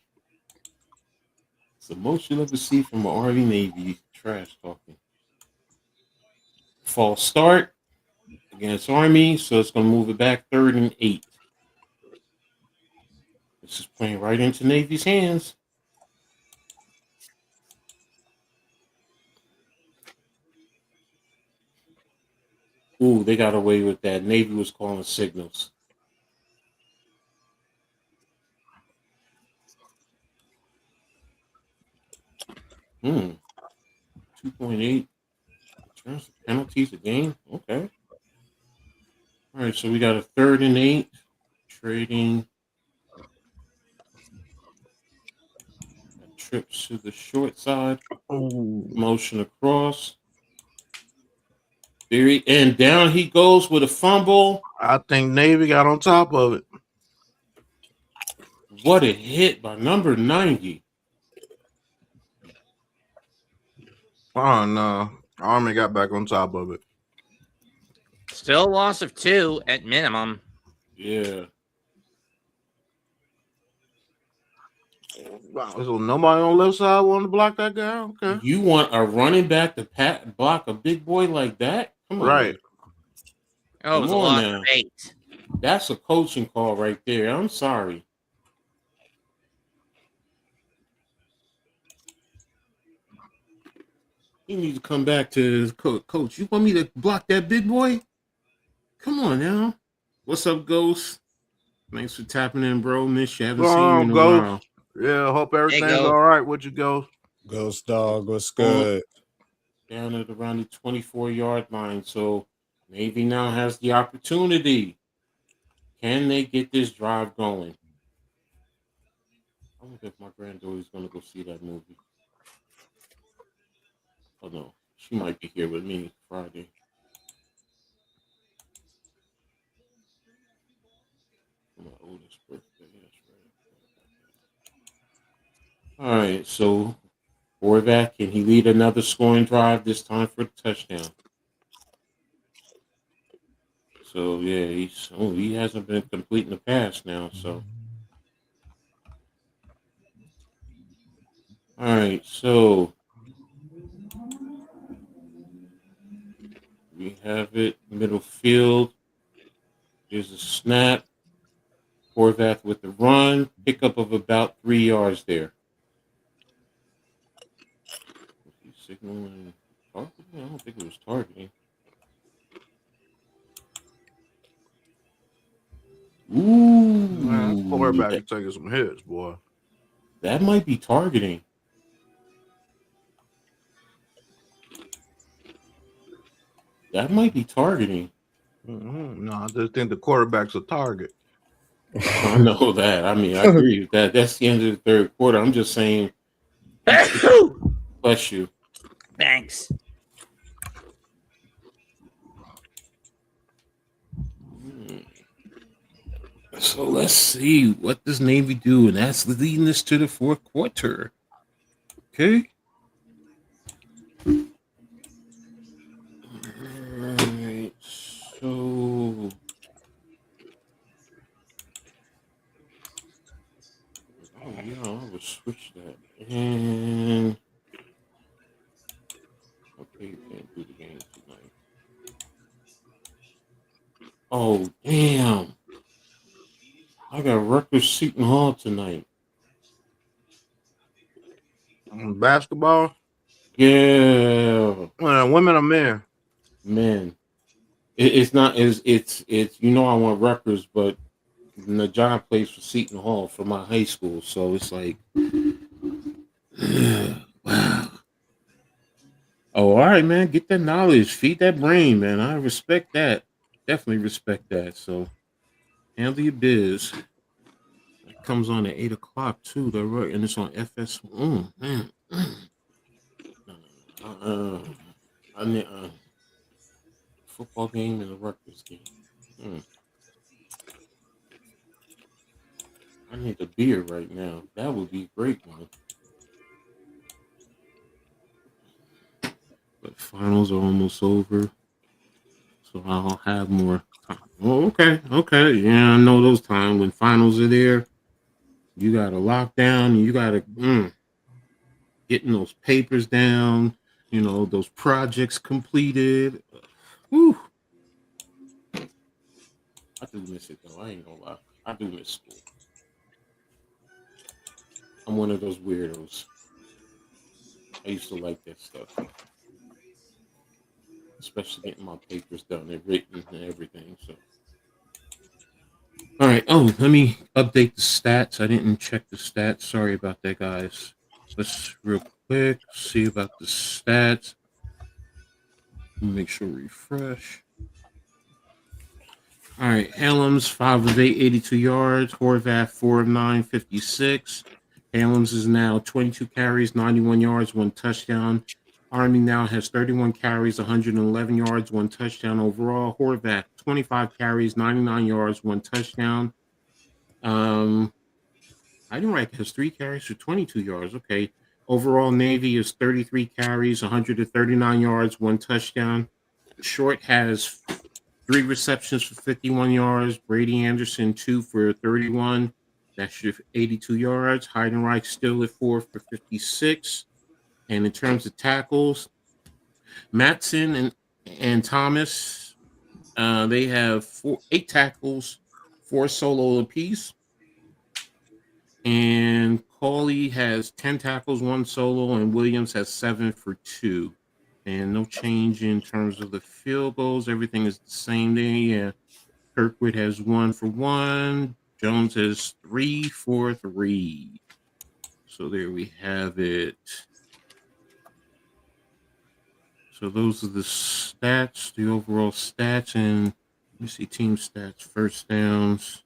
It's the most you'll ever see from an Army Navy trash talking. False start against Army, so it's going to move it back 3rd and 8. This is playing right into Navy's hands. Ooh, they got away with that. Navy was calling signals. Hmm. 2.8 returns to penalties a game. Okay. All right, so we got a 3rd and 8. Trading. Trips to the short side. Ooh. Motion across. And down he goes with a fumble. I think Navy got on top of it. What a hit by number 90. Oh no. Army got back on top of it. Still a loss of 2 at minimum. Yeah. Wow. So nobody on the left side wanted to block that guy? Okay. You want a running back to block a big boy like that? Come on. Right. Oh, it was a Come on loss now. of 8. That's a coaching call right there. I'm sorry. He needs to come back to his coach. You want me to block that big boy? Come on now. What's up, Ghost? Thanks for tapping in, bro. Miss you. Haven't seen you in a Ghost. while. Yeah, hope everything's Ghost. all right with you, Ghost. Ghost dog, what's good? Down at around the 24-yard line. So Navy now has the opportunity. Can they get this drive going? I wonder if my granddaughter's going to go see that movie. Oh, no. She might be here with me Friday. For my oldest birthday. That's right. All right. So, Horvath, can he lead another scoring drive this time for the touchdown? So, yeah, he hasn't been completing the pass now. So, all right. So, we have it, middle field. There's a snap. Horvath with the run. Pickup of about 3 yards there. Was he signaling targeting? I don't think it was targeting. Ooh. Man, quarterback is taking some hits, boy. That might be targeting. No, I just think the quarterback's a target. I know that. I mean, I agree with that. That's the end of the third quarter. I'm just saying. Bless you. Thanks. So let's see. What does Navy do? And that's leading us to the fourth quarter. Okay. All right. So. Oh, yeah, I would switch that. And. Okay, you can't do the game tonight. Oh, damn. I got Rutgers Seton Hall tonight. Basketball? Yeah. Women or men? Man. It's not as it's you know I want Rutgers, but Najah plays for Seton Hall for my high school, so it's like wow. Oh, all right, man. Get that knowledge, feed that brain, man. I respect that. Definitely respect that. So handle your biz. It comes on at 8:00 too. They're right, and it's on FS. Man. I need football game and a Rutgers game. I need a beer right now. That would be a great one. But finals are almost over, so I'll have more time. Oh, okay. Yeah, I know those times when finals are there. You got to lock down. You got to getting those papers down. You know, those projects completed. Whew. I do miss it though. I ain't gonna lie. I do miss school. I'm one of those weirdos. I used to like that stuff, especially getting my papers done and written and everything. So, all right. Oh, let me update the stats. I didn't check the stats. Sorry about that, guys. Let's real quick see about the stats. Make sure refresh. All right, Helms 5 of 8, 82 yards. Horvath 4 of 9, 56. Helms is now 22 carries, 91 yards, 1 touchdown. Army now has 31 carries, 111 yards, 1 touchdown overall. Horvath 25 carries, 99 yards, 1 touchdown. Heidenreich has 3 carries for 22 yards. Okay. Overall, Navy is 33 carries, 139 yards, 1 touchdown. Short has 3 receptions for 51 yards. Brady Anderson, 2 for 31. That's your 82 yards. Heidenreich still at 4 for 56. And in terms of tackles, Matson and Thomas, they have 8 tackles, 4 solo apiece. And Cawley has 10 tackles, 1 solo, and Williams has 7 for 2. And no change in terms of the field goals. Everything is the same there. Yeah. Kirkwood has 1 for 1. Jones has 3 for 3. So there we have it. So those are the stats, the overall stats. And let me see team stats. First downs.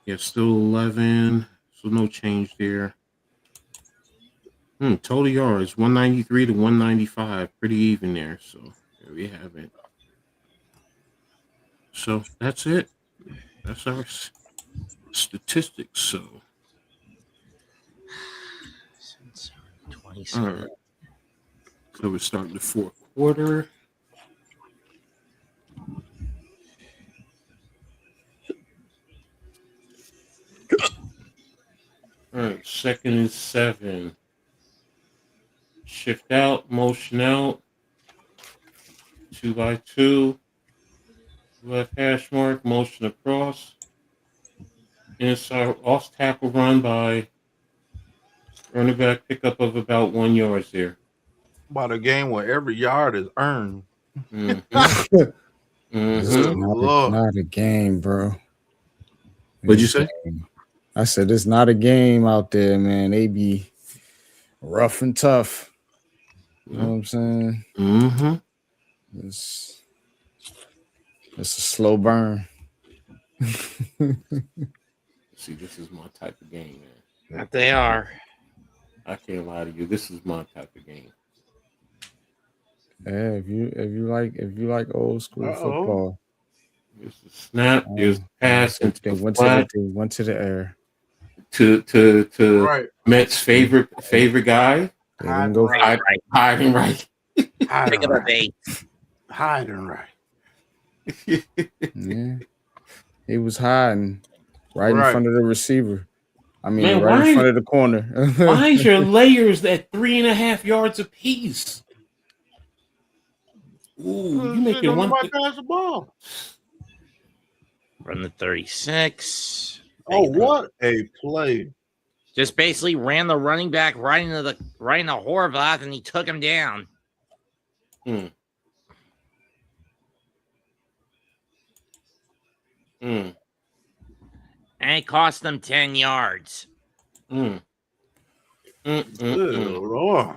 Yeah, still 11. So no change there. Total yards, 193 to 195. Pretty even there. So there we have it. So that's it. That's our statistics. So 27. all right. So we're starting the fourth quarter. All right, 2nd and 7. Shift out, motion out. 2 by 2. Left hash mark, motion across. Inside off tackle run by running back, pickup of about 1 yard there. About a game where every yard is earned. Mm-hmm. This Mm-hmm. not a game, bro. What'd you say? I said it's not a game out there, man. They be rough and tough. You know what I'm saying? Mm-hmm. It's a slow burn. See, this is my type of game, man. That they are. I can't lie to you. This is my type of game. Yeah, if you like old school football. There's the snap, there's the pass into they the went flat. they went to the air. To Right. Met's favorite guy. They didn't go hiding right. Hiding right. Hiding right. Yeah. He was hiding right in front of the receiver. I mean, Man, right in front of the corner. Why is your layers at 3.5 yards apiece? Ooh, you making one pass the ball. Run the 36. Oh, what a play! Just basically ran the running back right into Horvath, and he took him down. And it cost them 10 yards. Good Lord.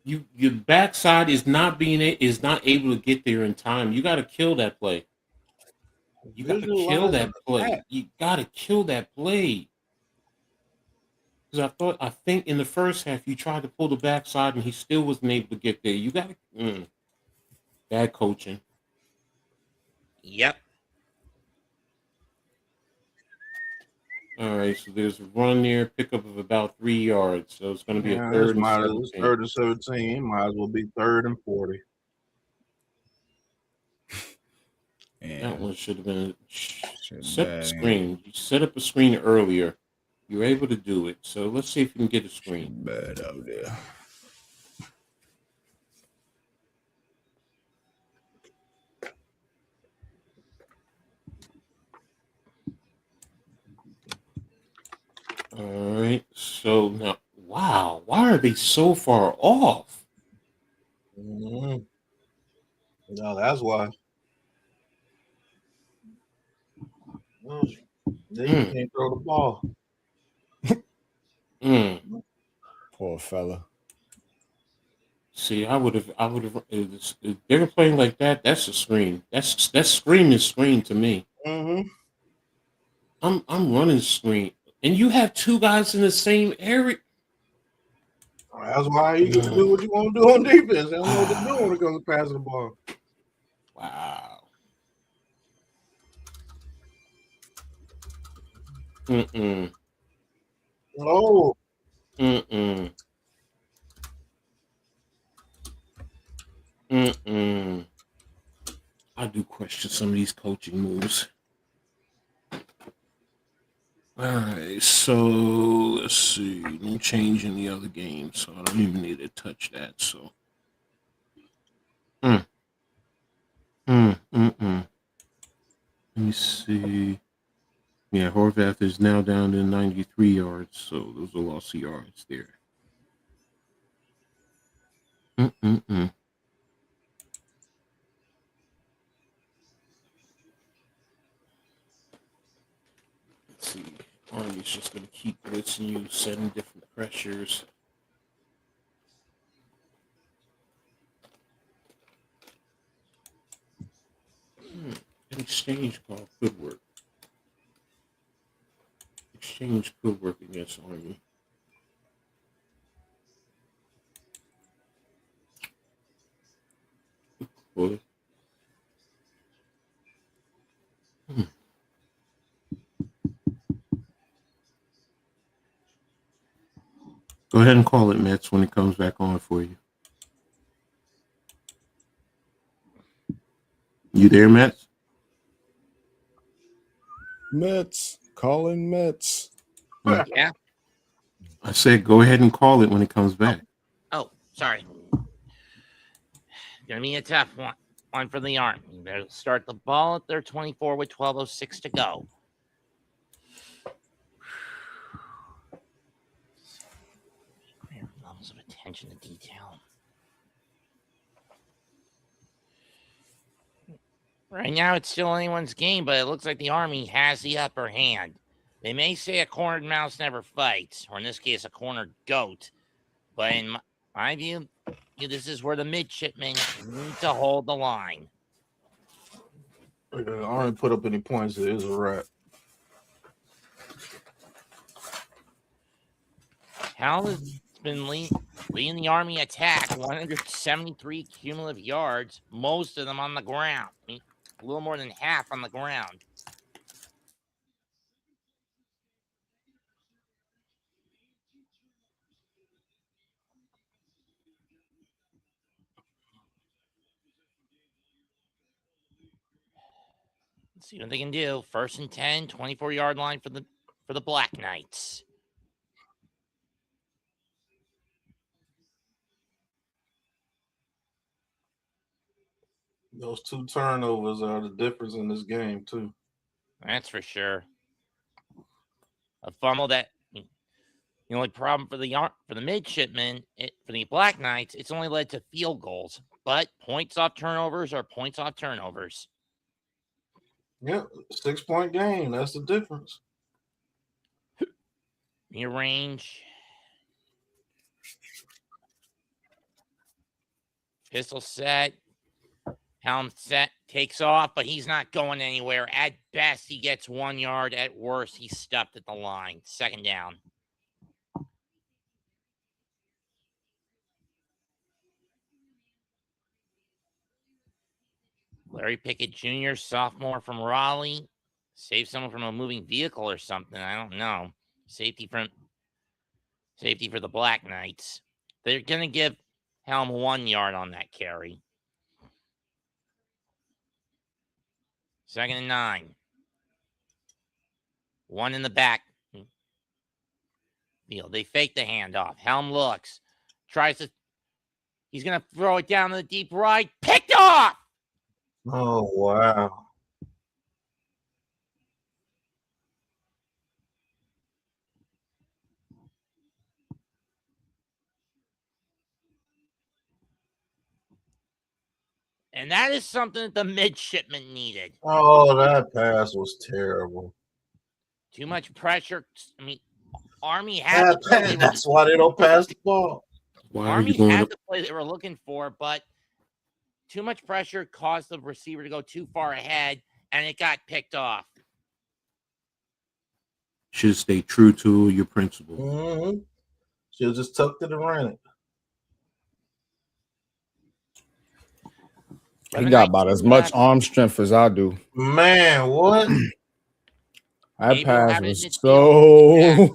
Your backside is not able to get there in time. You got to kill that play. You got to kill that play. You got to kill that play. Because I think in the first half you tried to pull the backside and he still wasn't able to get there. You got to bad coaching. Yep. All right, so there's a run there, pickup of about 3 yards. So it's going to be a third and 17. 3rd and 17. Might as well be 3rd and 40. That one should have been set up a screen. You set up a screen earlier. You were able to do it. So let's see if you can get a screen. Bad out there. So now, wow, why are they so far off? No, that's why. No, then you can't throw the ball. Poor fella. See, I would have. If they were playing like that, that's a screen. That's screen is screen to me. Mm-hmm. I'm running screen, and you have two guys in the same area. That's why you can do what you want to do on defense. They don't know what they're doing when it comes to passing the ball. Wow. Oh. I do question some of these coaching moves. All right, so let's see. No change in the other game, so I don't even need to touch that. So, let me see. Yeah, Horvath is now down to 93 yards, so those are lost yards there. Let's see. Army's just going to keep blitzing you, setting different pressures. An exchange call could work. Exchange could work against Army. Well, Go ahead and call it, Mets, when it comes back on for you. You there, Mets? Mets. Calling Mets. Yeah. I said go ahead and call it when it comes back. Oh, sorry. Gonna be a tough one for the Army. They'll start the ball at their 24 with 12:06 to go. Levels of attention to detail. Right now, it's still anyone's game, but it looks like the Army has the upper hand. They may say a cornered mouse never fights, or in this case, a cornered goat. But in my view, this is where the midshipmen need to hold the line. I already put up any points. It is a wrap. Hal has been leading the Army attack, 173 cumulative yards, most of them on the ground. I mean, a little more than half on the ground. Let's see what they can do. 1st and 10, 24-yard line for the Black Knights. Those 2 turnovers are the difference in this game, too. That's for sure. A fumble that the only problem for the midshipmen, for the Black Knights, it's only led to field goals. But points off turnovers are points off turnovers. Yep, 6-point game. That's the difference. Near range. Pistol set. Helm set. Takes off, but he's not going anywhere. At best, he gets 1 yard. At worst, he's stuffed at the line. 2nd down. Larry Pickett Jr., sophomore from Raleigh. Save someone from a moving vehicle or something. I don't know. Safety for the Black Knights. They're going to give Helm 1 yard on that carry. 2nd and 9. 1 in the back. They fake the handoff. Helm looks. He's going to throw it down to the deep right. Picked off! Oh, wow. And that is something that the midshipman needed. Oh, that pass was terrible. Too much pressure. I mean, Army had the play. That's why they don't pass the ball. Why are Army you going had up? the play they were looking for, but too much pressure caused the receiver to go too far ahead, and it got picked off. Should stay true to your principle. Mm-hmm. Should have just tucked it and ran it. He got about as much arm strength as I do. Man, what? That pass was midfield. so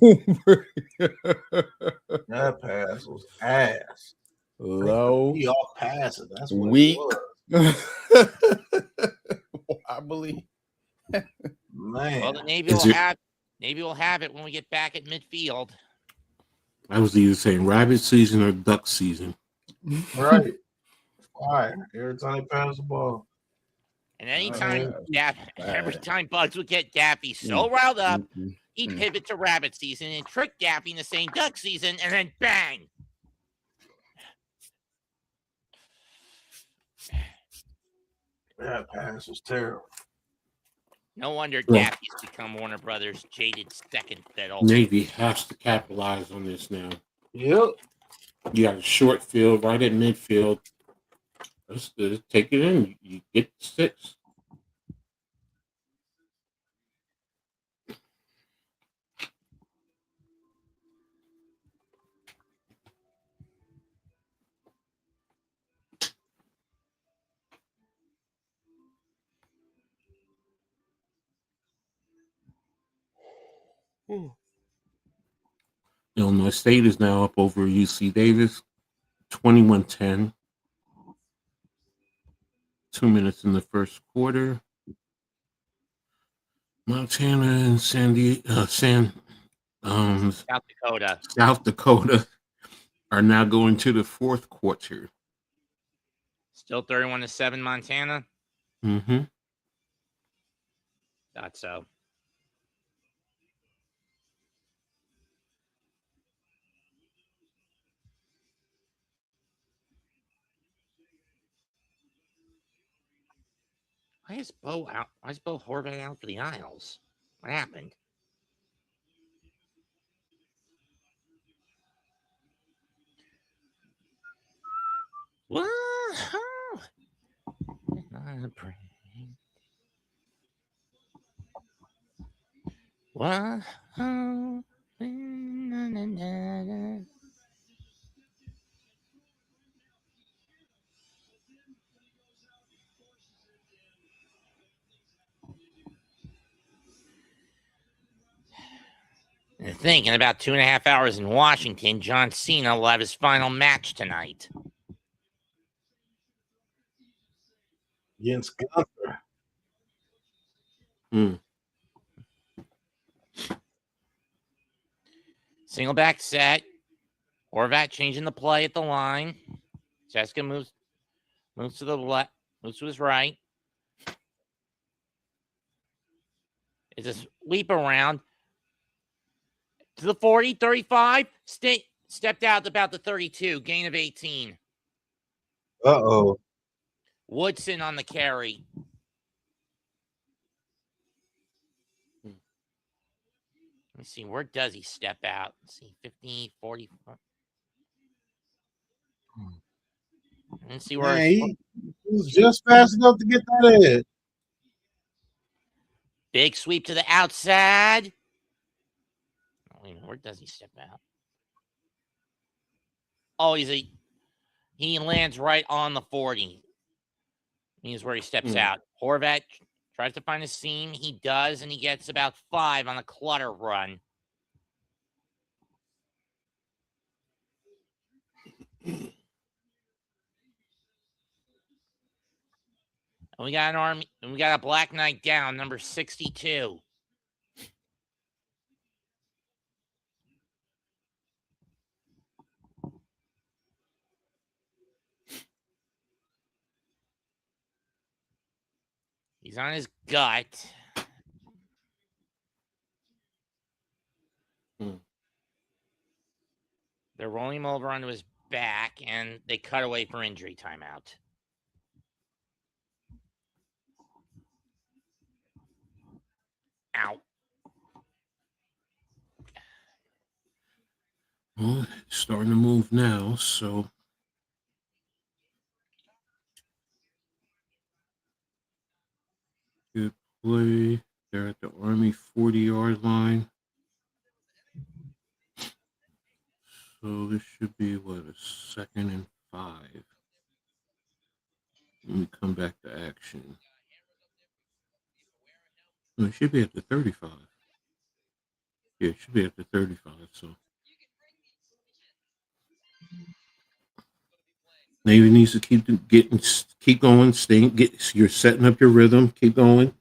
That pass was ass. low. He off passing. That's what Weak. it was. I believe. Man. Well, the Navy will have it when we get back at midfield. I was either saying rabbit season or duck season. Right. Fire. Every time he pass the ball. And anytime every time Bugs would get Daffy so riled up, he'd pivot to rabbit season and trick Daffy into saying duck season, and then bang. That pass was terrible. No wonder Daffy's become Warner Brothers' jaded second fiddle. Navy has to capitalize on this now. Yep. You got a short field right at midfield. Let's take it in. You get 6. Illinois State is now up over UC Davis, 21-10. 2 minutes in the first quarter. Montana and South Dakota are now going to the fourth quarter. Still 31-7 Montana? Mm-hmm. Thought so. Why is Bo out? Why is Bo Horvat out for the Isles? What happened? What? What? And think, in about 2.5 hours in Washington, John Cena will have his final match tonight. Against Gunther. Single back set. Horvat changing the play at the line. Jessica moves to the left, moves to his right. It's a sweep around to the 40, 35. Stepped out about the 32, gain of 18. Uh-oh. Woodson on the carry. Let me see. Where does he step out? Let's see. 50, 40. Let's see where he was just fast enough to get that in. Big sweep to the outside. Oh, where does he step out? Oh, he lands right on the 40. Means where he steps out. Horvat tries to find a seam. He does, and he gets about 5 on a clutter run. And we got an Army, and we got a Black Knight down, number 62. He's on his gut. They're rolling him over onto his back, and they cut away for injury timeout. Out. Well, it's starting to move now, so good play. They're at the Army 40-yard line. So this should be, what, a 2nd and 5. Let me come back to action. No, it should be at the 35. Yeah, it should be at the 35. So Navy needs to keep going, you're setting up your rhythm, keep going.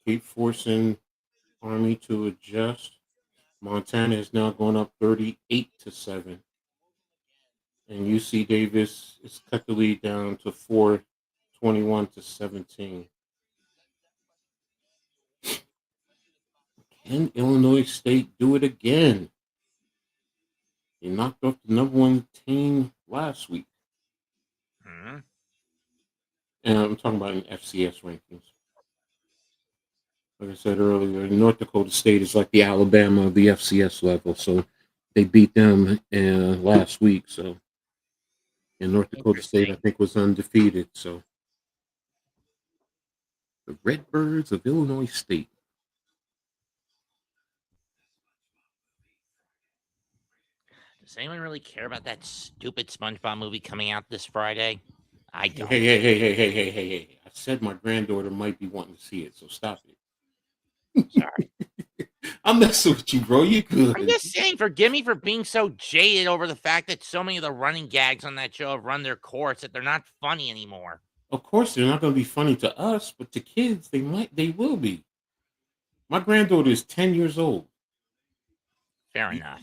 Keep forcing Army to adjust. Montana is now going up 38-7. And UC Davis has cut the lead down to 21-17. Can Illinois State do it again? They knocked off the #1 team last week. Mm-hmm. And I'm talking about in FCS rankings. Like I said earlier, North Dakota State is like the Alabama of the FCS level. So they beat them last week. So, and North Dakota State, I think, was undefeated. So the Redbirds of Illinois State. Does anyone really care about that stupid SpongeBob movie coming out this Friday? I don't. Hey. I said my granddaughter might be wanting to see it, so stop it. Sorry. I'm messing with you, bro. You good. I'm just saying, forgive me for being so jaded over the fact that so many of the running gags on that show have run their course that they're not funny anymore. Of course, they're not going to be funny to us, but to kids, they will be. My granddaughter is 10 years old. Fair enough.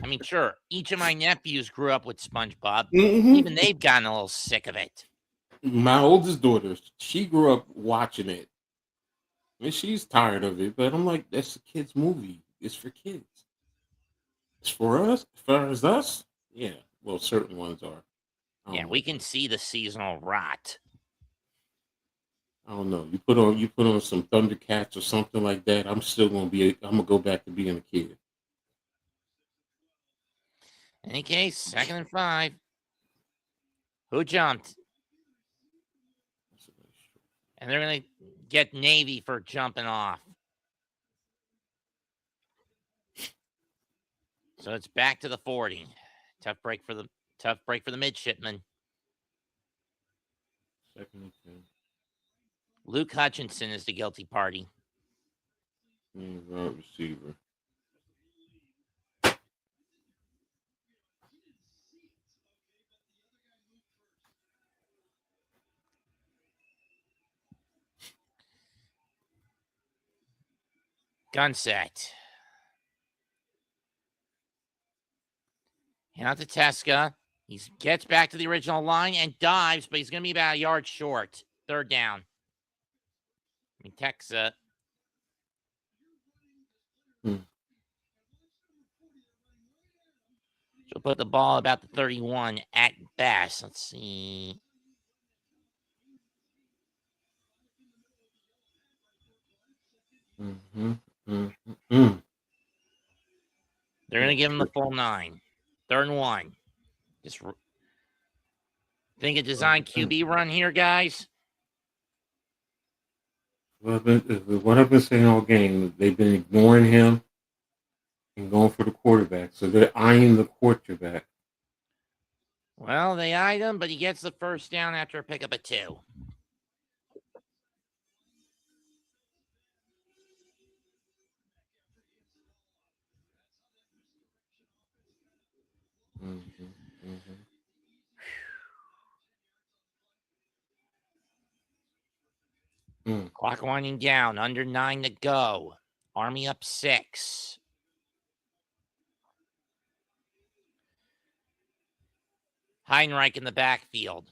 I mean, sure, each of my nephews grew up with SpongeBob. Mm-hmm. Even they've gotten a little sick of it. My oldest daughter, she grew up watching it. And she's tired of it, but I'm like, that's a kid's movie. It's for kids. It's for us. As far as us, yeah. Well, certain ones are. Yeah, we can see the seasonal rot. I don't know. You put on some Thundercats or something like that. I'm gonna go back to being a kid. In any case, 2nd and 5. Who jumped? And they're going to get Navy for jumping off. So it's back to the 40. Tough break for the midshipman. 2nd and 10. Luke Hutchinson is the guilty party. Wide receiver. Gun set. Hand out to Teska. He gets back to the original line and dives, but he's going to be about a yard short. 3rd down. I mean, Texa. She'll put the ball about the 31 at best. Let's see. They're going to give him the full 9. 3rd and 1. Just think a design QB run here, guys? What I've been saying all game, they've been ignoring him and going for the quarterback. So they're eyeing the quarterback. Well, they eyed him, but he gets the 1st down after a pickup of 2. Clock winding down. Under 9 to go. Army up 6. Heinrich in the backfield.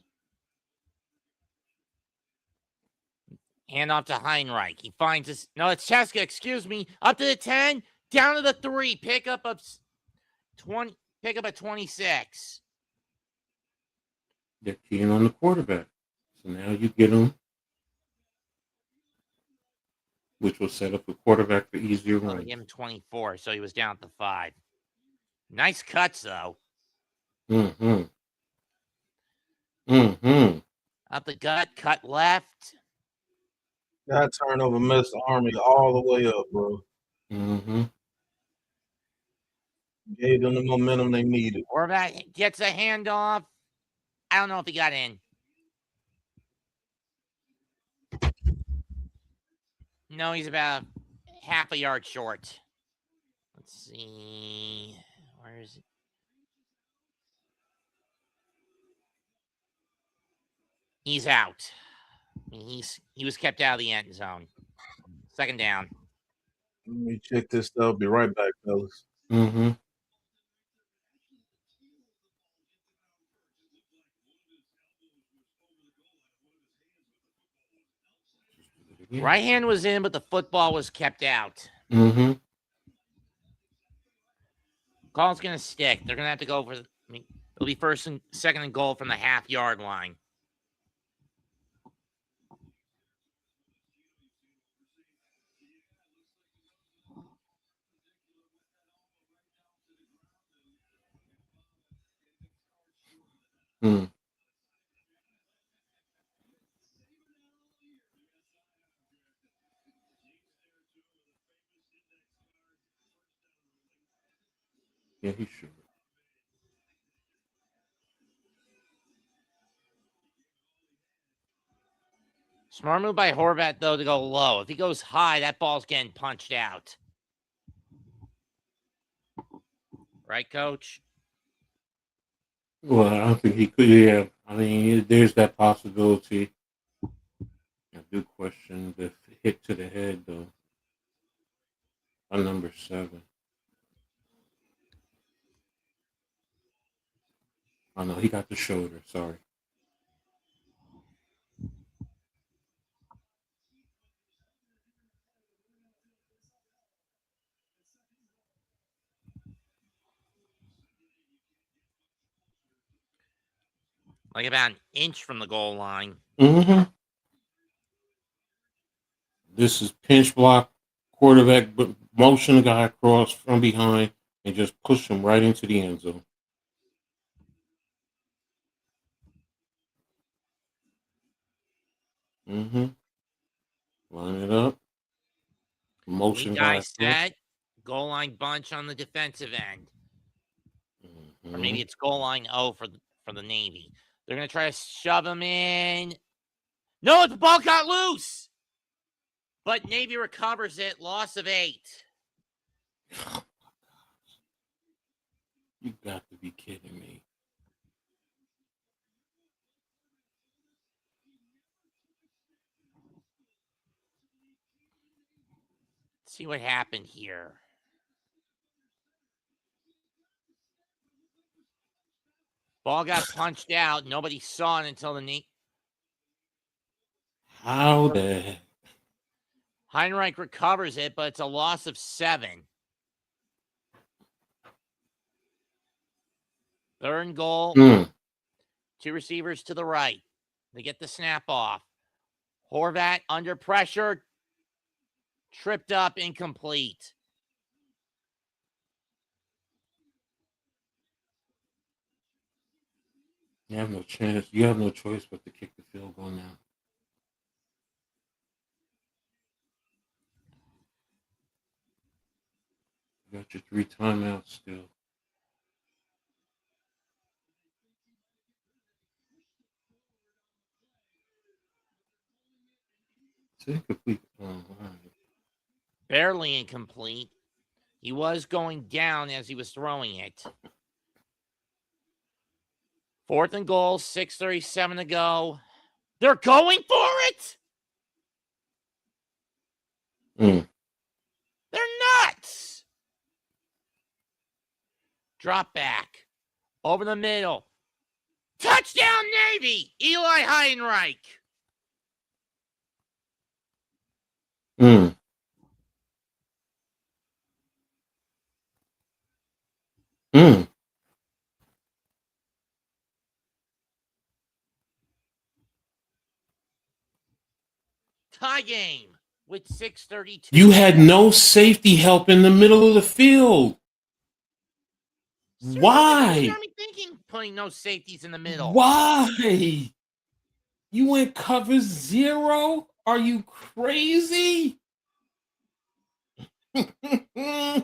Hand off to Heinrich. He finds his... No, it's Teska. Excuse me. Up to the 10. Down to the 3. Pickup of 20. Pickup at 26. They're keying on the quarterback. So now you get him, which will set up a quarterback for easier Oh, runs. they gave him 24, so he was down to 5. Nice cuts, though. Mm-hmm. Mm-hmm. Up the gut, cut left. That turnover messed the Army all the way up, bro. Mm-hmm. Gave them the momentum they needed. Horvat gets a handoff. I don't know if he got in. No, he's about half a yard short. Let's see. Where is it? He's out. I mean, he was kept out of the end zone. Second down. Let me check this stuff. Be right back, fellas. Mm-hmm. Right hand was in, but the football was kept out. Mm-hmm. Call's going to stick. They're going to have to go for. It'll be second and goal from the half-yard line. Mm. Yeah, he should. Smart move by Horvat, though, to go low. If he goes high, that ball's getting punched out. Right, Coach? Well, I don't think he could. Yeah, I mean, there's that possibility. I do question the hit to the head, though. On number 7. Oh, no, he got the shoulder. Sorry. Like about an inch from the goal line. Mm-hmm. This is pinch block, quarterback motion the guy across from behind and just push him right into the end zone. Mm-hmm. Line it up. Motion Weak guy eye across. set. Goal line bunch on the defensive end. Mm-hmm. Or maybe it's goal line O for the Navy. They're going to try to shove him in. No, the ball got loose. But Navy recovers it. Loss of 8. You got to be kidding me. Let's see what happened here. Ball got punched out. Nobody saw it until the knee. How the heck? Heinrich recovers it, but it's a loss of 7. Third and goal. 2 receivers to the right. They get the snap off. Horvat under pressure. Tripped up, incomplete. You have no chance. You have no choice but to kick the field goal now. You got your 3 timeouts still. It's incomplete. Oh, right. Barely incomplete. He was going down as he was throwing it. 4th and goal, 6:37 to go. They're going for it. They're nuts. Drop back. Over the middle. Touchdown, Navy. Eli Heinrich. Mm. tie game with 6:32. You had no safety help in the middle of the field. Seriously, Why? what was the Army thinking putting no safeties in the middle? Why? You went cover 0? Are you crazy? What are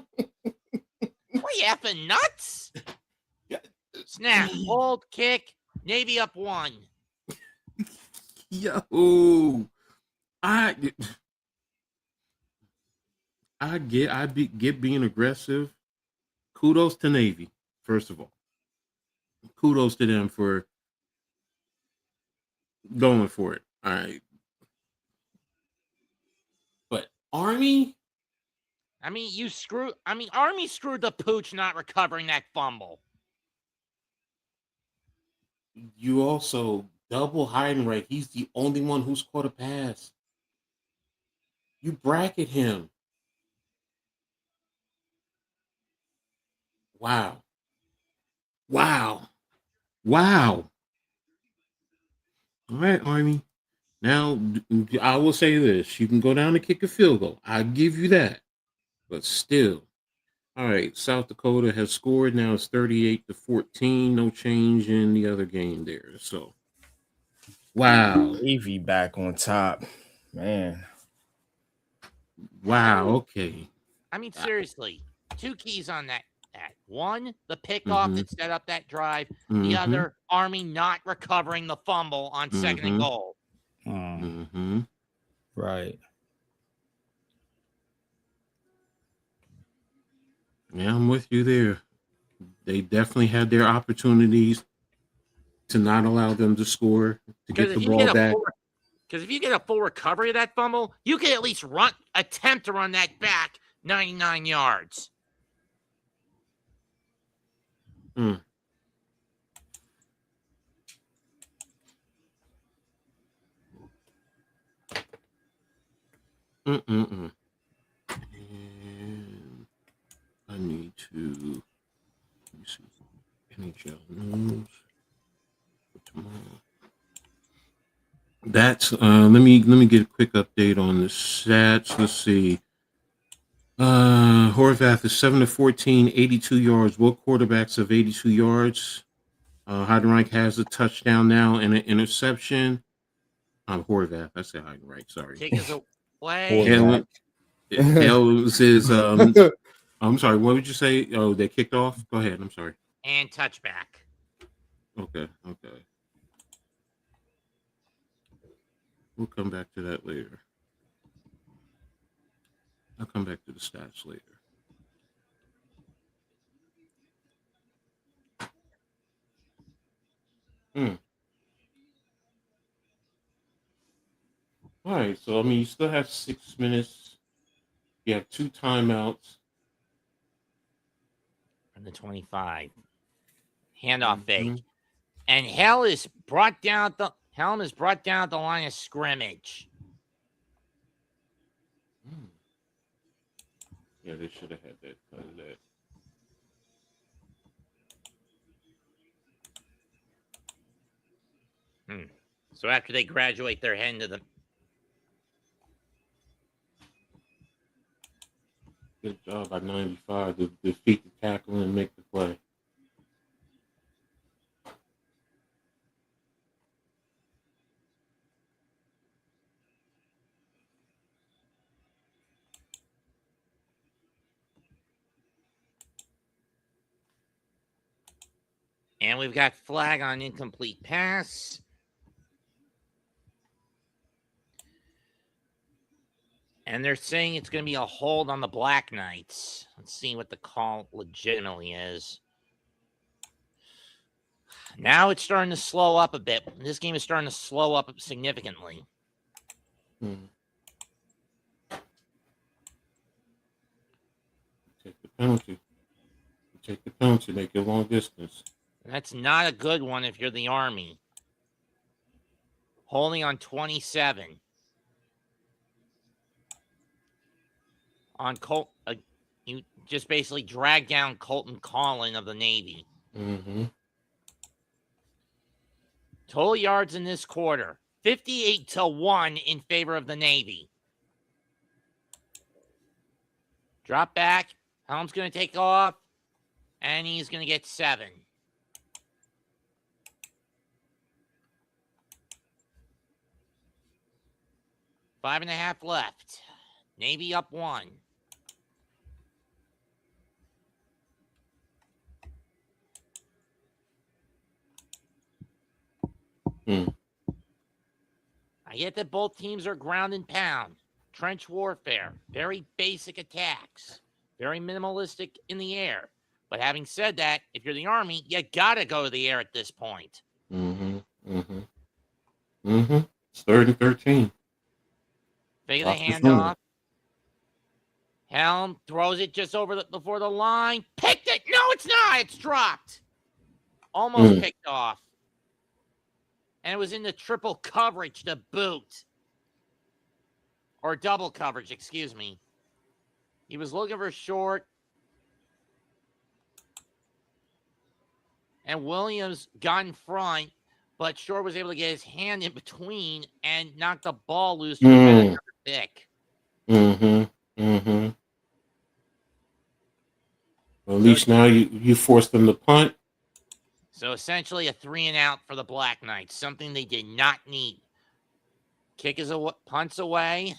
you effing nuts? Snap, hold, kick, Navy up 1. Yo, I get being aggressive. Kudos to Navy, first of all. Kudos to them for going for it. All right. But Army? Army screwed the pooch not recovering that fumble. You also double Heidenreich. He's the only one who's caught a pass. You bracket him. Wow. All right, Army. Now, I will say this. You can go down and kick a field goal. I'll give you that. But still. All right, South Dakota has scored. Now it's 38-14. No change in the other game there. So, wow. Navy back on top. Man. Wow, okay. Seriously, 2 keys on that. One, the pickoff that set up that drive. The other, Army not recovering the fumble on 2nd and goal. Right. Yeah, I'm with you there. They definitely had their opportunities to not allow them to score, to get the ball back. Because if you get a full recovery of that fumble, you can at least attempt to run that back 99 yards. Mm. And I need to see NHL news for tomorrow. That's let me get a quick update on the stats. Let's see. Horvath is 7-14, 82 yards. Both quarterbacks have 82 yards. Heidenreich has a touchdown now and an interception. Horvath. I said Heidenreich. Sorry. Take us away. Hales is. I'm sorry. What would you say? Oh, they kicked off. Go ahead. I'm sorry. And touchback. Okay. We'll come back to that later. I'll come back to the stats later. All right, so you still have 6 minutes. You have 2 timeouts. From the 25. Handoff fake. And Helm is brought down at the line of scrimmage. Yeah, they should have had that cut of that. So after they graduate, they're heading to the. Good job by 95 to defeat the tackle and make the play. And we've got flag on incomplete pass. And they're saying it's going to be a hold on the Black Knights. Let's see what the call legitimately is. Now it's starting to slow up a bit. This game is starting to slow up significantly. Take the penalty. Take the penalty. Make it long distance. That's not a good one if you're the Army. Holding on 27. On you just basically drag down Colton Collin of the Navy. Total yards in this quarter, 58-1 in favor of the Navy. Drop back. Helm's going to take off, and he's going to get 7. Five and a half left. Navy up 1. I get that both teams are ground and pound. Trench warfare. Very basic attacks. Very minimalistic in the air. But having said that, if you're the Army, you got to go to the air at this point. It's 3rd and 13. Fake the handoff. Helm throws it just before the line. Picked it. No, it's not. It's dropped. Almost picked off. And it was in the triple coverage to boot. Or double coverage, excuse me. He was looking for short. And Williams got in front, but Short was able to get his hand in between and knock the ball loose to prevent another pick. Well, at least now you forced them to punt. So essentially a 3-and-out for the Black Knights, something they did not need. Punts away.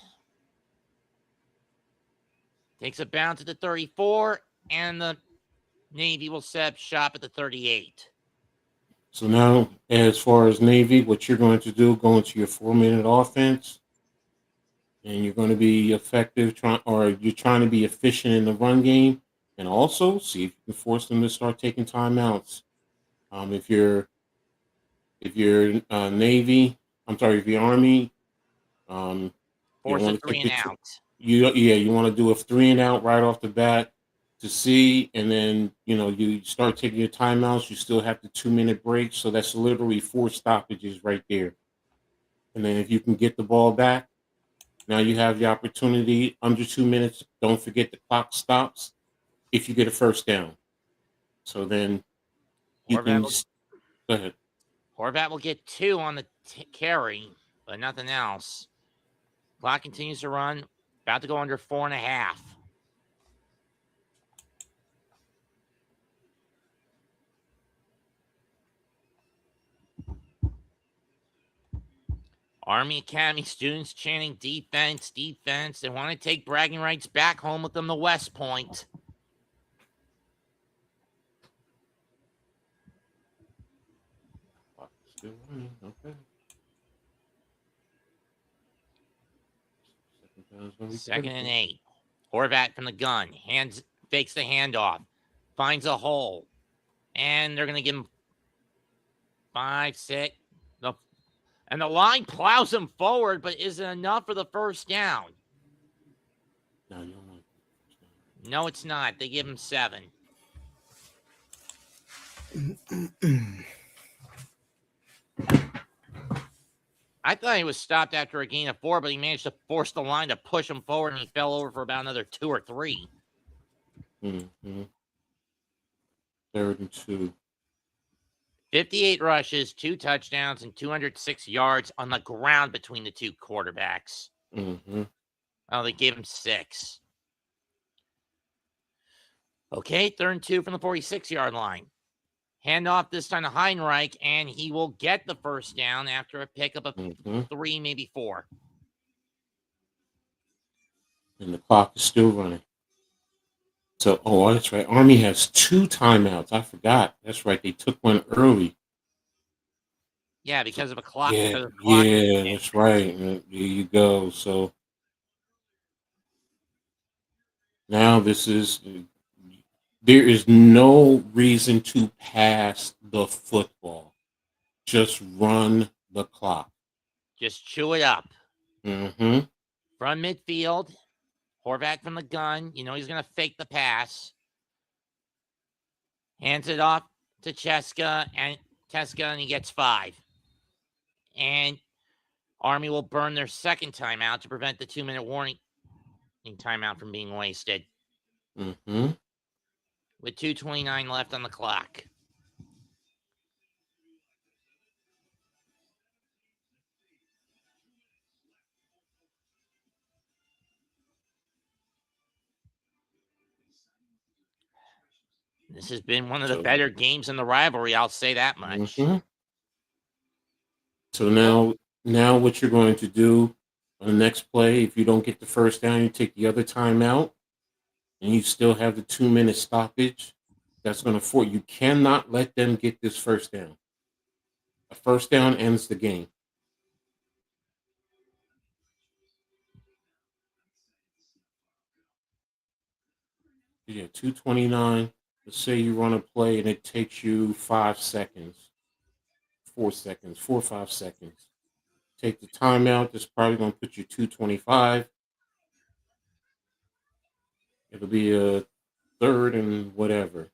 Takes a bounce at the 34, and the Navy will set up shop at the 38. So now, as far as Navy, what you're going to do, go into your 4-minute offense, and you're going to be effective, you're trying to be efficient in the run game, and also see if you can force them to start taking timeouts. If you're Navy, if you're Army, force a 3-and-out. You want to do a 3-and-out right off the bat to see, and then you start taking your timeouts. You still have the 2-minute break, so that's literally 4 stoppages right there. And then if you can get the ball back, now you have the opportunity under 2 minutes. Don't forget the clock stops if you get a first down. So then you can go ahead. Horvat will get 2 on the carry, but nothing else. Clock continues to run. About to go under 4.5. Army Academy students chanting defense, defense. They want to take bragging rights back home with them to West Point. Okay. 2nd and 8. Horvat from the gun. Fakes the handoff. Finds a hole. And they're going to give him 5, 6. And the line plows him forward, but isn't enough for the first down. No, it's not. They give him 7. I thought he was stopped after a gain of 4, but he managed to force the line to push him forward, and he fell over for about another 2 or 3. 3rd and 2. 58 rushes, 2 touchdowns, and 206 yards on the ground between the two quarterbacks. Oh, they gave him 6. Okay, 3rd and 2 from the 46-yard line. Handoff this time to Heinreich, and he will get the first down after a pickup of 3, maybe 4. And the clock is still running. So, that's right. Army has 2 timeouts. I forgot. That's right. They took one early. Yeah, because of a clock. Yeah, that's right. There you go. So now there is no reason to pass the football. Just run the clock. Just chew it up. From midfield. Horvat from the gun. He's going to fake the pass. Hands it off to Cheska, and he gets 5. And Army will burn their second timeout to prevent the 2-minute warning timeout from being wasted. With 2:29 left on the clock. This has been one of the better games in the rivalry. I'll say that much. So now what you're going to do on the next play, if you don't get the first down, you take the other timeout, and you still have the 2-minute stoppage. That's going to you cannot let them get this first down. A first down ends the game. Yeah, 2:29. Let's say you run a play and it takes you 5 seconds, 4 seconds, 4 or 5 seconds. Take the timeout. That's probably going to put you 2:25. It'll be a third and whatever.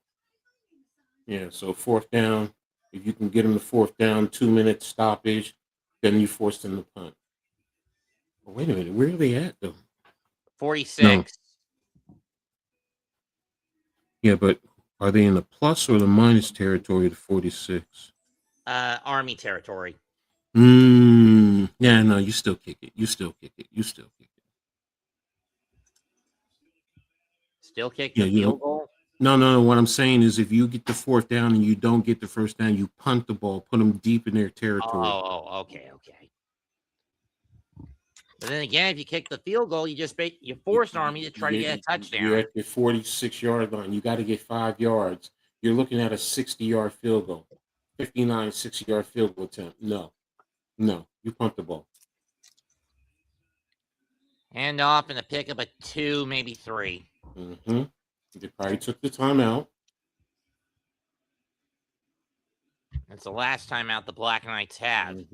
Yeah, so fourth down. If you can get them the fourth down, 2-minute stoppage, then you force them to punt. Oh, wait a minute. Where are they at, though? 46. No. Yeah, but are they in the plus or the minus territory of the 46? Army territory. Yeah, no, you still kick it. You still kick it. Still kick the field goal? No. What I'm saying is if you get the fourth down and you don't get the first down, you punt the ball, put them deep in their territory. Oh, okay. But then again, if you kick the field goal, you force Army to try to get a touchdown. You're at the 46-yard line. You got to get 5 yards. You're looking at a 60-yard field goal, 59, 60-yard field goal attempt. No, you punt the ball. Hand off and a pick up a 2, maybe 3. They probably took the timeout. That's the last timeout the Black Knights have.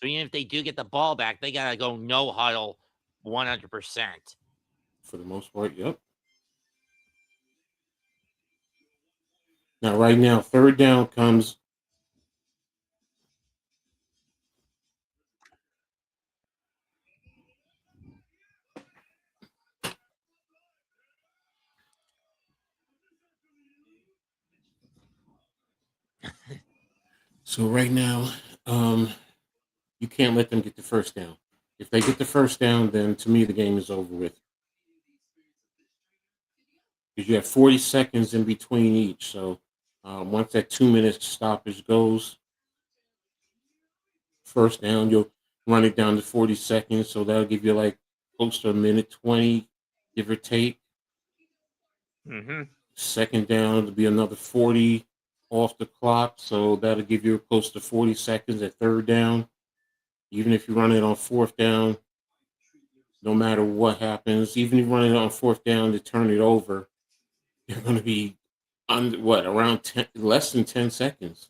So even if they do get the ball back, they got to go no huddle 100%. For the most part, yep. Now, right now, third down comes. So right now, you can't let them get the first down. If they get the first down, then to me the game is over with. Because you have 40 seconds in between each. So once that 2-minute stoppage goes, first down, you'll run it down to 40 seconds. So that'll give you like close to a minute 20, give or take. Second down, it'll be another 40 off the clock. So that'll give you close to 40 seconds at third down. Even if you run it on fourth down, no matter what happens, even if you run it on fourth down to turn it over, you're going to be around 10, less than 10 seconds.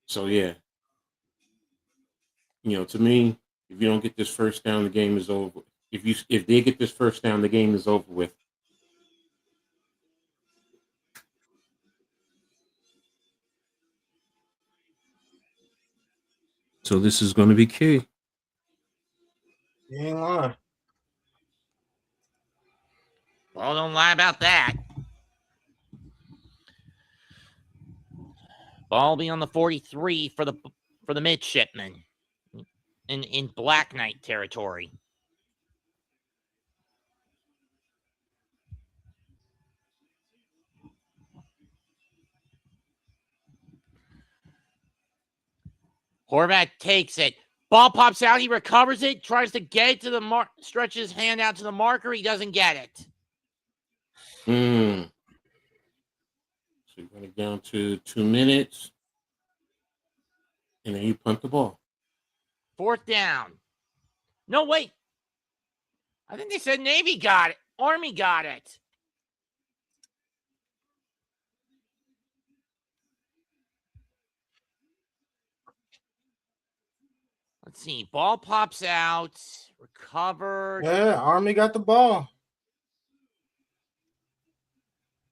So yeah, to me, if you don't get this first down, the game is over. If they get this first down, the game is over with. So this is going to be key. You ain't lying. Well, don't lie about that. Ball be on the 43 for the midshipmen in Black Knight territory. Horvat takes it. Ball pops out. He recovers it. Tries to get it to the mark. Stretches his hand out to the marker. He doesn't get it. So you're going to down to 2 minutes. And then you punt the ball. Fourth down. No, wait. I think they said Navy got it. Army got it. Let's see. Ball pops out. Recovered. Yeah, Army got the ball.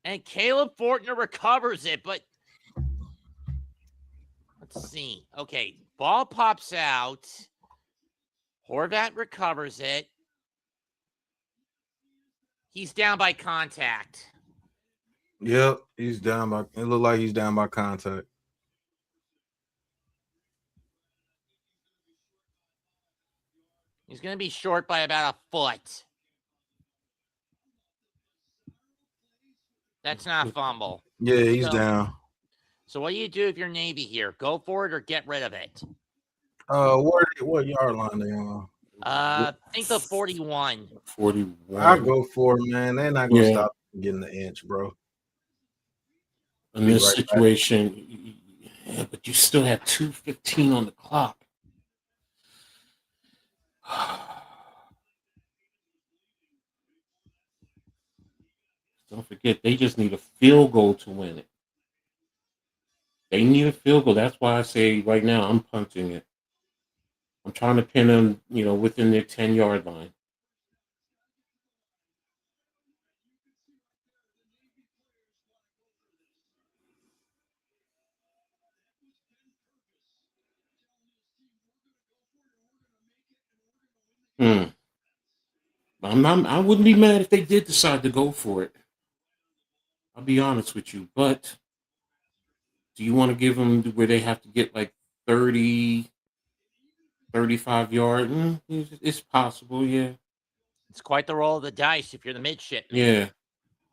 And Caleb Fortner recovers it, but let's see. Okay, ball pops out. Horvat recovers it. He's down by contact. Yep, he's down by. It looked like he's down by contact. He's going to be short by about a foot. That's not a fumble. Yeah, he's So- down. So what do you do if you're Navy here? Go for it or get rid of it? What yard line they on? Think the 41. 41. I go for it, man. They're not gonna Yeah. stop getting the inch, bro. In Be this right back. situation, yeah, but you still have 2:15 on the clock. Don't forget, they just need a field goal to win it. They need a field goal. That's why I say right now I'm punting it. I'm trying to pin them, within their 10-yard line. I wouldn't be mad if they did decide to go for it. I'll be honest with you. But do you want to give them where they have to get like 30, 35 yards? It's possible, yeah. It's quite the roll of the dice if you're the midshipman. Yeah.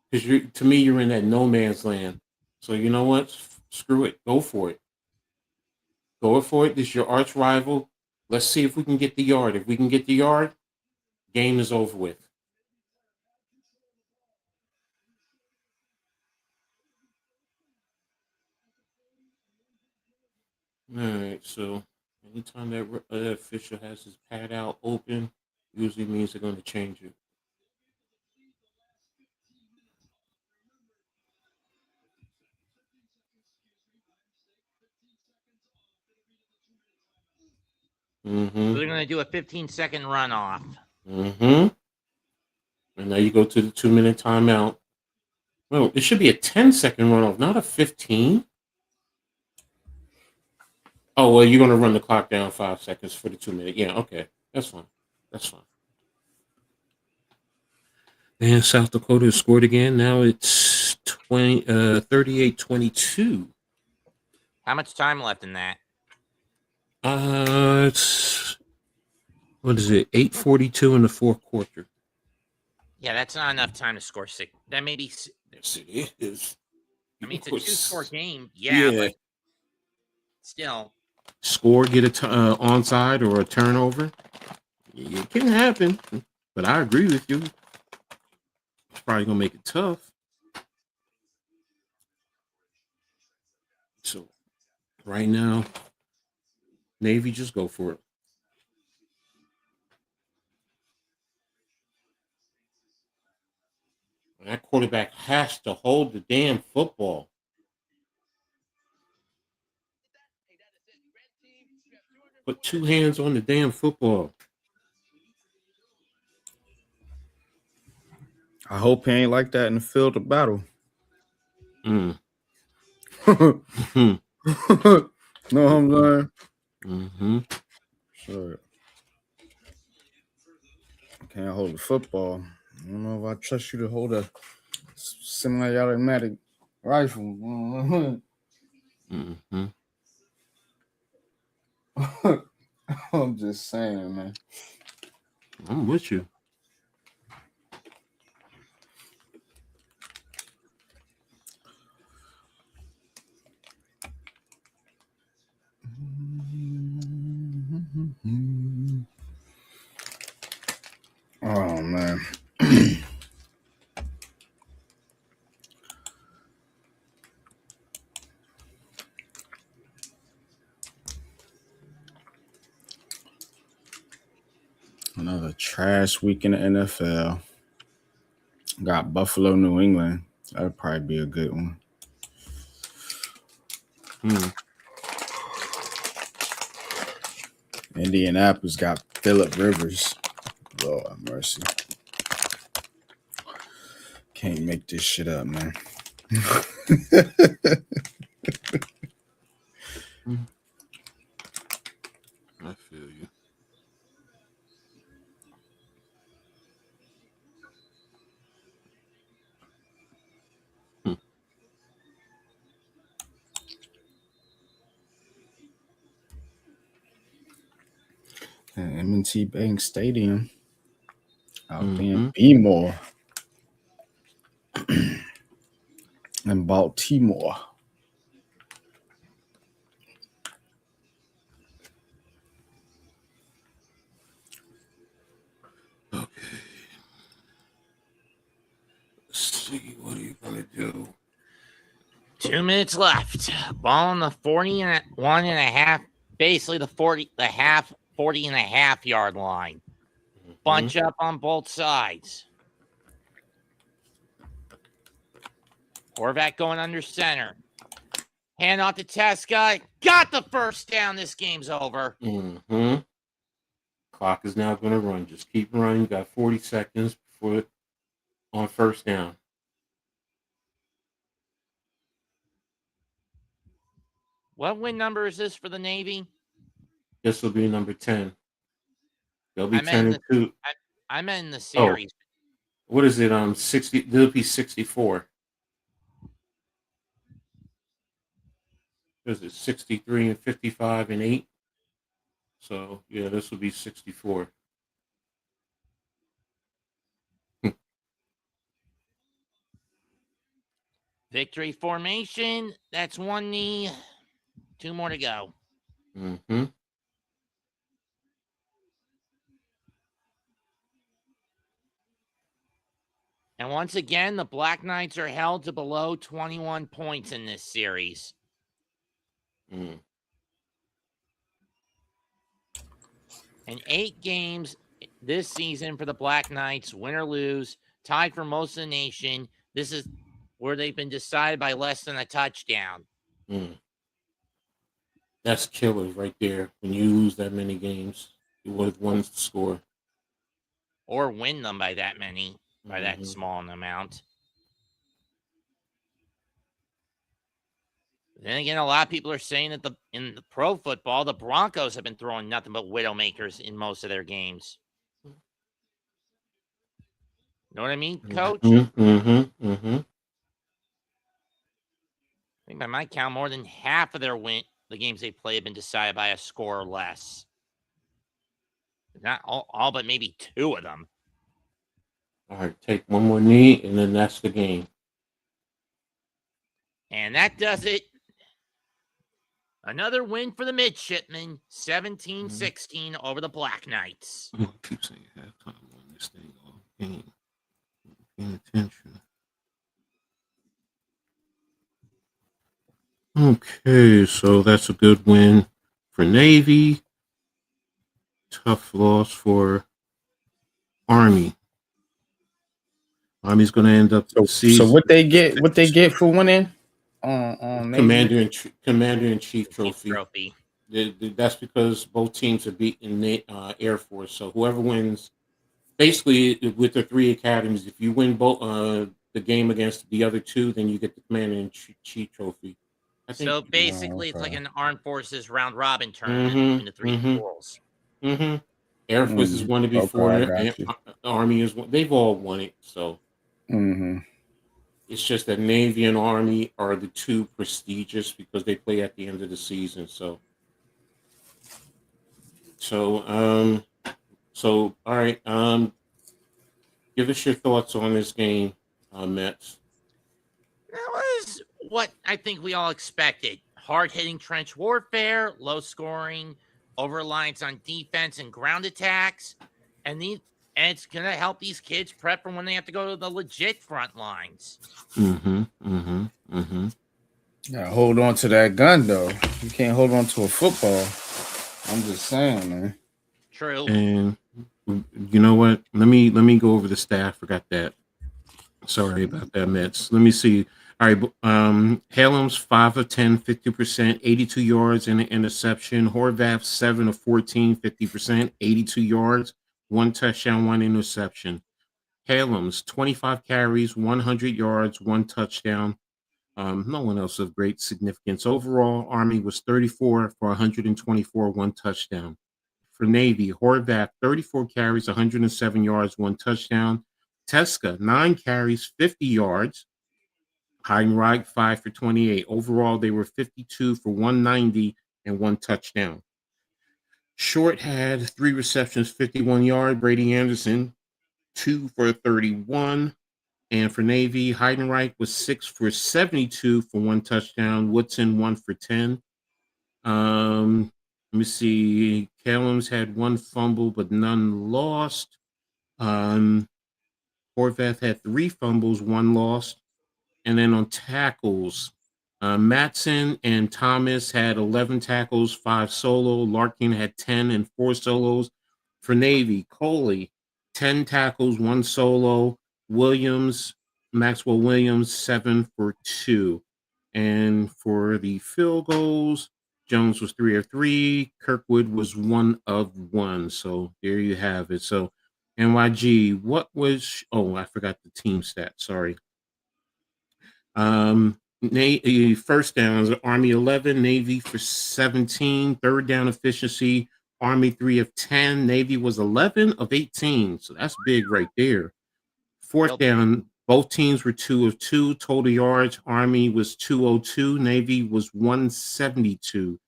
Because to me, you're in that no man's land. So you know what? Screw it. Go for it. Go for it. This is your arch rival. Let's see if we can get the yard. If we can get the yard, game is over with. All right, so anytime that official has his pad out open, usually means they're going to change it. So they're going to do a 15-second runoff. And now you go to the 2-minute timeout. Well, it should be a 10-second runoff, not a 15. Oh, well, you're going to run the clock down 5 seconds for the 2-minute. Yeah, okay. That's fine. And South Dakota has scored again. Now it's 38-22. How much time left in that? It's, what is it? 8:42 in the fourth quarter. Yeah, that's not enough time to score 6. That may be. Yes, it is. I mean, it's a 2-score game. Yeah, but still. Score, get a onside or a turnover. It can happen, but I agree with you. It's probably gonna make it tough. So, right now, Navy, just go for it. That quarterback has to hold the damn football. Put 2 hands on the damn football. I hope he ain't like that in the field of battle. Mm. Know what I'm saying? Mm-hmm. Sure. Can't hold the football. I don't know if I trust you to hold a semi-automatic rifle. Mm-hmm. I'm just saying, man. I'm with you. Oh, man. Another trash week in the NFL. Got Buffalo, New England. That'll probably be a good one. Indianapolis got Phillip Rivers. Lord have mercy. Can't make this shit up, man. I feel you. M&T Bank Stadium out there in B-more. and Baltimore. Okay. Let's see. What are you going to do? 2 minutes left. Ball on the 41 and a half, basically the 40 and a half yard line. Bunch up on both sides. Horvat going under center. Hand off to Teska. Got the first down. This game's over. Clock is now going to run. Just keep running. You got 40 seconds before on first down. What win number is this for the Navy? This will be number 10. They'll be 10 and 2. I meant in the series. What is it? 60. They'll be 64. Is it 63 and 55 and 8? So yeah, this will be 64. Victory formation. That's one knee. 2 more to go. And once again, the Black Knights are held to below 21 points in this series. And 8 games this season for the Black Knights, win or lose, tied for most of the nation. This is where they've been decided by less than a touchdown. That's killer right there. When you lose that many games, you would have won the score. Or win them by that many, by that small an amount. Then again, a lot of people are saying that in the pro football, the Broncos have been throwing nothing but widowmakers in most of their games. Know what I mean, Coach? I think by my count, more than half of the games they play have been decided by a score or less. Not all but maybe 2 of them. All right, take one more knee, and then that's the game. And that does it. Another win for the Midshipmen, 17-16 over the Black Knights. I keep saying halftime on this thing all game. Paying attention. Okay, so that's a good win for Navy. Tough loss for Army. Army's going to end up the season. So what they get for winning? Commander in Chief trophy. That's because both teams are beating the Air Force. So whoever wins, basically with the 3 academies, if you win both the game against the other 2, then you get the Commander in Chief trophy. So basically, it's like an Armed Forces round robin tournament in the 3 schools. Air Force has won it before. Army is one. They've all won it. So it's just that Navy and Army are the 2 prestigious because they play at the end of the season. So all right. Give us your thoughts on this game, Mets. That was what I think we all expected. Hard-hitting trench warfare, low scoring, over-reliance on defense and ground attacks. And it's going to help these kids prep for when they have to go to the legit front lines. Yeah, hold on to that gun, though. You can't hold on to a football. I'm just saying, man. True. And you know what? Let me go over the stat. Forgot that. Sorry about that, Mets. Let me see. All right. Hallam's 5 of 10, 50%, 82 yards and an interception. Horvath 7 of 14, 50%, 82 yards, 1 touchdown, 1 interception. Hallam's 25 carries, 100 yards, 1 touchdown. No one else of great significance. Overall, Army was 34 for 124, 1 touchdown. For Navy, Horvath 34 carries, 107 yards, 1 touchdown. Teska 9 carries, 50 yards. Heidenreich 5 for 28. Overall, they were 52 for 190 and 1 touchdown. Short had 3 receptions, 51 yards. Brady Anderson 2 for 31. And for Navy, Heidenreich was 6 for 72 for 1 touchdown. Woodson 1 for 10. Let me see. Callums had 1 fumble, but none lost. Horvath had 3 fumbles, 1 lost. And then on tackles, Matson and Thomas had 11 tackles, 5 solo. Larkin had 10 and 4 solos. For Navy, Coley, 10 tackles, 1 solo. Maxwell Williams, 7 for 2. And for the field goals, Jones was 3 of 3. Kirkwood was 1 of 1. So there you have it. So NYG, I forgot the team stats. Sorry. First downs, Army 11, Navy for 17. Third down efficiency, Army 3 of 10. Navy was 11 of 18. So that's big right there. Fourth down, both teams were 2 of 2. Total yards, Army was 202. Navy was 172.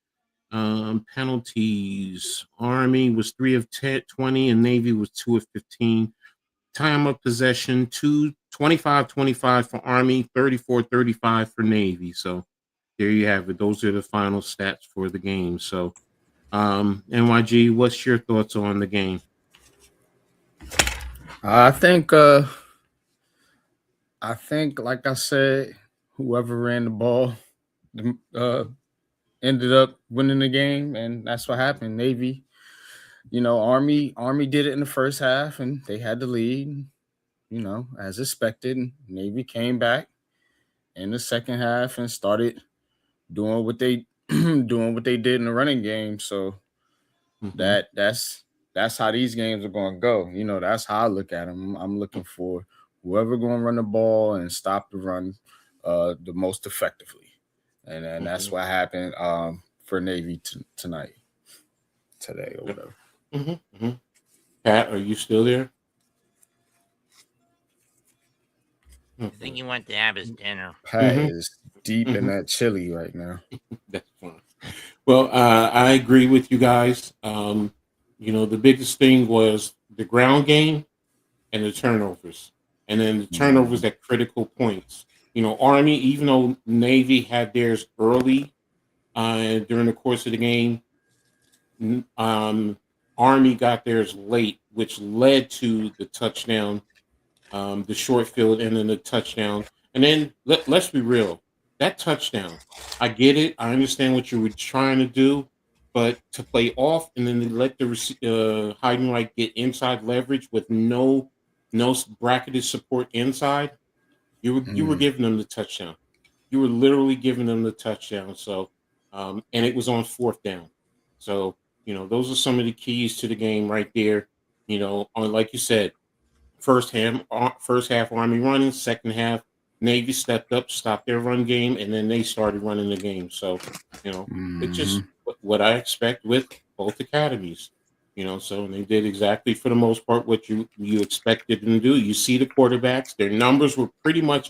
Penalties, Army was 3 of 20, and Navy was 2 of 15. Time of possession, 25-25 for Army, 34-35 for Navy. So there you have it. Those are the final stats for the game. So NYG, what's your thoughts on the game? I think, like I said, whoever ran the ball ended up winning the game, and that's what happened. Navy, Army did it in the first half, and they had the lead, as expected. Navy came back in the second half and started doing what they did in the running game. So that's how these games are going to go. That's how I look at them. I'm looking for whoever going to run the ball and stop the run the most effectively, and that's what happened for Navy today or whatever. Pat, are you still there? I think he went to have his dinner. Pat is deep in that chili right now. That's fine. Well, I agree with you guys. The biggest thing was the ground game and the turnovers. And then the turnovers at critical points. Army, even though Navy had theirs early during the course of the game, Army got theirs late, which led to the touchdown, the short field, and then the touchdown. And then let's be real. That touchdown, I get it. I understand what you were trying to do, but to play off and then let the Heidenreich get inside leverage with no bracketed support inside, you were giving them the touchdown. You were literally giving them the touchdown. So, and it was on 4th down. So, those are some of the keys to the game right there. Like you said, first half Army running, second half Navy stepped up, stopped their run game, and then they started running the game. So, it's just what I expect with both academies. So they did exactly for the most part what you expected them to do. You see the quarterbacks; their numbers were pretty much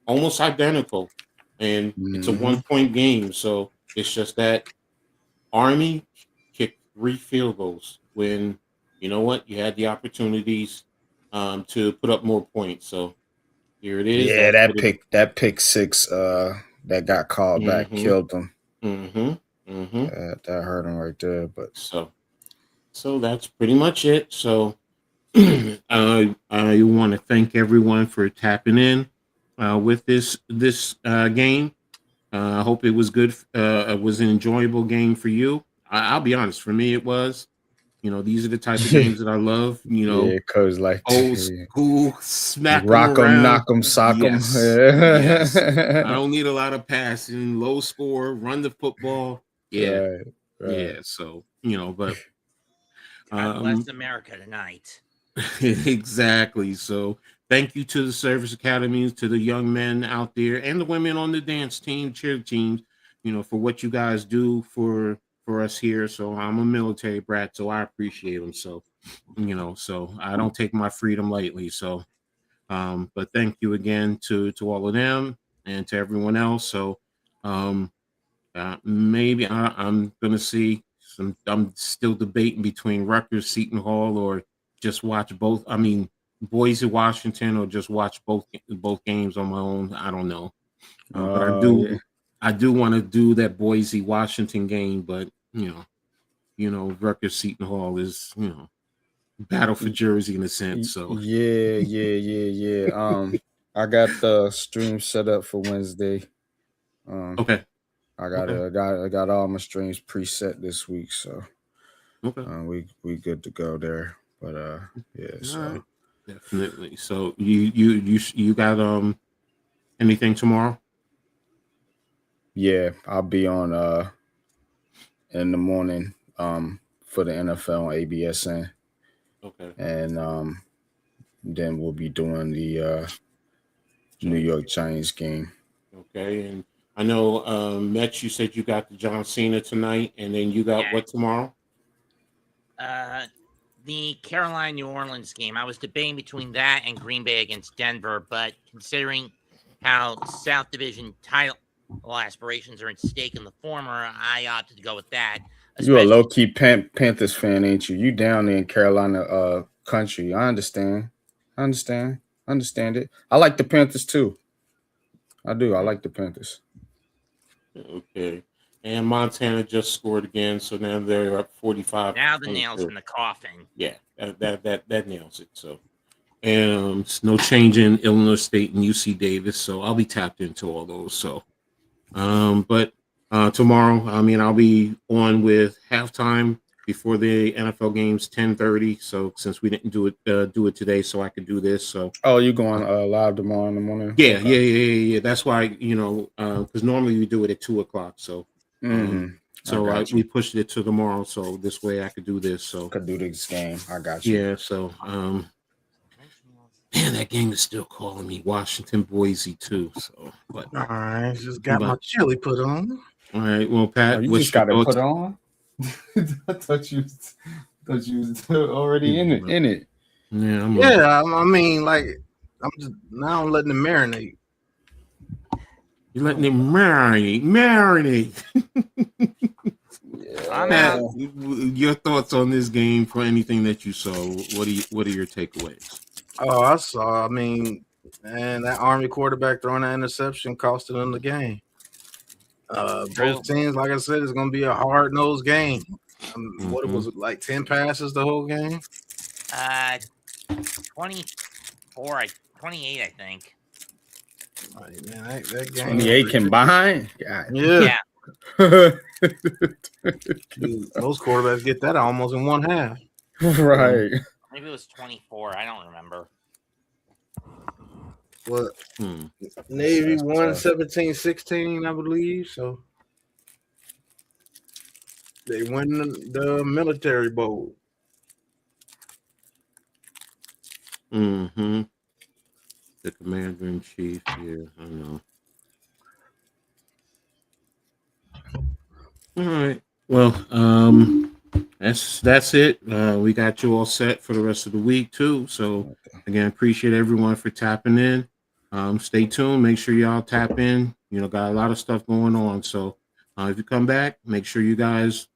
almost identical, and it's a 1-point game. So it's just that Army kicked 3 field goals when you had the opportunities to put up more points. So here it is. Yeah, that pick six that got called back killed them. That hurt him right there. But so that's pretty much it. So I want to thank everyone for tapping in with this game. I hope it was good. It was an enjoyable game for you. I'll be honest. For me, it was. These are the type of games that I love. Cause like old school, smack rock them, knock them, sock them. Yes. I don't need a lot of passing, low score, run the football. Yeah, right. Yeah. So but God bless America tonight. exactly. So thank you to the service academies, to the young men out there, and the women on the dance team, cheer teams. For what you guys do for us here. So I'm a military brat, so I appreciate them. So, so I don't take my freedom lightly. So, but thank you again to all of them and to everyone else. So, maybe I'm going to see I'm still debating between Rutgers, Seton Hall, or just watch both. I mean, Boise, Washington, or just watch both games on my own. I don't know, but I do want to do that Boise, Washington game. But Rutgers Seton Hall is battle for Jersey in a sense. So yeah. I got the stream set up for Wednesday. Okay. I got all my streams preset this week, so okay. We good to go there. But yeah, so right. Definitely. So you got anything tomorrow? Yeah, I'll be on in the morning for the NFL on ABSN. Okay. And then we'll be doing the New York Giants game. Okay, and I know Mets, you said you got the John Cena tonight, and then you got what tomorrow? The Carolina-New Orleans game. I was debating between that and Green Bay against Denver, but considering how South Division title aspirations are at stake in the former, I opted to go with that. You're a low-key Panthers fan, ain't you? You down there in Carolina country. I understand it. I like the Panthers too. I do. I like the Panthers. Okay. And Montana just scored again, so now they're up 45. Now the nails in the coffin. Yeah, that nails it. So, and no change in Illinois State and UC Davis, so I'll be tapped into all those. So, but tomorrow, I'll be on with halftime before the NFL games, 10:30. So since we didn't do it today, so I could do this. So you're going live tomorrow in the morning? Yeah. That's why because normally we do it at 2:00. So. So we pushed it to tomorrow, so this way I could do this. So could do this game. I got you. Yeah. So man, that game is still calling me. Washington, Boise too. So, but all right, just got my chili put on. All right. Well, Pat, you just got it put on. I thought you was already in it. Yeah. I mean, like I'm letting it marinate. You're letting it marinate. Matt, your thoughts on this game for anything that you saw? What are your takeaways? Oh, I saw. Man, that Army quarterback throwing that interception costed them the game. Both teams, like I said, it's going to be a hard-nosed game. What was it, like 10 passes the whole game? 28, I think. Right, man, that game 28 combined. Yeah. Dude, most quarterbacks get that almost in one half. Right. Maybe it was 24. I don't remember. What? Navy won 17-16, I believe. So they win the Military Bowl. The commander-in-chief, yeah, I know. All right. Well, that's it. We got you all set for the rest of the week too. So again, appreciate everyone for tapping in. Stay tuned. Make sure y'all tap in. Got a lot of stuff going on. So if you come back, make sure you guys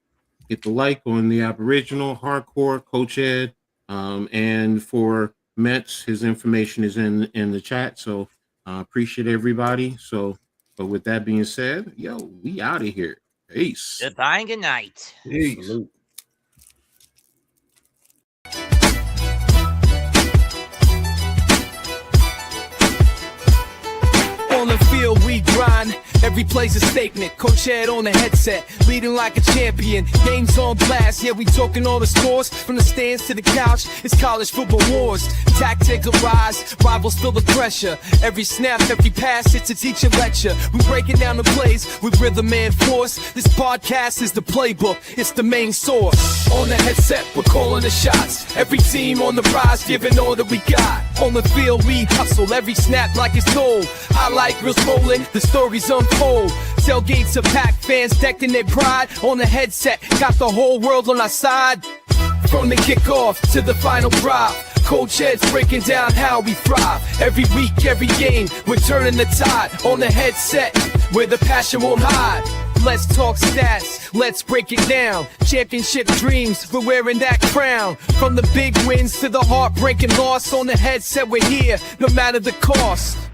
hit the like on the Aboriginal, Hardcore, Coach Ed, and for Mets, his information is in the chat. So appreciate everybody. So, but with that being said, we out of here. Peace. Goodbye and good night. Peace. Salute. On the field we grind, every play's a statement. Coach Ed on the headset, leading like a champion. Games on blast, yeah, we talking all the scores. From the stands to the couch, it's college football wars. Tactics arise, rivals feel the pressure. Every snap, every pass, it's a teacher lecture. We breaking down the plays with rhythm and force. This podcast is the playbook, it's the main source. On the headset, we're calling the shots. Every team on the rise, giving all that we got. On the field we hustle, every snap like it's gold. I like real rolling, the stories unfold. Tailgates are packed, fans decked in their pride. On the headset, got the whole world on our side. From the kickoff to the final drive, Coach Ed's breaking down how we thrive. Every week, every game, we're turning the tide. On the headset, where the passion won't hide. Let's talk stats, let's break it down. Championship dreams, we're wearing that crown. From the big wins to the heartbreaking loss, on the headset we're here, no matter the cost.